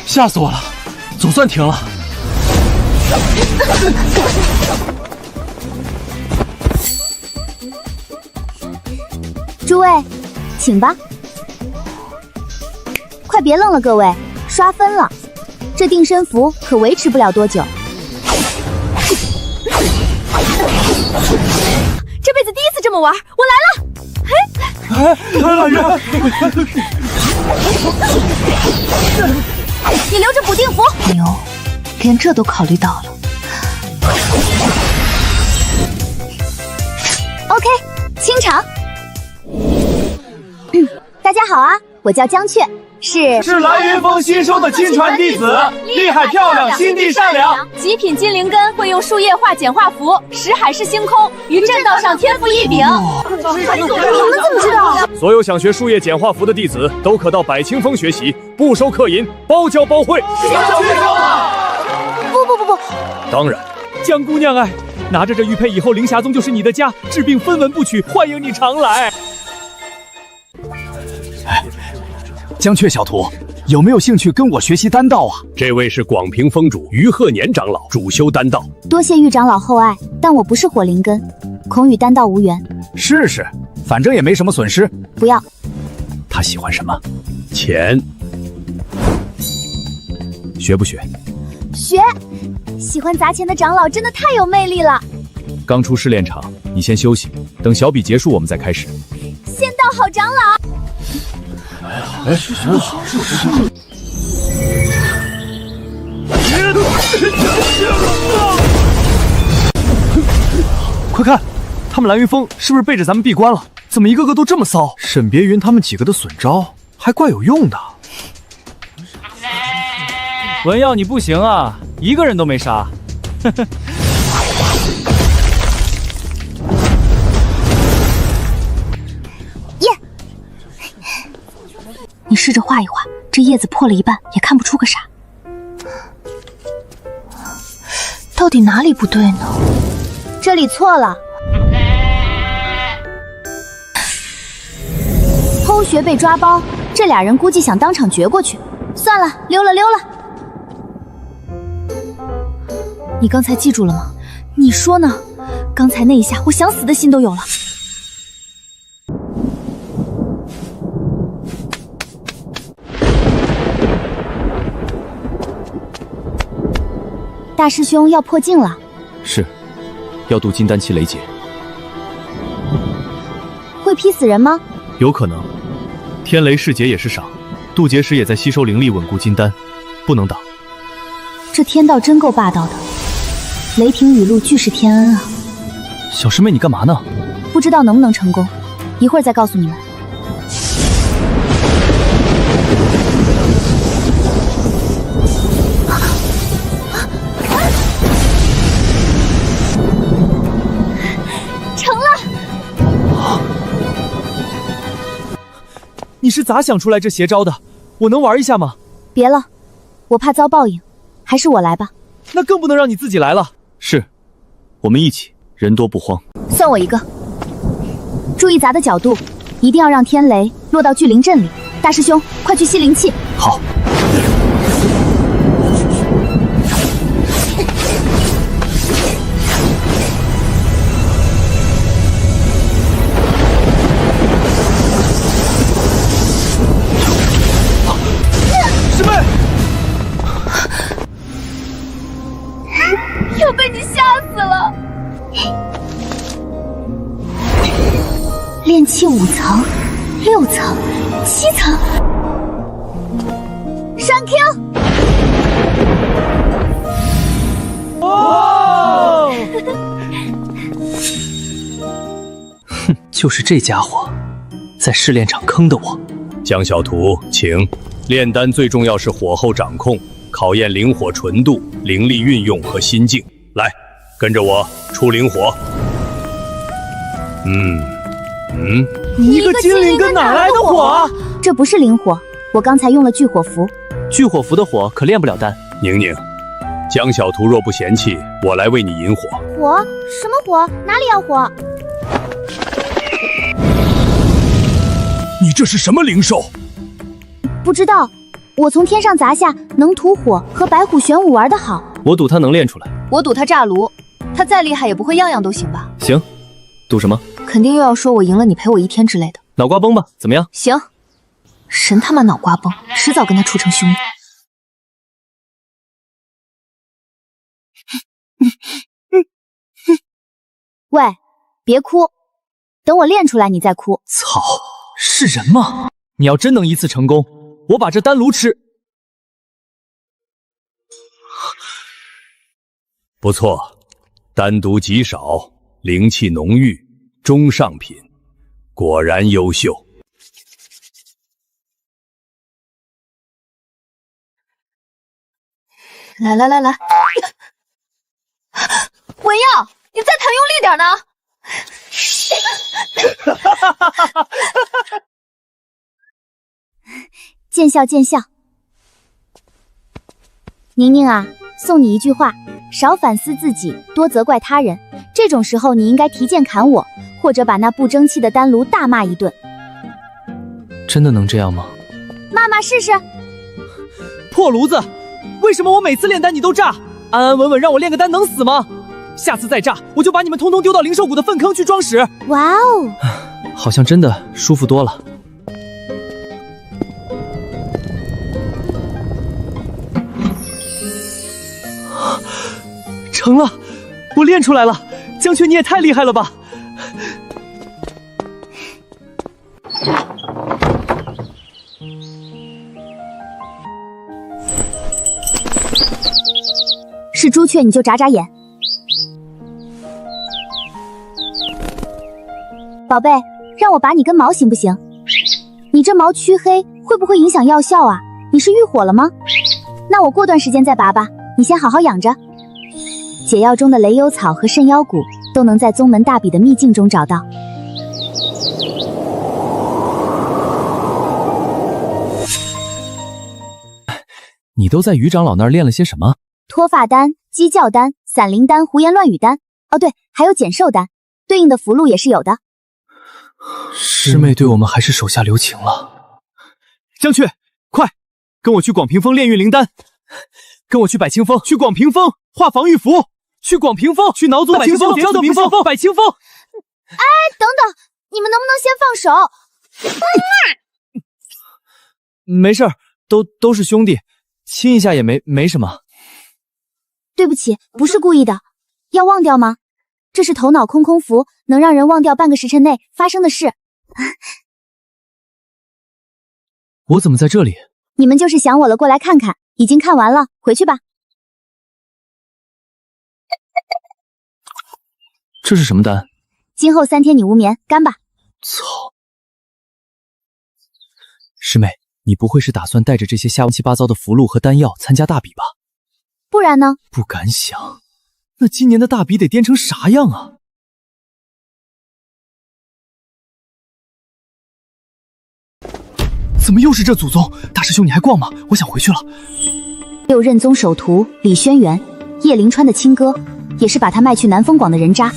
吓死我了，总算停了。诸位，请吧。快别愣了，各位，刷分了。这定身符可维持不了多久。这辈子第一次这么玩，我来了！你留着补定符。牛，连这都考虑到了。OK，清场。大家好啊，我叫江雀，是蓝云峰新收的亲传弟子，厉害漂亮，心地善良。极品金灵根会用树叶化简化符，识海市星空，与正道上天赋异禀。你们怎么知道？所有想学树叶简化符的弟子都可到百清峰学习，不收客银，包教包会。不，当然，江姑娘哎，拿着这玉佩，以后凌霞宗就是你的家，治病分文不取，欢迎你常来。江雀小徒，有没有兴趣跟我学习丹道啊？这位是广平峰主于鹤年长老，主修丹道。多谢玉长老厚爱，但我不是火灵根，恐与丹道无缘。试试，反正也没什么损失。不要。他喜欢什么？钱。学不学？学。喜欢砸钱的长老真的太有魅力了。刚出试炼场，你先休息，等小比结束我们再开始。仙道好长老。快看，他们蓝云峰是不是背着咱们闭关了？怎么一个个都这么骚？沈别云他们几个的损招还怪有用的。文耀你不行啊，一个人都没杀。你试着画一画，这叶子破了一半也看不出个啥。到底哪里不对呢？这里错了。偷学被抓包，这俩人估计想当场绝过去。算了，溜了。你刚才记住了吗？你说呢？刚才那一下，我想死的心都有了。大师兄要破境了。是，要渡金丹期雷劫。会劈死人吗？有可能。天雷噬劫也是赏，渡劫时也在吸收灵力稳固金丹，不能挡。这天道真够霸道的，雷霆雨露俱是天恩啊！小师妹，你干嘛呢？不知道能不能成功，一会儿再告诉你们。你是咋想出来这邪招的？我能玩一下吗？别了，我怕遭报应，还是我来吧。那更不能让你自己来了。是，我们一起，人多不慌。算我一个。注意砸的角度，一定要让天雷落到聚灵阵里。大师兄，快去吸灵气。好。又被你吓死了！炼气5层、6层、7层，上 Q！ 哦！哼，就是这家伙，在试炼场坑的我。江小徒，请。炼丹最重要是火候掌控，考验灵火纯度、灵力运用和心境。来，跟着我出灵火。你一个金灵根哪来的火啊？这不是灵火，我刚才用了聚火符。聚火符的火可炼不了丹。宁宁，江小徒若不嫌弃，我来为你引火。火？什么火？哪里要火？你这是什么灵兽？不知道，我从天上砸下能吐火和白虎玄武玩得好。我赌他能练出来。我赌他炸炉，他再厉害也不会样样都行吧？行，赌什么？肯定又要说我赢了你陪我1天之类的。脑瓜崩吧，怎么样？行，神他妈脑瓜崩，迟早跟他处成兄弟。喂，别哭，等我练出来你再哭。操，是人吗？你要真能一次成功，我把这丹炉吃。不错，丹毒极少，灵气浓郁，中上品，果然优秀。来，文耀，你再弹用力点呢！见笑见笑。宁宁啊，送你一句话：少反思自己，多责怪他人。这种时候，你应该提剑砍我，或者把那不争气的丹炉大骂一顿。真的能这样吗？骂骂试试。破炉子！为什么我每次炼丹你都炸？安安稳稳让我炼个丹能死吗？下次再炸，我就把你们通通丢到灵兽谷的粪坑去装屎。哇哦，好像真的舒服多了。成了，我练出来了！江雀，你也太厉害了吧！是朱雀你就眨眨眼。宝贝，让我拔你根毛行不行？你这毛黢黑，会不会影响药效啊？你是遇火了吗？那我过段时间再拔吧，你先好好养着。解药中的雷幽草和肾腰骨都能在宗门大比的秘境中找到。你都在于长老那儿练了些什么？脱发丹、鸡叫丹、散灵丹、胡言乱语丹。哦对，还有减寿丹，对应的符箓也是有的。师妹对我们还是手下留情了。江雀，快跟我去广屏峰炼运灵丹，跟我去百清峰，去广屏峰画防御符，去广屏峰，去脑祖百清峰，叫做屏风，百清峰。哎，等等，你们能不能先放手？没事儿，都是兄弟，亲一下也没什么。对不起，不是故意的。要忘掉吗？这是头脑空空符，能让人忘掉半个时辰内发生的事。我怎么在这里？你们就是想我了，过来看看。已经看完了，回去吧。这是什么丹？今后3天你无眠，干吧。操！师妹，你不会是打算带着这些瞎七八糟的符箓和丹药参加大比吧？不然呢？不敢想，那今年的大比得颠成啥样啊？怎么又是这祖宗？大师兄你还逛吗？我想回去了。6任宗首徒李轩辕，叶灵川的亲哥，也是把他卖去南风广的人渣。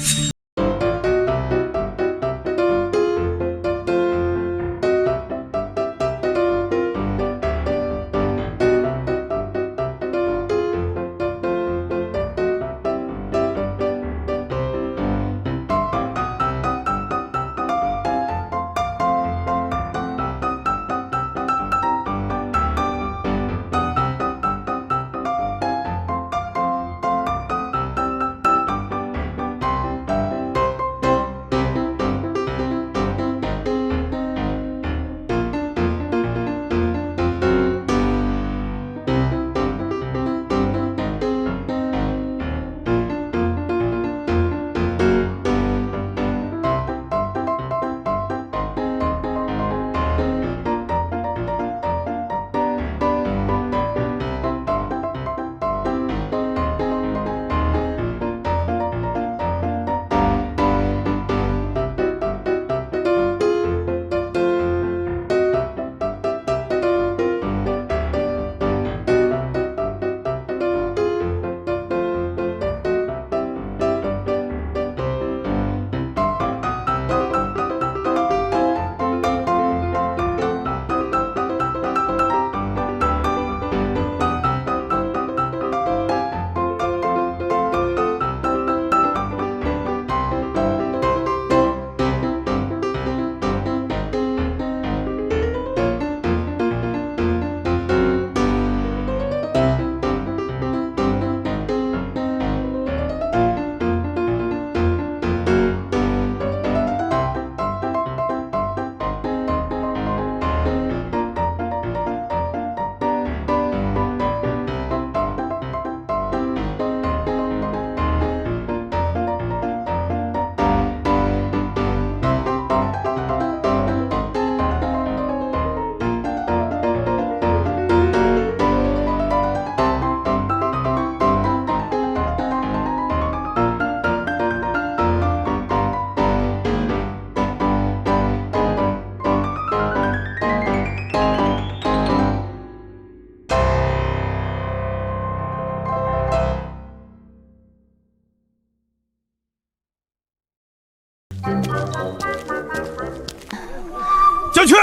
江雀，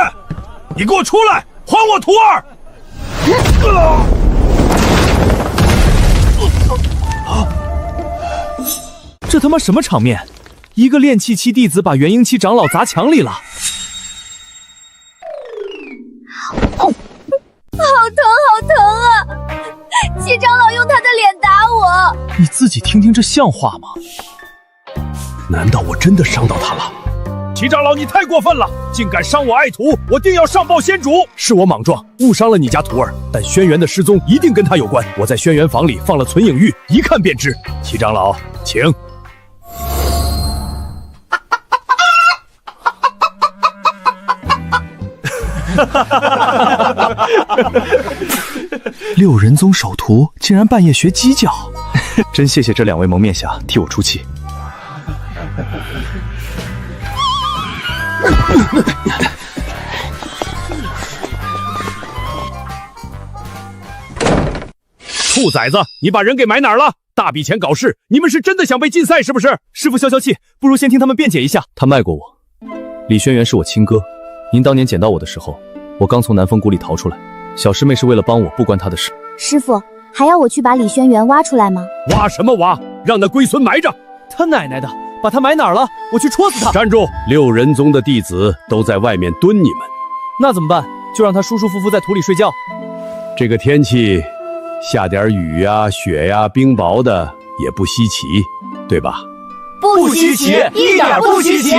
你给我出来，还我徒儿！这他妈什么场面？一个炼气期弟子把元婴期长老砸墙里了。好疼，好疼啊！七长老用他的脸打我。你自己听听，这像话吗？难道我真的伤到他了？齐长老，你太过分了，竟敢伤我爱徒，我定要上报仙主。是我莽撞，误伤了你家徒儿，但轩辕的失踪一定跟他有关。我在轩辕房里放了存影玉，一看便知。齐长老，请。六人宗首徒竟然半夜学鸡叫，真谢谢这2位蒙面侠替我出气。兔崽子，你把人给埋哪儿了？大笔钱搞事，你们是真的想被禁赛是不是？师傅消消气，不如先听他们辩解一下。他卖过我，李轩辕是我亲哥。您当年捡到我的时候，我刚从南风谷里逃出来，小师妹是为了帮我，不关她的事。师傅，还要我去把李轩辕挖出来吗？挖什么挖？让那龟孙埋着！他奶奶的，把他埋哪儿了？我去戳死他！站住！六人宗的弟子都在外面蹲你们。那怎么办？就让他舒舒服服在土里睡觉。这个天气，下点雨呀、雪呀、冰雹的也不稀奇，对吧？不稀奇，一点不稀奇。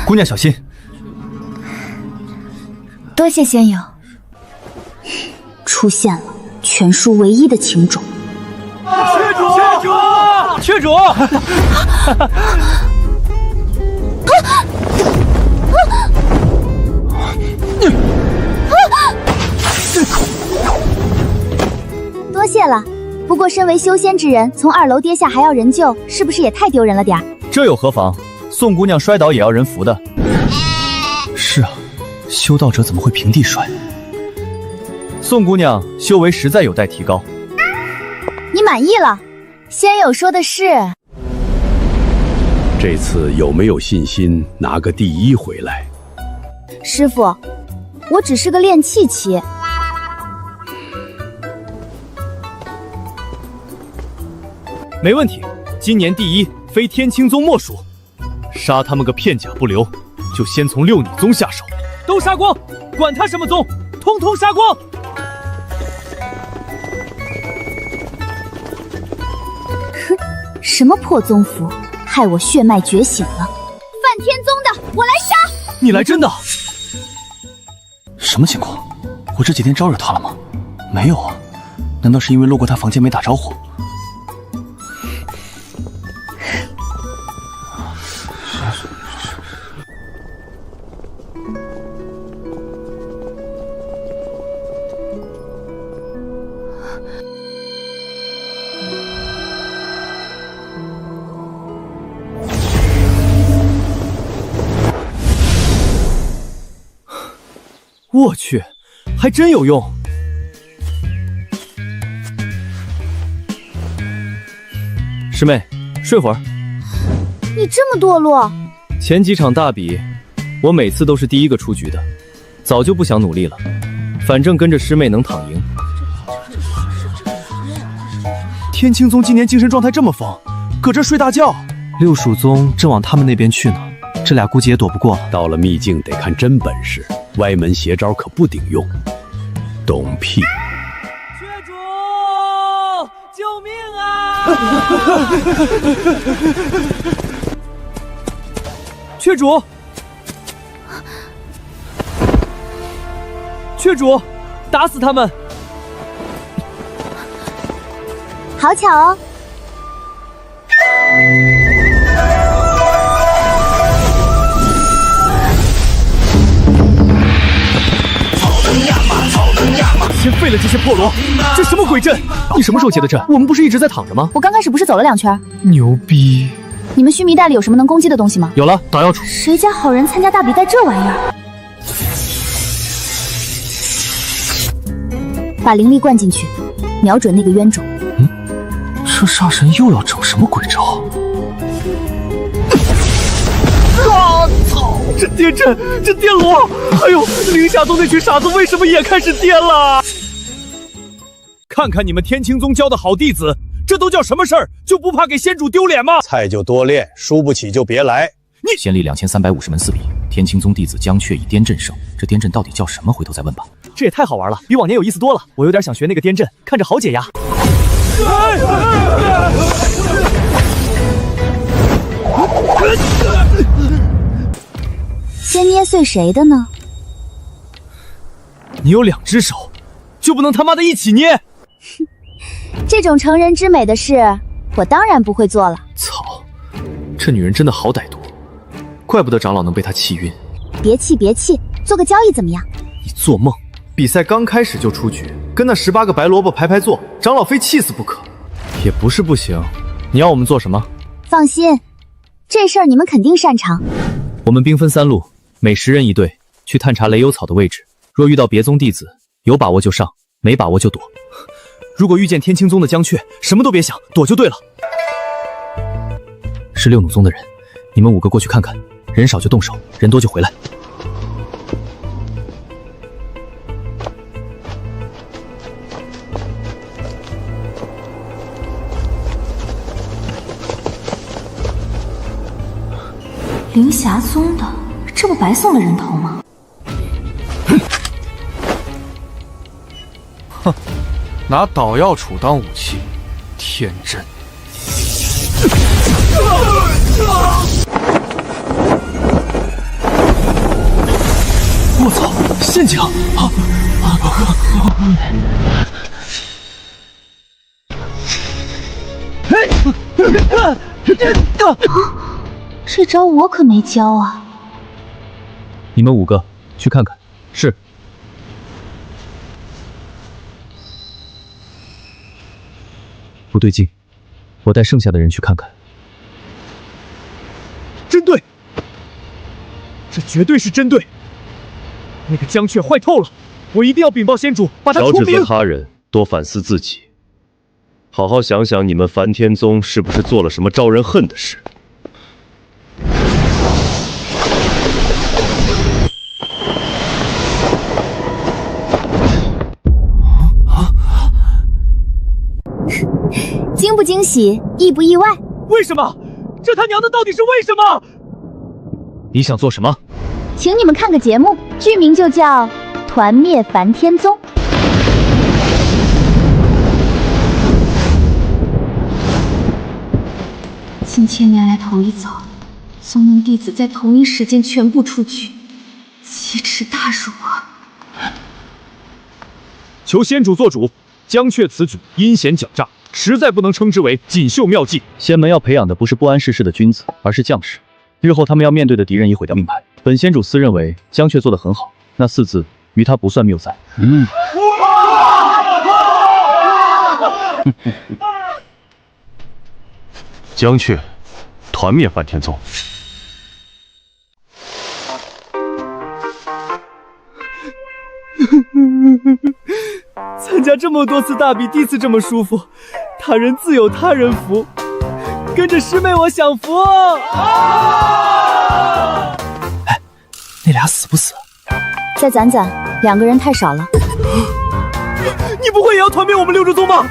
姑娘小心！多谢仙友。出现了全书唯一的情种。缺主！缺主！缺主！多谢了。不过身为修仙之人，从2楼跌下还要人救，是不是也太丢人了点儿？这又何妨？宋姑娘摔倒也要人扶的。是啊，修道者怎么会平地摔？宋姑娘修为实在有待提高。你满意了？仙友说的是。这次有没有信心拿个第1回来？师傅，我只是个炼气期。没问题，今年第1非天青宗莫属。杀他们个片甲不留，就先从6女宗下手。都杀光，管他什么宗，通通杀光！哼，什么破宗符，害我血脉觉醒了。梵天宗的，我来杀！你来真的？什么情况？我这几天招惹他了吗？没有啊，难道是因为路过他房间没打招呼？我去，还真有用。师妹，睡会儿。你这么堕落。前几场大比，我每次都是第1个出局的，早就不想努力了。反正跟着师妹能躺赢。天青宗今年精神状态这么疯，搁这睡大觉。六蜀宗正往他们那边去呢，这俩估计也躲不过了。到了秘境得看真本事，歪门邪招可不顶用。懂屁！缺主，救命啊！缺主，缺主，打死他们！好巧哦。先废了这些破罗，这什么鬼阵？你什么时候结的阵？我们不是一直在躺着吗？我刚开始不是走了2圈？牛逼！你们须弥袋里有什么能攻击的东西吗？有了，捣药杵。谁家好人参加大比带这玩意儿？把灵力灌进去，瞄准那个冤种。这煞神又要整什么鬼招？这电阵，这电罗，哎呦，凌霞宗那群傻子为什么也开始颠了？看看你们天青宗教的好弟子，这都叫什么事儿？就不怕给仙主丢脸吗？菜就多练，输不起就别来。先例2350门4比，天青宗弟子江雀以颠阵胜。这颠阵到底叫什么？回头再问吧。这也太好玩了，比往年有意思多了。我有点想学那个颠阵，看着好解压。先捏碎谁的呢？你有2只手，就不能他妈的一起捏？这种成人之美的事，我当然不会做了。操，这女人真的好歹毒，怪不得长老能被她气晕。别气别气，做个交易怎么样？你做梦！比赛刚开始就出局，跟那18个白萝卜排坐，长老非气死不可。也不是不行，你要我们做什么？放心，这事儿你们肯定擅长。我们兵分3路，每10人1队，去探查雷幽草的位置。若遇到别宗弟子，有把握就上，没把握就躲。如果遇见天青宗的江雀，什么都别想，躲就对了。是6弩宗的人，你们5个过去看看，人少就动手，人多就回来。凌霞宗的，这不白送了人头吗？哼，拿捣药杵当武器，天真。我操，陷阱！这招我可没教啊！你们5个去看看。是。不对劲，我带剩下的人去看看。针对，这绝对是针对。那个江雀坏透了，我一定要禀报仙主，把他除名。少指责他人，多反思自己。好好想想，你们梵天宗是不是做了什么招人恨的事？惊不惊喜，意不意外？为什么？这他娘的到底是为什么？你想做什么？请你们看个节目，剧名就叫《团灭梵天宗》。近千年来头一遭，宗门弟子在同一时间全部出局，奇耻大辱啊！求仙主做主，江雀此举阴险狡诈，实在不能称之为锦绣妙计。仙门要培养的不是不谙世事的君子，而是将士。日后他们要面对的敌人已毁掉命牌。本仙主私认为江雀做得很好，那4字于他不算谬哉。江雀团灭梵天宗。参加这么多次大比，第一次这么舒服。他人自有他人福，跟着师妹我享福。哎，那俩死不死？再攒攒，2个人太少了。你不会也要团灭我们6州宗吗？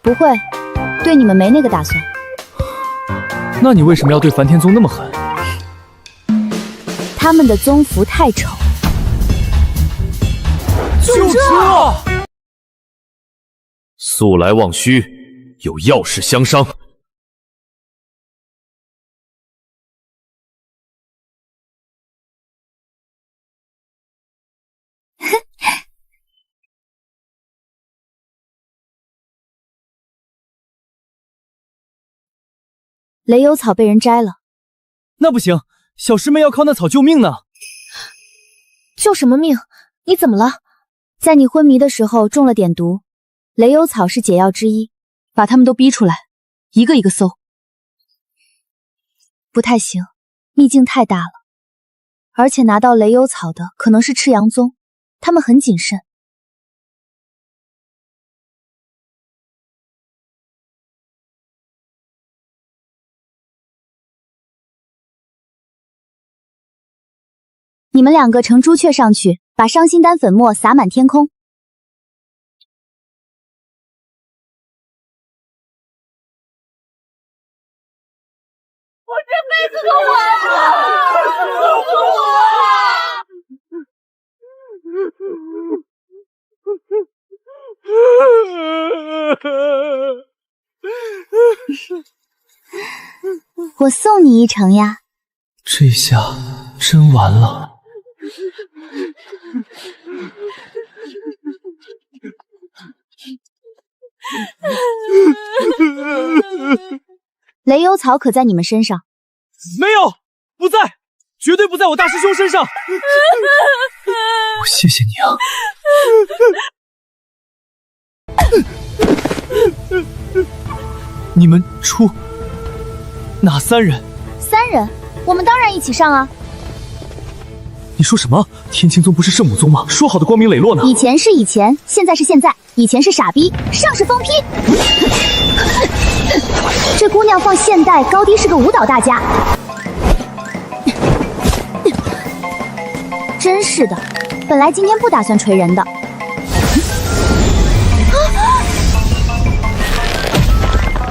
不会，对你们没那个打算。那你为什么要对梵天宗那么狠？他们的宗服太丑。就这！素来望虚，有要事相商。雷幽草被人摘了，那不行，小师妹要靠那草救命呢。救什么命？你怎么了？在你昏迷的时候中了点毒，雷幽草是解药之一，把他们都逼出来，一个一个搜。不太行，秘境太大了，而且拿到雷幽草的可能是赤阳宗，他们很谨慎。你们两个乘朱雀上去，把伤心丹粉末洒满天空。我这辈子都还不我！我送你一程呀。这下真完了。雷幽草可在你们身上？没有，不在，绝对不在我大师兄身上。谢谢你啊。你们出哪3人？3人，我们当然一起上啊。你说什么？天青宗不是圣母宗吗？说好的光明磊落呢？以前是以前，现在是现在。以前是傻逼，上是疯批。这姑娘放现代高低是个舞蹈大家，真是的。本来今天不打算锤人的。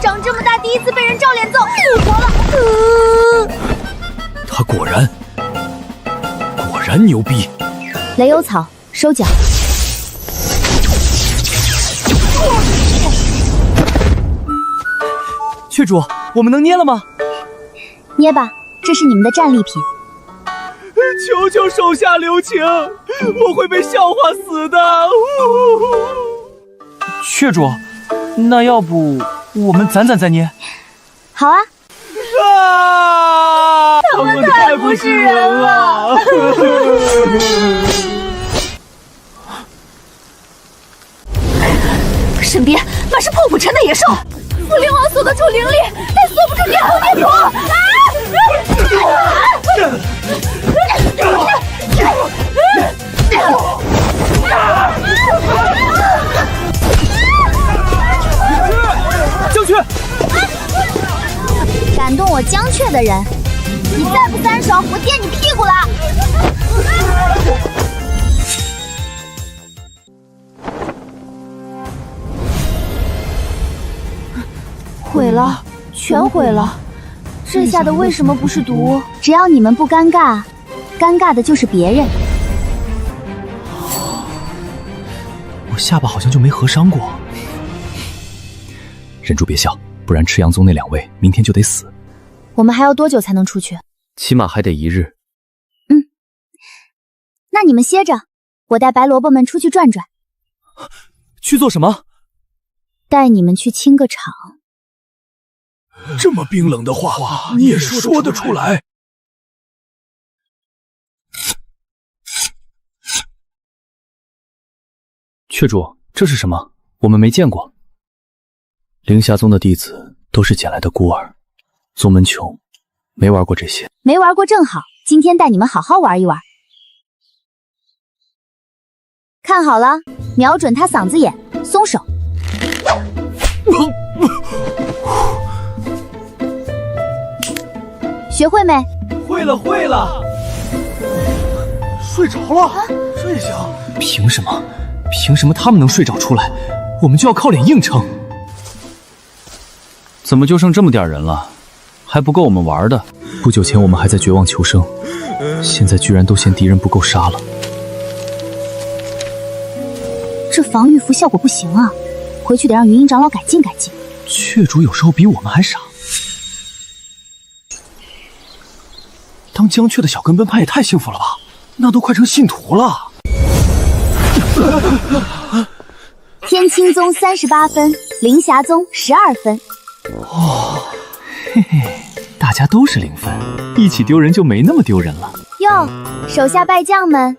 长这么大第一次被人照脸揍，复活了。他果然牛逼。雷幽草，收脚。雀主，我们能捏了吗？捏吧，这是你们的战利品。求求手下留情，我会被笑话死的。雀主，那要不我们攒攒再捏？好啊。啊！他们太不是人了。身边满是破釜沉的野兽，死灵王锁得住灵力，但锁不住电红地火。江雀，感动我江雀的人，你再不3手，我电你屁股了！毁了，全毁了。这下的为什么不是毒？只要你们不尴尬，尴尬的就是别人。我下巴好像就没合伤过。忍住别笑，不然赤阳宗那2位明天就得死。我们还要多久才能出去？起码还得1日。那你们歇着，我带白萝卜们出去转转。去做什么？带你们去清个场。这么冰冷的话你也说得出来？雀主，这是什么？我们没见过。凌霞宗的弟子都是捡来的孤儿，宗门穷，没玩过这些。没玩过正好，今天带你们好好玩一玩。看好了，瞄准他嗓子眼，松手。学会没？会了，会了。睡着了，这下凭什么？凭什么他们能睡着出来，我们就要靠脸硬撑？怎么就剩这么点人了？还不够我们玩的。不久前我们还在绝望求生，现在居然都嫌敌人不够杀了。这防御符效果不行啊，回去得让云音长老改进改进。雀主有时候比我们还傻。当江雀的小跟班派也太幸福了吧，那都快成信徒了。天青宗38分，凌霞宗12分。哦，嘿嘿，大家都是0分，一起丢人就没那么丢人了。哟，手下败将们，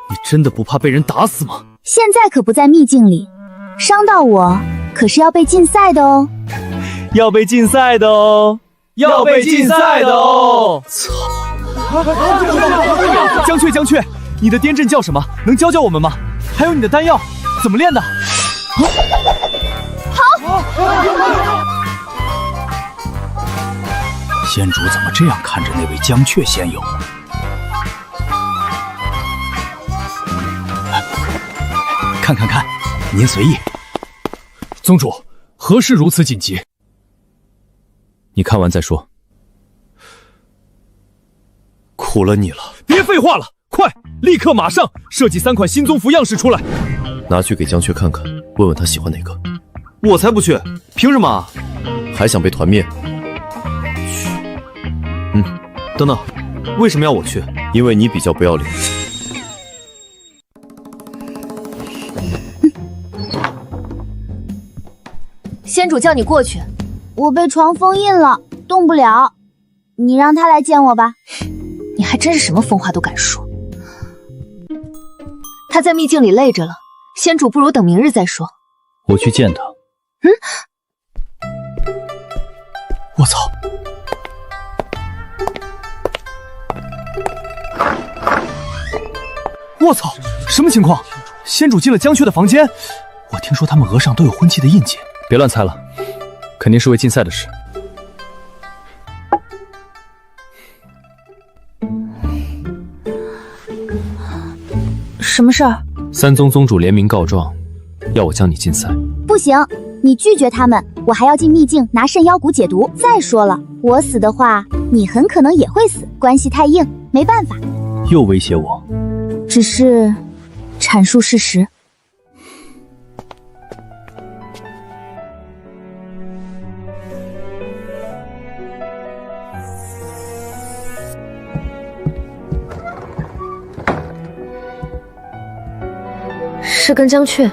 你真的不怕被人打死吗？现在可不在秘境里，伤到我可是要被禁赛的哦。要被禁赛的哦，要被禁赛的哦！操！江雀，江雀，你的颠阵叫什么？能教教我们吗？还有你的丹药怎么练的？好。仙主怎么这样看着那位江雀仙友？看，您随意。宗主，何事如此紧急？你看完再说。苦了你了！别废话了，快，立刻马上设计3款新宗服样式出来，拿去给江雀看看，问问他喜欢哪个。我才不去，凭什么？还想被团灭？等等，为什么要我去？因为你比较不要脸。仙主叫你过去。我被床封印了，动不了。你让他来见我吧。你还真是什么疯话都敢说。他在秘境里累着了，仙主不如等明日再说。我去见他。我操！我操，什么情况？仙主进了江雀的房间？我听说他们额上都有婚契的印记。别乱猜了，肯定是为竞赛的事。什么事儿？3宗宗主联名告状，要我将你禁赛。不行，你拒绝他们，我还要进秘境拿肾妖骨解毒。再说了，我死的话，你很可能也会死，关系太硬，没办法。又威胁我？只是阐述事实。是跟江雀？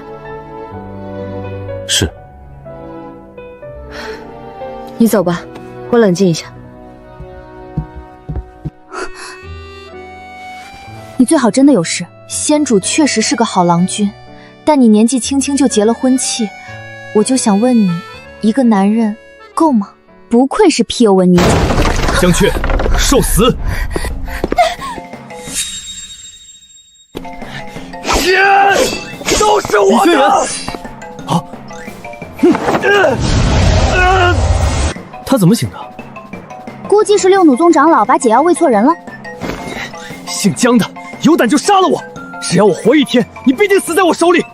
是。你走吧，我冷静一下。你最好真的有事。仙主确实是个好郎君，但你年纪轻轻就结了婚契，我就想问你，一个男人够吗？不愧是屁尤文女子。江雀，受死！都是我的！啊！他怎么醒的？估计是6弩宗长老把解药喂错人了。姓江的，有胆就杀了我！只要我活一天，你必定死在我手里！哎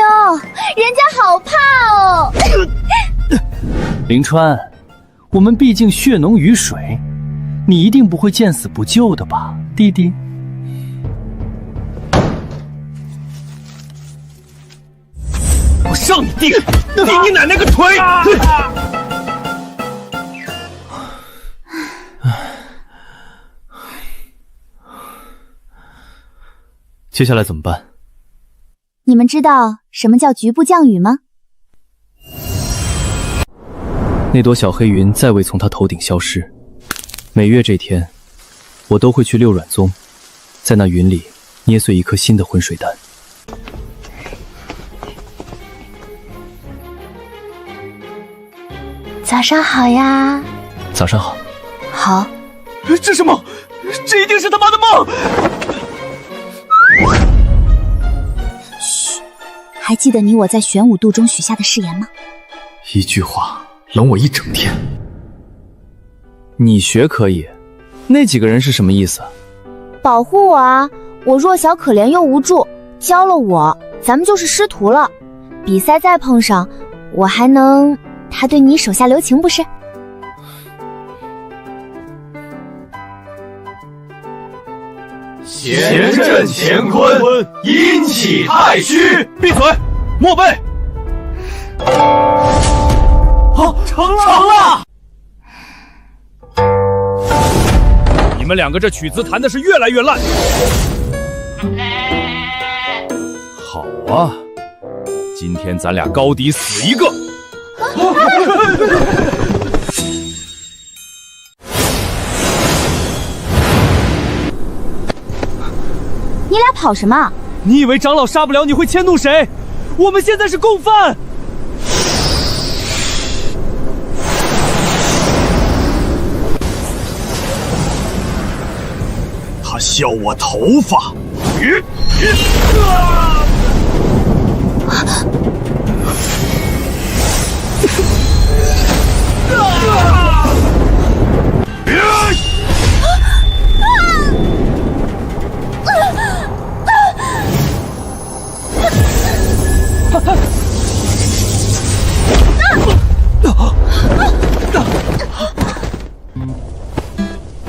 呦，人家好怕哦！林川，我们毕竟血浓于水，你一定不会见死不救的吧，弟弟？我上你弟，顶你奶奶个腿！接下来怎么办？你们知道什么叫局部降雨吗？那朵小黑云再未从他头顶消失。每月这天，我都会去六阮宗，在那云里捏碎一颗新的浑水丹。早上好呀。早上好。好。这什么？这一定是他妈的梦！嘘，还记得你我在玄武渡中许下的誓言吗？一句话冷我一整天。你学可以，那几个人是什么意思？保护我啊！我弱小可怜又无助，教了我，咱们就是师徒了。比赛再碰上，我还能他对你手下留情不是？前阵乾坤，阴气太虚。闭嘴，默背。好，成了！你们两个这曲子弹的是越来越烂。好啊，今天咱俩高低死一个。你俩跑什么？你以为长老杀不了你会迁怒谁？我们现在是共犯。他削我头发。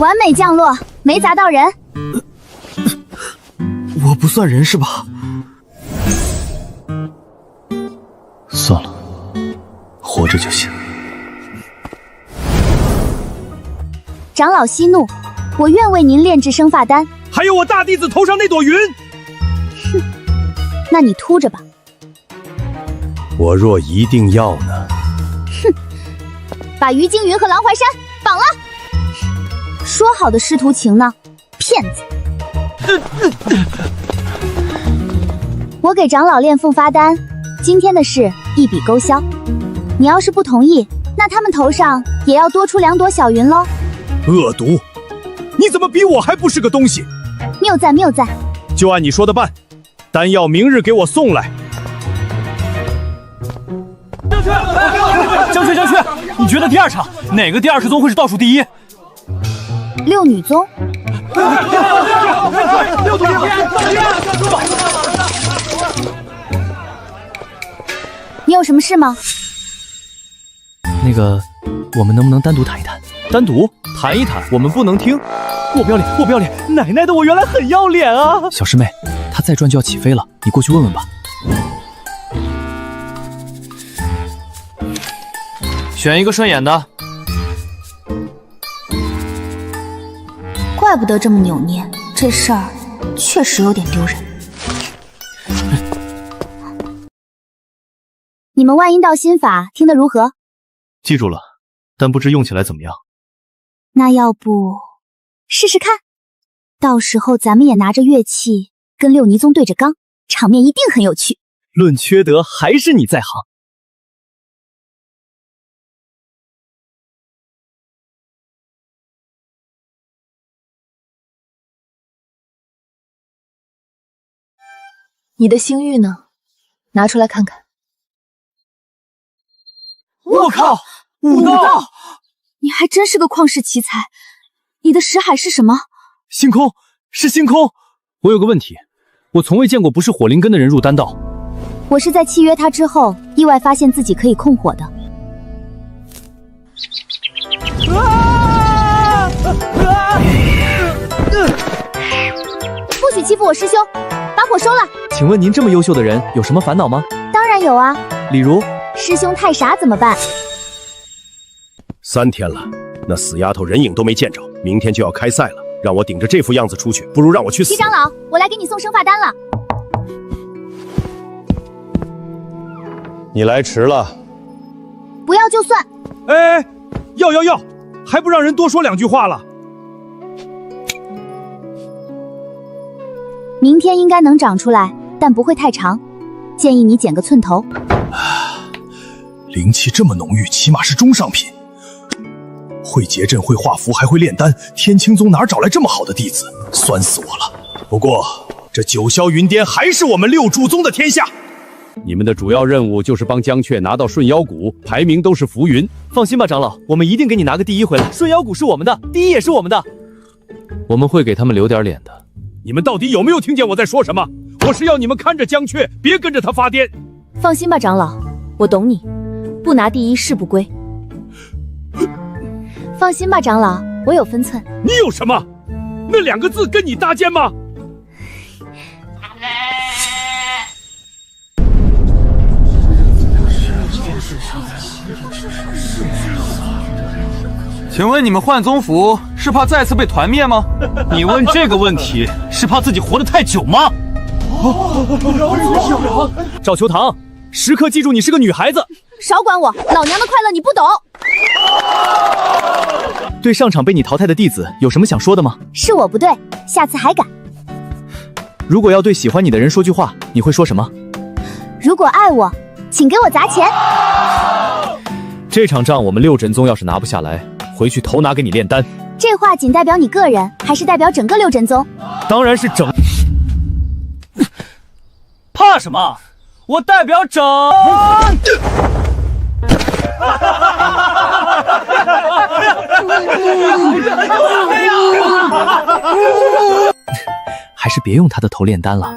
完美降落，没砸到人。我不算人是吧？算了，活着就行。长老息怒，我愿为您炼制生发丹。还有我大弟子头上那朵云。哼，那你秃着吧。我若一定要呢？哼，把于京云和郎怀山绑了。说好的师徒情呢？骗子！我给长老炼凤发丹，今天的事一笔勾销。你要是不同意，那他们头上也要多出2朵小云喽。恶毒！你怎么比我还不是个东西？谬赞谬赞！就按你说的办，丹药明日给我送来。江雀，你觉得第2场哪个第20宗会是倒数第一？6女宗。你有什么事吗？那个，我们能不能单独谈一谈？单独谈一谈，我们不能听。我不要脸，我不要脸！奶奶的，我原来很要脸啊！小师妹，她再转就要起飞了，你过去问问吧。选一个顺眼的。怪不得这么扭捏，这事儿确实有点丢人。你们万阴道心法听得如何？记住了，但不知用起来怎么样。那要不试试看？到时候咱们也拿着乐器跟6尼宗对着刚，场面一定很有趣。论缺德，还是你在行。你的星玉呢？拿出来看看。我靠，武道！你还真是个旷世奇才。你的识海是什么？星空，是星空。我有个问题，我从未见过不是火灵根的人入丹道。我是在契约他之后，意外发现自己可以控火的。不许欺负我师兄，把火收了。请问您这么优秀的人，有什么烦恼吗？当然有啊。例如，师兄太傻怎么办？3天了，那死丫头人影都没见着，明天就要开赛了，让我顶着这副样子出去，不如让我去死。齐长老，我来给你送生发丹了。你来迟了。不要就算。哎，要，还不让人多说2句话了。明天应该能长出来，但不会太长，建议你剪个寸头。灵气这么浓郁，起码是中上品。会结阵，会画符，还会炼丹，天青宗哪找来这么好的弟子？酸死我了！不过这九霄云巅还是我们6主宗的天下。你们的主要任务就是帮江雀拿到顺妖谷，排名都是浮云。放心吧，长老，我们一定给你拿个第1回来。顺妖谷是我们的，第1也是我们的。我们会给他们留点脸的。你们到底有没有听见我在说什么？我是要你们看着江雀，别跟着他发癫。放心吧，长老，我懂你，不拿第1誓不归。放心吧，长老，我有分寸。你有什么？那2个字跟你搭肩吗？请问你们换宗符是怕再次被团灭吗？你问这个问题是怕自己活得太久吗？赵秋堂，时刻记住你是个女孩子。少管我，老娘的快乐你不懂。对上场被你淘汰的弟子有什么想说的吗？是我不对，下次还敢。如果要对喜欢你的人说句话，你会说什么？如果爱我，请给我砸钱。这场仗我们6真宗要是拿不下来，回去头拿给你炼丹。这话仅代表你个人，还是代表整个6真宗？当然是整。怕什么？我代表整。还是别用他的头炼丹了，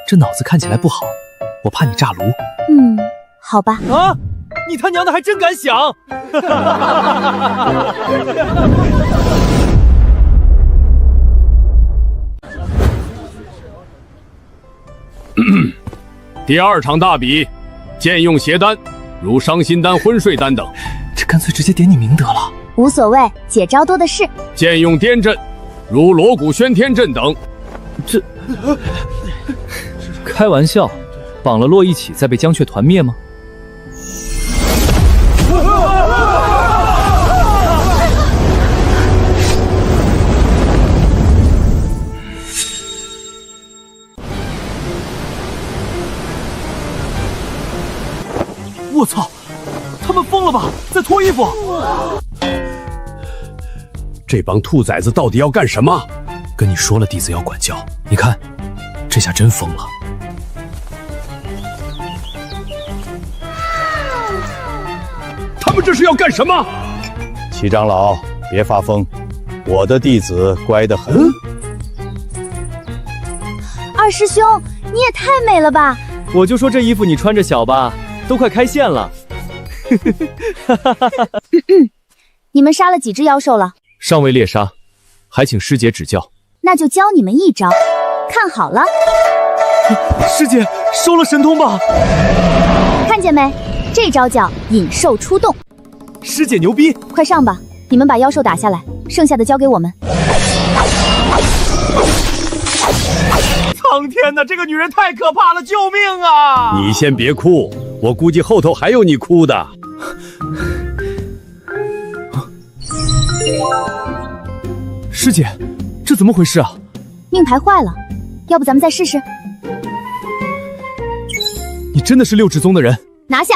这脑子看起来不好，我怕你炸炉。好吧。啊！你他娘的还真敢想！第2场大比，兼用邪丹，如伤心丹、昏睡丹等。这干脆直接点你明德了。无所谓，姐招多的是。兼用颠阵，如锣鼓喧天阵等。这开玩笑，绑了洛一起再被江雀团灭吗？我操！他们疯了吧？在脱衣服！这帮兔崽子到底要干什么？跟你说了，弟子要管教。你看，这下真疯了。他们这是要干什么？齐长老，别发疯，我的弟子乖得很。二师兄，你也太美了吧！我就说这衣服你穿着小吧，都快开线了。你们杀了几只妖兽了？尚未猎杀，还请师姐指教。那就教你们一招，看好了。师姐收了神通吧？看见没？这招叫引兽出洞。师姐牛逼！快上吧，你们把妖兽打下来，剩下的交给我们。苍天哪，这个女人太可怕了，救命啊！你先别哭，我估计后头还有你哭的。师姐，这怎么回事啊？命牌坏了，要不咱们再试试？你真的是六指宗的人？拿下！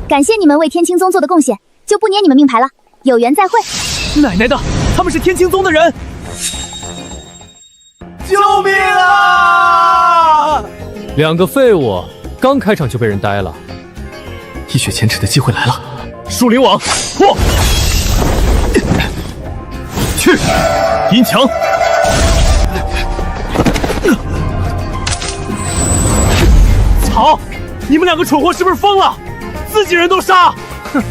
感谢你们为天青宗做的贡献，就不捏你们命牌了，有缘再会。奶奶的，他们是天青宗的人！救命啊！2个废物，刚开场就被人逮了，一雪前耻的机会来了！树灵网破，去阴墙。操！你们2个蠢货是不是疯了？自己人都杀！哼！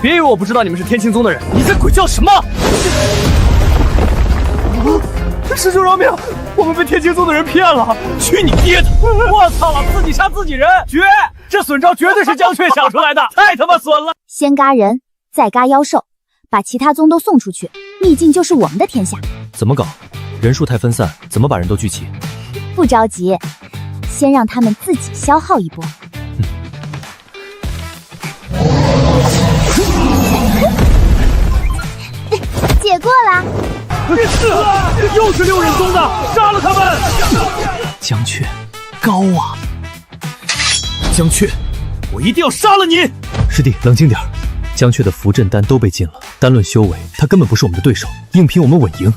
别以为我不知道你们是天青宗的人，你在鬼叫什么？师兄饶命！我们被天青宗的人骗了！去你爹的！我操了，自己杀自己人，绝！这损招绝对是江雀想出来的，太他妈损了！先嘎人，再嘎妖兽，把其他宗都送出去，秘境就是我们的天下。怎么搞？人数太分散，怎么把人都聚齐？不着急，先让他们自己消耗一波。姐过来！又是6人宗的，杀了他们！江雀，高啊！江雀，我一定要杀了你！师弟，冷静点。江雀的符阵丹都被禁了，单论修为，他根本不是我们的对手，硬拼我们稳赢。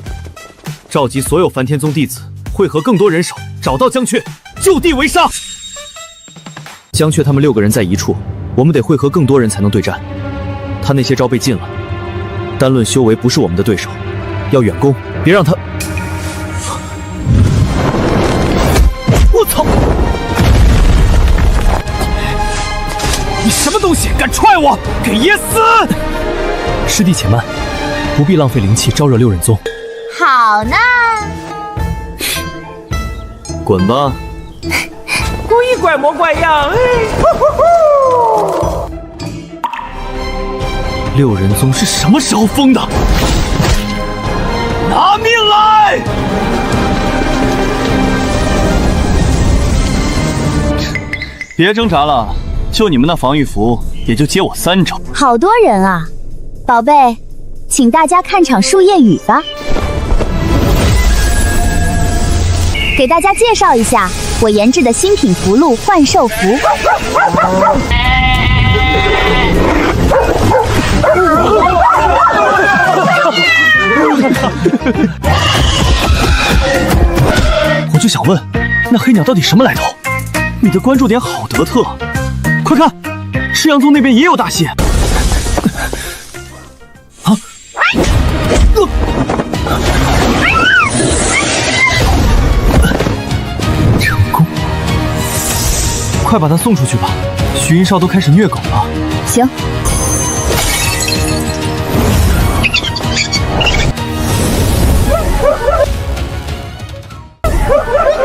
召集所有梵天宗弟子，汇合更多人手，找到江雀，就地围杀。江雀他们6个人在一处，我们得汇合更多人才能对战。他那些招被禁了，单论修为不是我们的对手，要远攻，别让他……我操！你什么东西，敢踹我？给爷死！师弟且慢，不必浪费灵气招惹6人宗。好呢，滚吧！故意拐模拐样！6人宗是什么时候封的？拿命来！别挣扎了，就你们那防御符，也就接我3招。好多人啊，宝贝，请大家看场树叶雨吧。给大家介绍一下我研制的新品符箓幻兽符。我就想问，那黑鸟到底什么来头？你的关注点好独特，快看，赤阳宗那边也有大戏。啊！成功！快把他送出去吧，徐云少都开始虐狗了。行。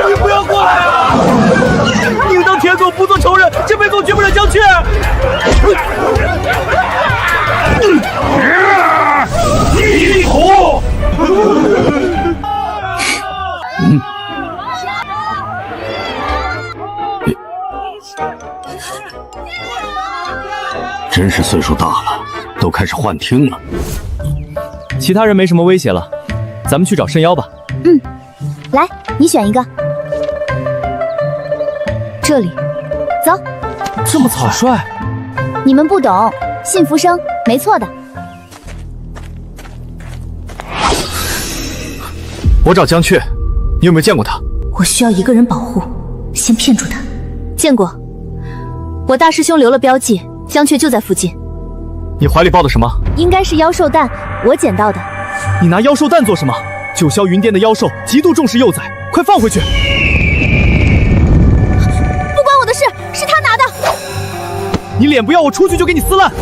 你不要过来啊！去！地图。真是岁数大了，都开始幻听了。其他人没什么威胁了，咱们去找圣妖吧。来，你选一个。这里，走。这么草率？你们不懂，信福生没错的。我找江雀，你有没有见过他？我需要一个人保护，先骗住他。见过，我大师兄留了标记，江雀就在附近。你怀里抱的什么？应该是妖兽蛋，我捡到的。你拿妖兽蛋做什么？九霄云殿的妖兽极度重视幼崽，快放回去！不关我的事，是他拿的。你脸不要，我出去就给你撕烂！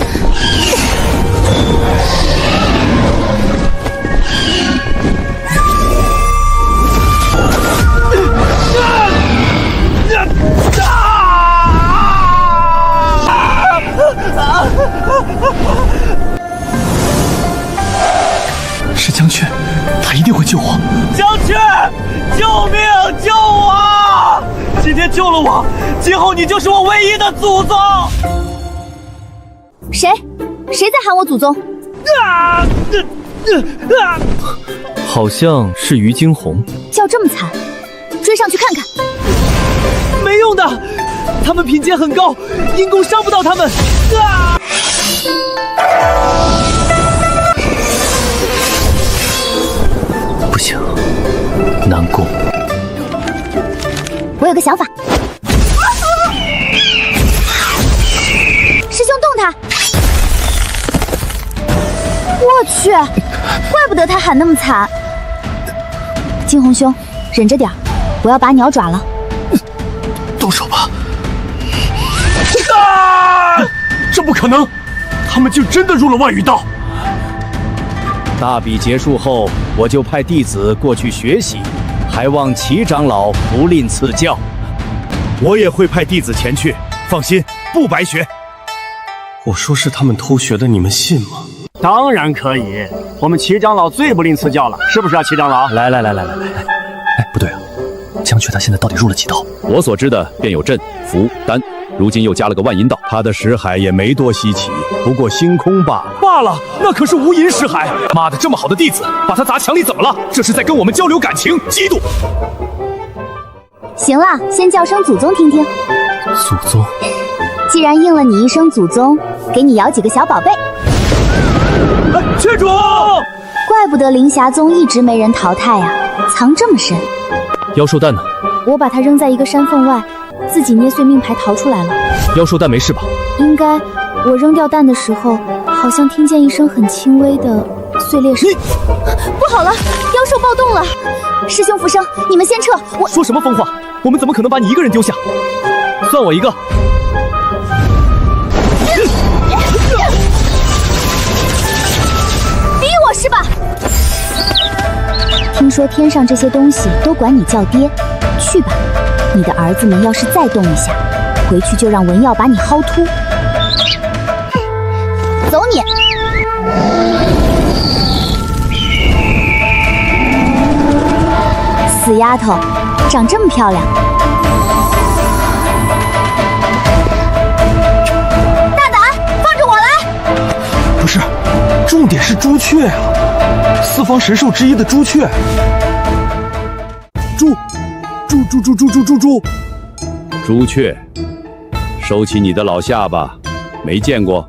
是江雀，他一定会救我。江雀，救命！救我！今天救了我，今后你就是我唯一的祖宗。谁在喊我祖宗？好像是于惊鸿。叫这么惨，追上去看看。没用的，他们品阶很高，阴功伤不到他们。不行，难攻。我有个想法。师兄动他！我去，怪不得他喊那么惨。惊鸿兄，忍着点，我要拔鸟爪了。动手吧！这不可能，他们就真的入了万语道。大比结束后，我就派弟子过去学习，还望齐长老不吝赐教。我也会派弟子前去，放心，不白学。我说是他们偷学的，你们信吗？当然可以，我们齐长老最不吝赐教了，是不是啊，齐长老？来，哎，不对啊，江雀他现在到底入了几道？我所知的便有震、符、丹，如今又加了个万阴道，他的识海也没多稀奇，不过星空罢了。罢了，那可是无垠识海。妈的，这么好的弟子，把他砸墙里怎么了？这是在跟我们交流感情，嫉妒。行了，先叫声祖宗听听。祖宗。既然应了你一声祖宗，给你摇几个小宝贝。郡主，怪不得凌霞宗一直没人淘汰啊，藏这么深。妖兽蛋呢？我把它扔在一个山缝外，自己捏碎命牌逃出来了。妖兽蛋没事吧？应该，我扔掉蛋的时候，好像听见一声很轻微的碎裂声。不好了，妖兽暴动了！师兄福生，你们先撤。我说什么疯话？我们怎么可能把你一个人丢下？算我一个。逼我是吧？听说天上这些东西都管你叫爹，去吧。你的儿子们要是再动一下，回去就让文耀把你薅秃。走你！死丫头，长这么漂亮。大胆，放着我来！不是，重点是朱雀啊，四方神兽之一的朱雀。朱雀，收起你的老下巴，没见过。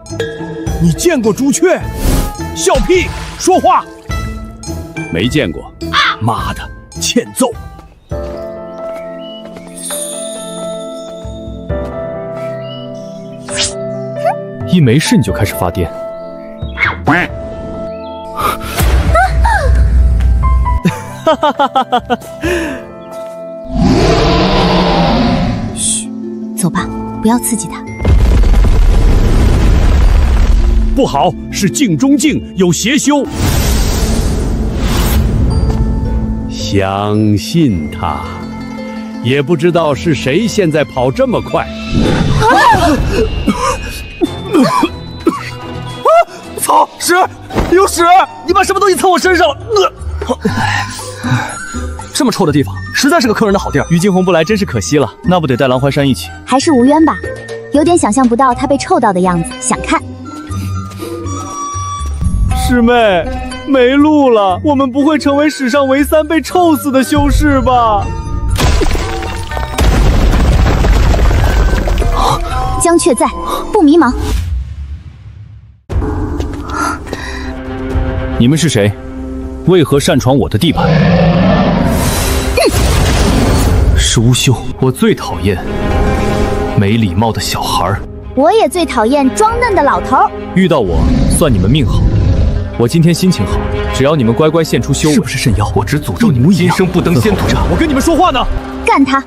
你见过朱雀？笑屁！说话！没见过。妈的，欠揍！一没事你就开始发癫。嘘，走吧，不要刺激他。不好，是镜中镜，有邪修。相信他，也不知道是谁现在跑这么快。操！屎！有屎！你把什么东西蹭我身上了？这么臭的地方，实在是个坑人的好地儿。于惊鸿不来真是可惜了，那不得带狼怀山一起？还是无冤吧，有点想象不到他被臭到的样子，想看。师妹，没路了，我们不会成为史上唯3被臭死的修士吧？江雀在，不迷茫。你们是谁？为何擅闯我的地盘？是乌修，我最讨厌没礼貌的小孩。我也最讨厌装嫩的老头。遇到我，算你们命好。我今天心情好，只要你们乖乖献出修为，是不是肾妖？我只诅咒你们今生不登仙途。我跟你们说话呢。干他！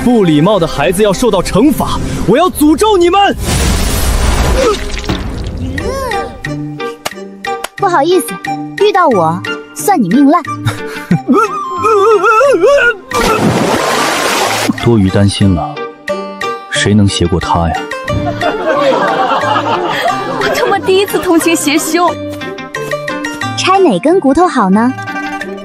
不礼貌的孩子要受到惩罚，我要诅咒你们！不好意思，遇到我，算你命烂。多余担心了，谁能邪过他呀？我他妈第一次同情邪修。拆哪根骨头好呢？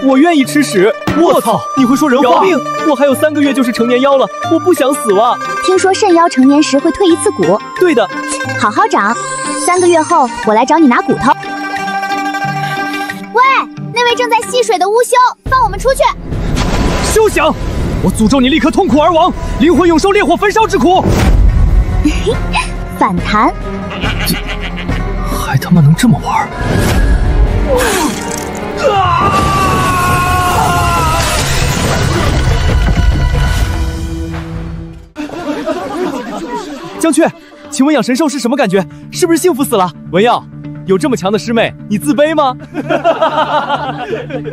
我愿意吃屎！我操！你会说人话？病！我还有3个月就是成年妖了，我不想死了。听说肾妖成年时会退1次骨。对的。好好长，3个月后我来找你拿骨头。喂，那位正在戏水的乌修，放我们出去！休想！我诅咒你立刻痛苦而亡，灵魂永受烈火焚烧之苦。反弹。还他妈能这么玩？江雀，请问养神兽是什么感觉？是不是幸福死了？文耀，有这么强的师妹，你自卑吗？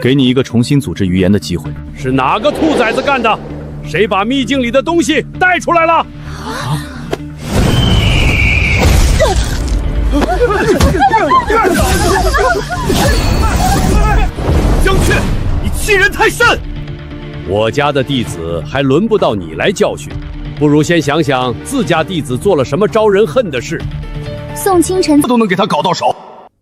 给你一个重新组织语言的机会。是哪个兔崽子干的？谁把秘境里的东西带出来了？江雀，你欺人太甚！我家的弟子还轮不到你来教训，不如先想想自家弟子做了什么招人恨的事。宋清晨都能给他搞到手。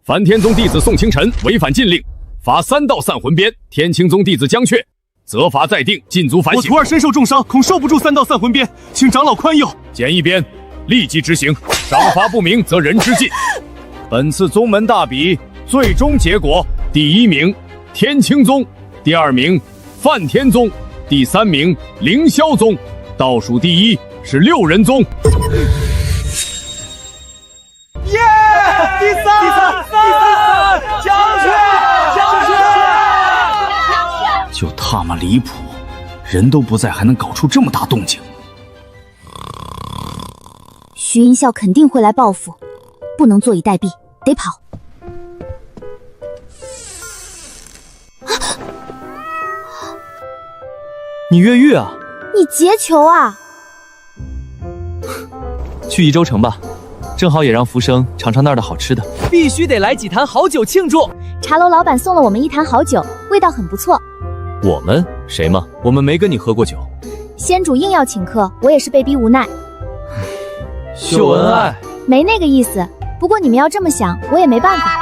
梵天宗弟子宋清晨违反禁令，罚3道散魂鞭；天清宗弟子江雀责罚再定，禁足反省。我徒儿身受重伤，恐受不住3道散魂鞭，请长老宽宥。减1鞭，立即执行。赏罚不明，则人之尽。本次宗门大比最终结果，第1名天清宗，第2名梵天宗，第3名凌霄宗，倒数第1是6人宗。耶！第三，江雀！就他妈离谱，人都不在还能搞出这么大动静。徐银啸肯定会来报复，不能坐以待毙，得跑。你越狱啊？你劫囚啊？去宜州城吧，正好也让浮生尝尝那儿的好吃的。必须得来几坛好酒庆祝。茶楼老板送了我们1坛好酒，味道很不错。我们谁吗？我们没跟你喝过酒。仙主硬要请客，我也是被逼无奈。秀恩爱？没那个意思。不过你们要这么想，我也没办法。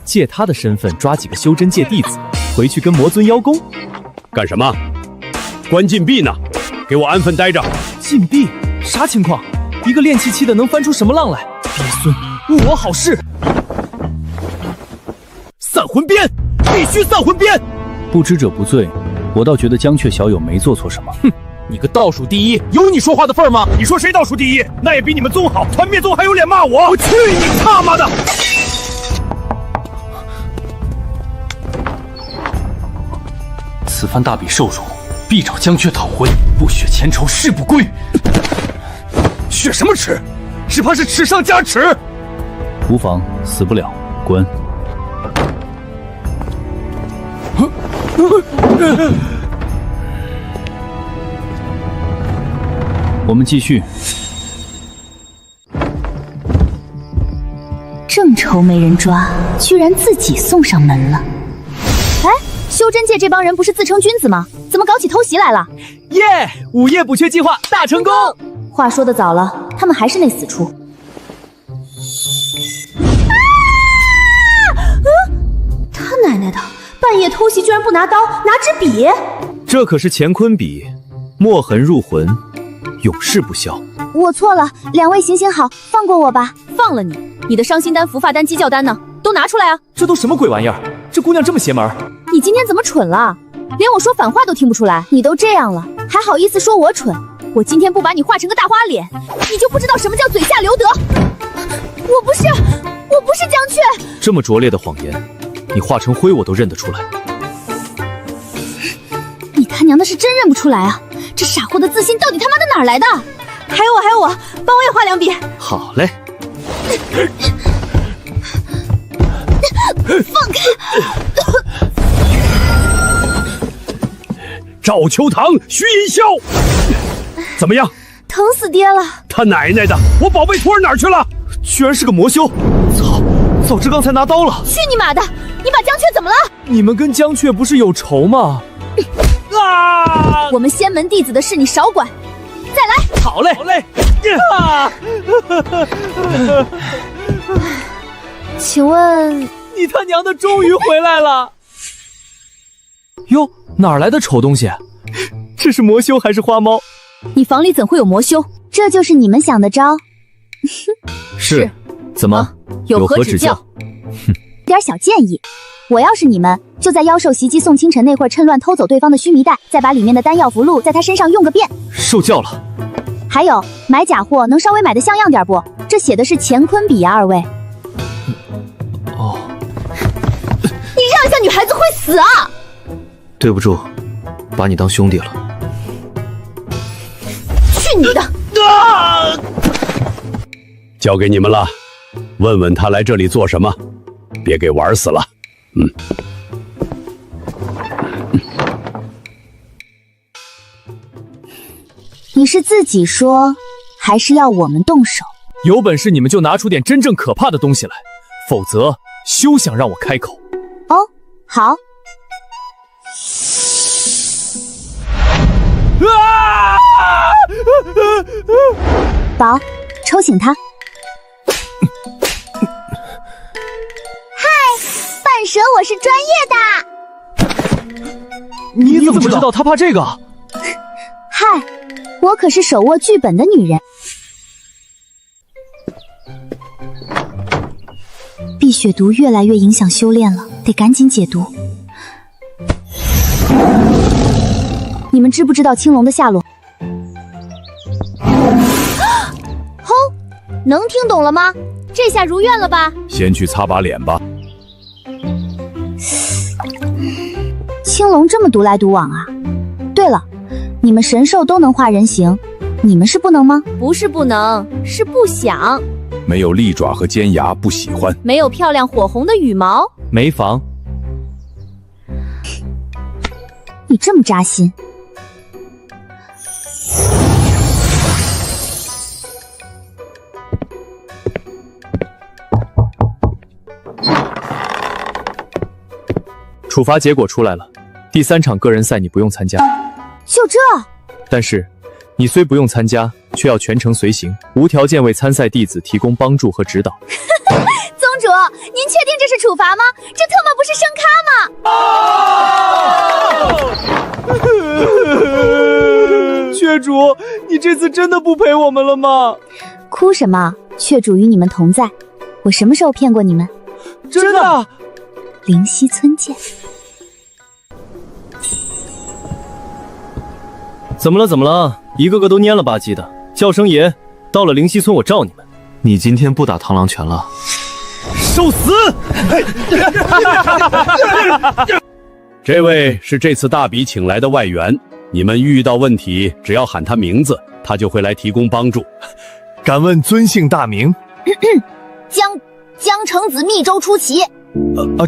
借他的身份抓几个修真界弟子，回去跟魔尊邀功。干什么？关禁闭呢！给我安分待着。禁闭？啥情况？一个练气期的能翻出什么浪来？鳖孙，误我好事！散魂鞭，必须散魂鞭！不知者不罪，我倒觉得江雀小友没做错什么。哼，你个倒数第1，有你说话的份儿吗？你说谁倒数第1？那也比你们宗好，团灭宗还有脸骂我？我去你他妈的！此番大比受辱，必找江雀讨回，不雪前仇誓不归。雪什么耻？只怕是耻上加耻。无妨，死不了，滚。我们继续。正愁没人抓，居然自己送上门了。哎，修真界这帮人不是自称君子吗？怎么搞起偷袭来了？耶！午夜补缺计划大成功！话说的早了，他们还是那死出。他奶奶的，半夜偷袭居然不拿刀，拿支笔。这可是乾坤笔，墨痕入魂，永世不消。我错了，两位行行好，放过我吧。放了你，你的伤心丹、服发丹、鸡叫丹呢？都拿出来啊！这都什么鬼玩意儿？这姑娘这么邪门？你今天怎么蠢了？连我说反话都听不出来？你都这样了，还好意思说我蠢？我今天不把你画成个大花脸，你就不知道什么叫嘴下留德。我不是江雀。这么拙劣的谎言，你化成灰我都认得出来。你他娘的是真认不出来啊！这傻货的自信到底他妈的哪儿来的？还有我，帮我也画两笔。好嘞。放开！赵秋堂、徐银霄，怎么样？疼死爹了！他奶奶的，我宝贝徒儿哪儿去了？居然是个魔修！操！早知刚才拿刀了。去你妈的！你把江雀怎么了？你们跟江雀不是有仇吗？啊！我们仙门弟子的事你少管。再来！好嘞，好嘞！啊！请问你他娘的终于回来了！哟，哪来的丑东西？这是魔修还是花猫？你房里怎会有魔修？这就是你们想的招？是，怎么？有何指教？点小建议，我要是你们，就在妖兽袭击宋清晨那会儿，趁乱偷走对方的须弥袋，再把里面的丹药符箓在他身上用个遍。受教了。还有，买假货能稍微买的像样点不？这写的是乾坤笔呀，二位。哦。你让一下女孩子会死啊！对不住，把你当兄弟了。去你的！啊！交给你们了，问问他来这里做什么，别给玩死了。你是自己说，还是要我们动手？有本事你们就拿出点真正可怕的东西来，否则休想让我开口。哦，好。啊！宝，抽醒他。嗨，半蛇，我是专业的。你怎么知道他怕这个？嗨，我可是手握剧本的女人。碧血毒越来越影响修炼了，得赶紧解毒。你们知不知道青龙的下落？轰！能听懂了吗？这下如愿了吧？先去擦把脸吧。青龙这么独来独往啊！对了，你们神兽都能化人形，你们是不能吗？不是不能，是不想。没有利爪和尖牙不喜欢，没有漂亮火红的羽毛没房。你这么扎心。处罚结果出来了，第3场个人赛你不用参加。就这？但是你虽不用参加，却要全程随行，无条件为参赛弟子提供帮助和指导。宗主，您确定这是处罚吗？这特么不是升咖吗？雀主，你这次真的不陪我们了吗？哭什么？雀主与你们同在，我什么时候骗过你们？真的。灵溪村见。怎么了？怎么了？一个个都蔫了吧唧的，叫声爷！到了灵溪村，我罩你们。你今天不打螳螂拳了，受死！这位是这次大比请来的外援，你们遇到问题，只要喊他名字，他就会来提供帮助。敢问尊姓大名？江城子密州出奇。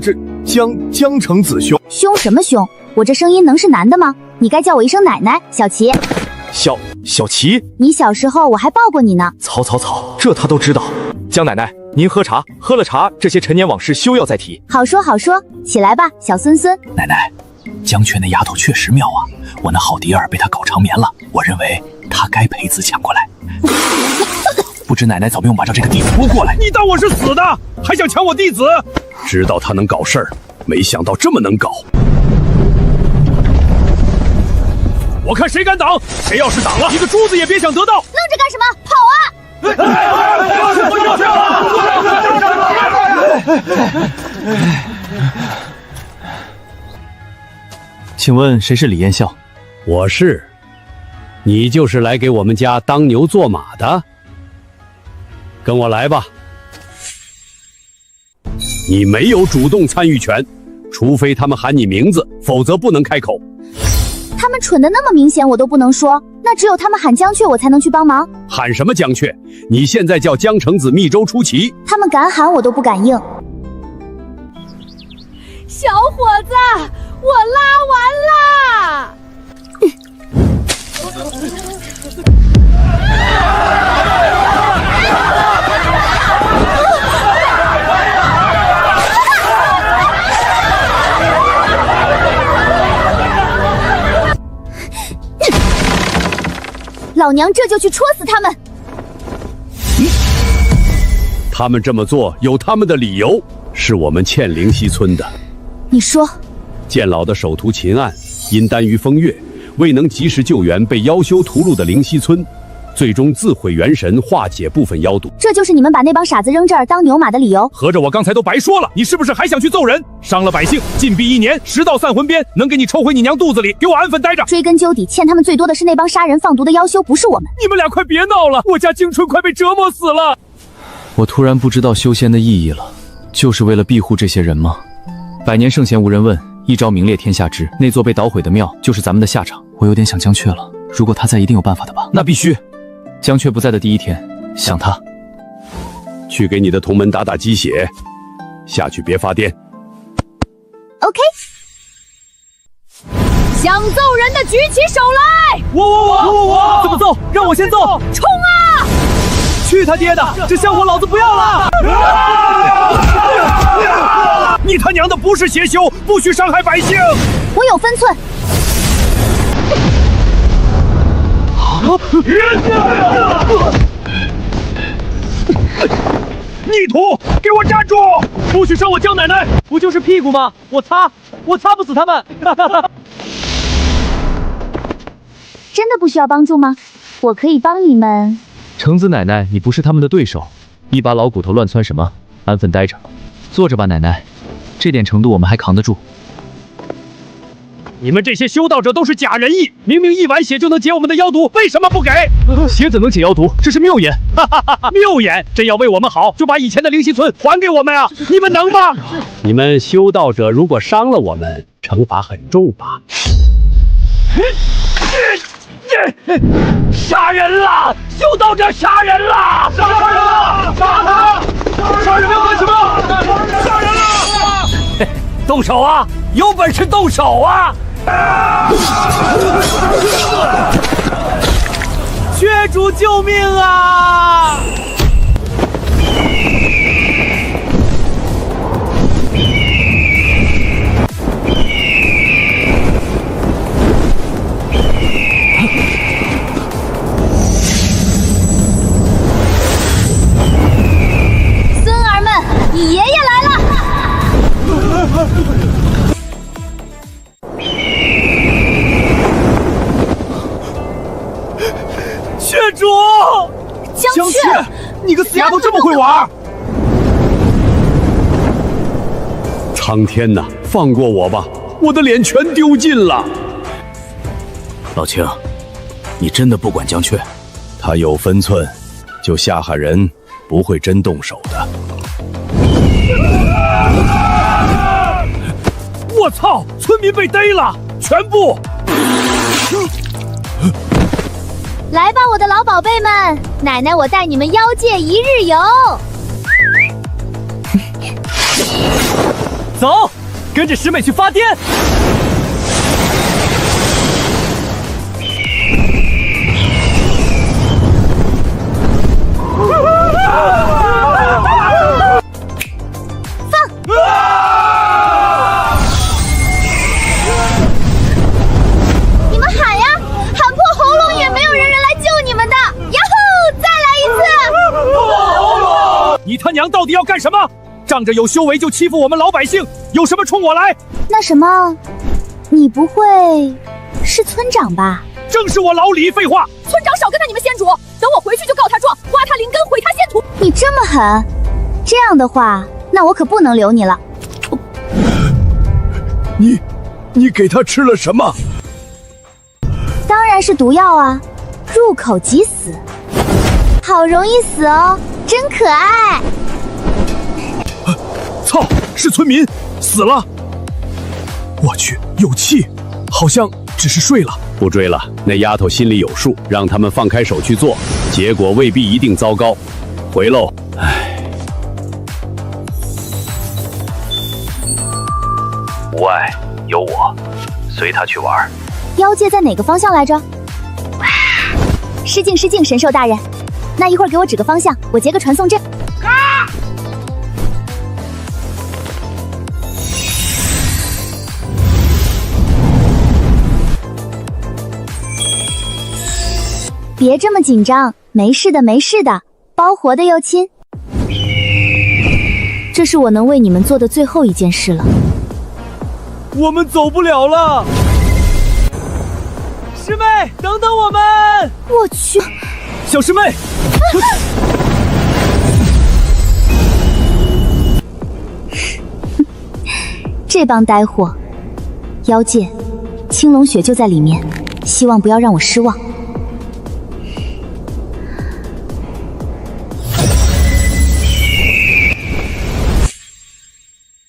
这江城子兄。兄什么兄？我这声音能是男的吗？你该叫我一声奶奶，小琪。小琪，你小时候我还抱过你呢。曹，这他都知道。江奶奶，您喝茶，喝了茶，这些陈年往事休要再提。好说好说，起来吧，小孙孙。奶奶，江雀那丫头确实妙啊，我那好迪儿被她搞长眠了，我认为他该陪子抢过来。不知奶奶早没有把这个弟子拨过来。你当我是死的，还想抢我弟子？知道他能搞事儿，没想到这么能搞。我看谁敢挡，谁要是挡了，一个珠子也别想得到。愣着干什么？跑啊！请问谁是李彦孝？我是。你就是来给我们家当牛做马的？跟我来吧。你没有主动参与权，除非他们喊你名字，否则不能开口。他们蠢的那么明显，我都不能说，那只有他们喊江雀，我才能去帮忙。喊什么江雀？你现在叫江城子密州出奇。他们敢喊，我都不敢应。小伙子，我拉完啦！老娘这就去戳死他们！他们这么做有他们的理由，是我们欠灵溪村的。你说，剑老的首徒秦案，因耽于风月，未能及时救援被妖修屠戮的灵溪村，最终自毁元神，化解部分妖毒。这就是你们把那帮傻子扔这儿当牛马的理由？合着我刚才都白说了，你是不是还想去揍人？伤了百姓，禁闭1年，10道散魂鞭，能给你抽回你娘肚子里，给我安分待着。追根究底，欠他们最多的是那帮杀人放毒的妖修，不是我们。你们俩快别闹了，我家京春快被折磨死了。我突然不知道修仙的意义了，就是为了庇护这些人吗？百年圣贤无人问，一朝名列天下知。那座被捣毁的庙就是咱们的下场。我有点想江雀了，如果他在，一定有办法的吧？那必须。江雀不在的第一天，想他。去给你的同门打打鸡血，下去别发癫。OK。想揍人的举起手来！我怎么揍？让我先揍！冲啊！去他爹的！这香火老子不要了！你他娘的不是邪修，不许伤害百姓！我有分寸。逆徒，给我站住！不许伤我江奶奶！不就是屁股吗？我擦不死他们！真的不需要帮助吗？我可以帮你们。橙子奶奶，你不是他们的对手，一把老骨头乱窜什么？安分待着，坐着吧，奶奶。这点程度我们还扛得住。你们这些修道者都是假仁义，明明1碗血就能解我们的妖毒，为什么不给？血怎能解妖毒？这是谬言！谬言！真要为我们好，就把以前的灵溪村还给我们啊！你们能吗？你们修道者如果伤了我们，惩罚很重吧？杀人了！修道者杀人了！杀人了！杀他！杀人了！干什么？杀人了！动手啊！有本事动手啊！缺主救命啊！孙儿们，你爷爷来了！血主，江雀，你个死丫头这么会玩！苍天呐，放过我吧，我的脸全丢尽了。老青，你真的不管江雀？他有分寸，就吓吓人，不会真动手的。我操！村民被逮了，全部！来吧，我的老宝贝们，奶奶我带你们妖界一日游。走，跟着师妹去发癫。你们喊呀，喊破喉咙也没有人来救仗着有修为就欺负我们老百姓，有什么冲我来？那什么，你不会是村长吧？正是我老李。废话，村长少跟着你们先主，等我回去就告他状，挖他灵根，毁他仙土。你这么狠，这样的话，那我可不能留你了。你给他吃了什么？当然是毒药啊，入口即死。好容易死哦，真可爱。操，是村民死了！我去，有气，好像只是睡了。不追了，那丫头心里有数，让他们放开手去做，结果未必一定糟糕。回喽，唉。无碍，有我，随他去玩。妖界在哪个方向来着？失敬失敬，神兽大人。那一会儿给我指个方向，我结个传送阵。别这么紧张，没事的，没事的，包活的哟，亲。这是我能为你们做的最后一件事了。我们走不了了，师妹，等等我们！我去，小师妹，这帮呆货，妖界，青龙雪就在里面，希望不要让我失望。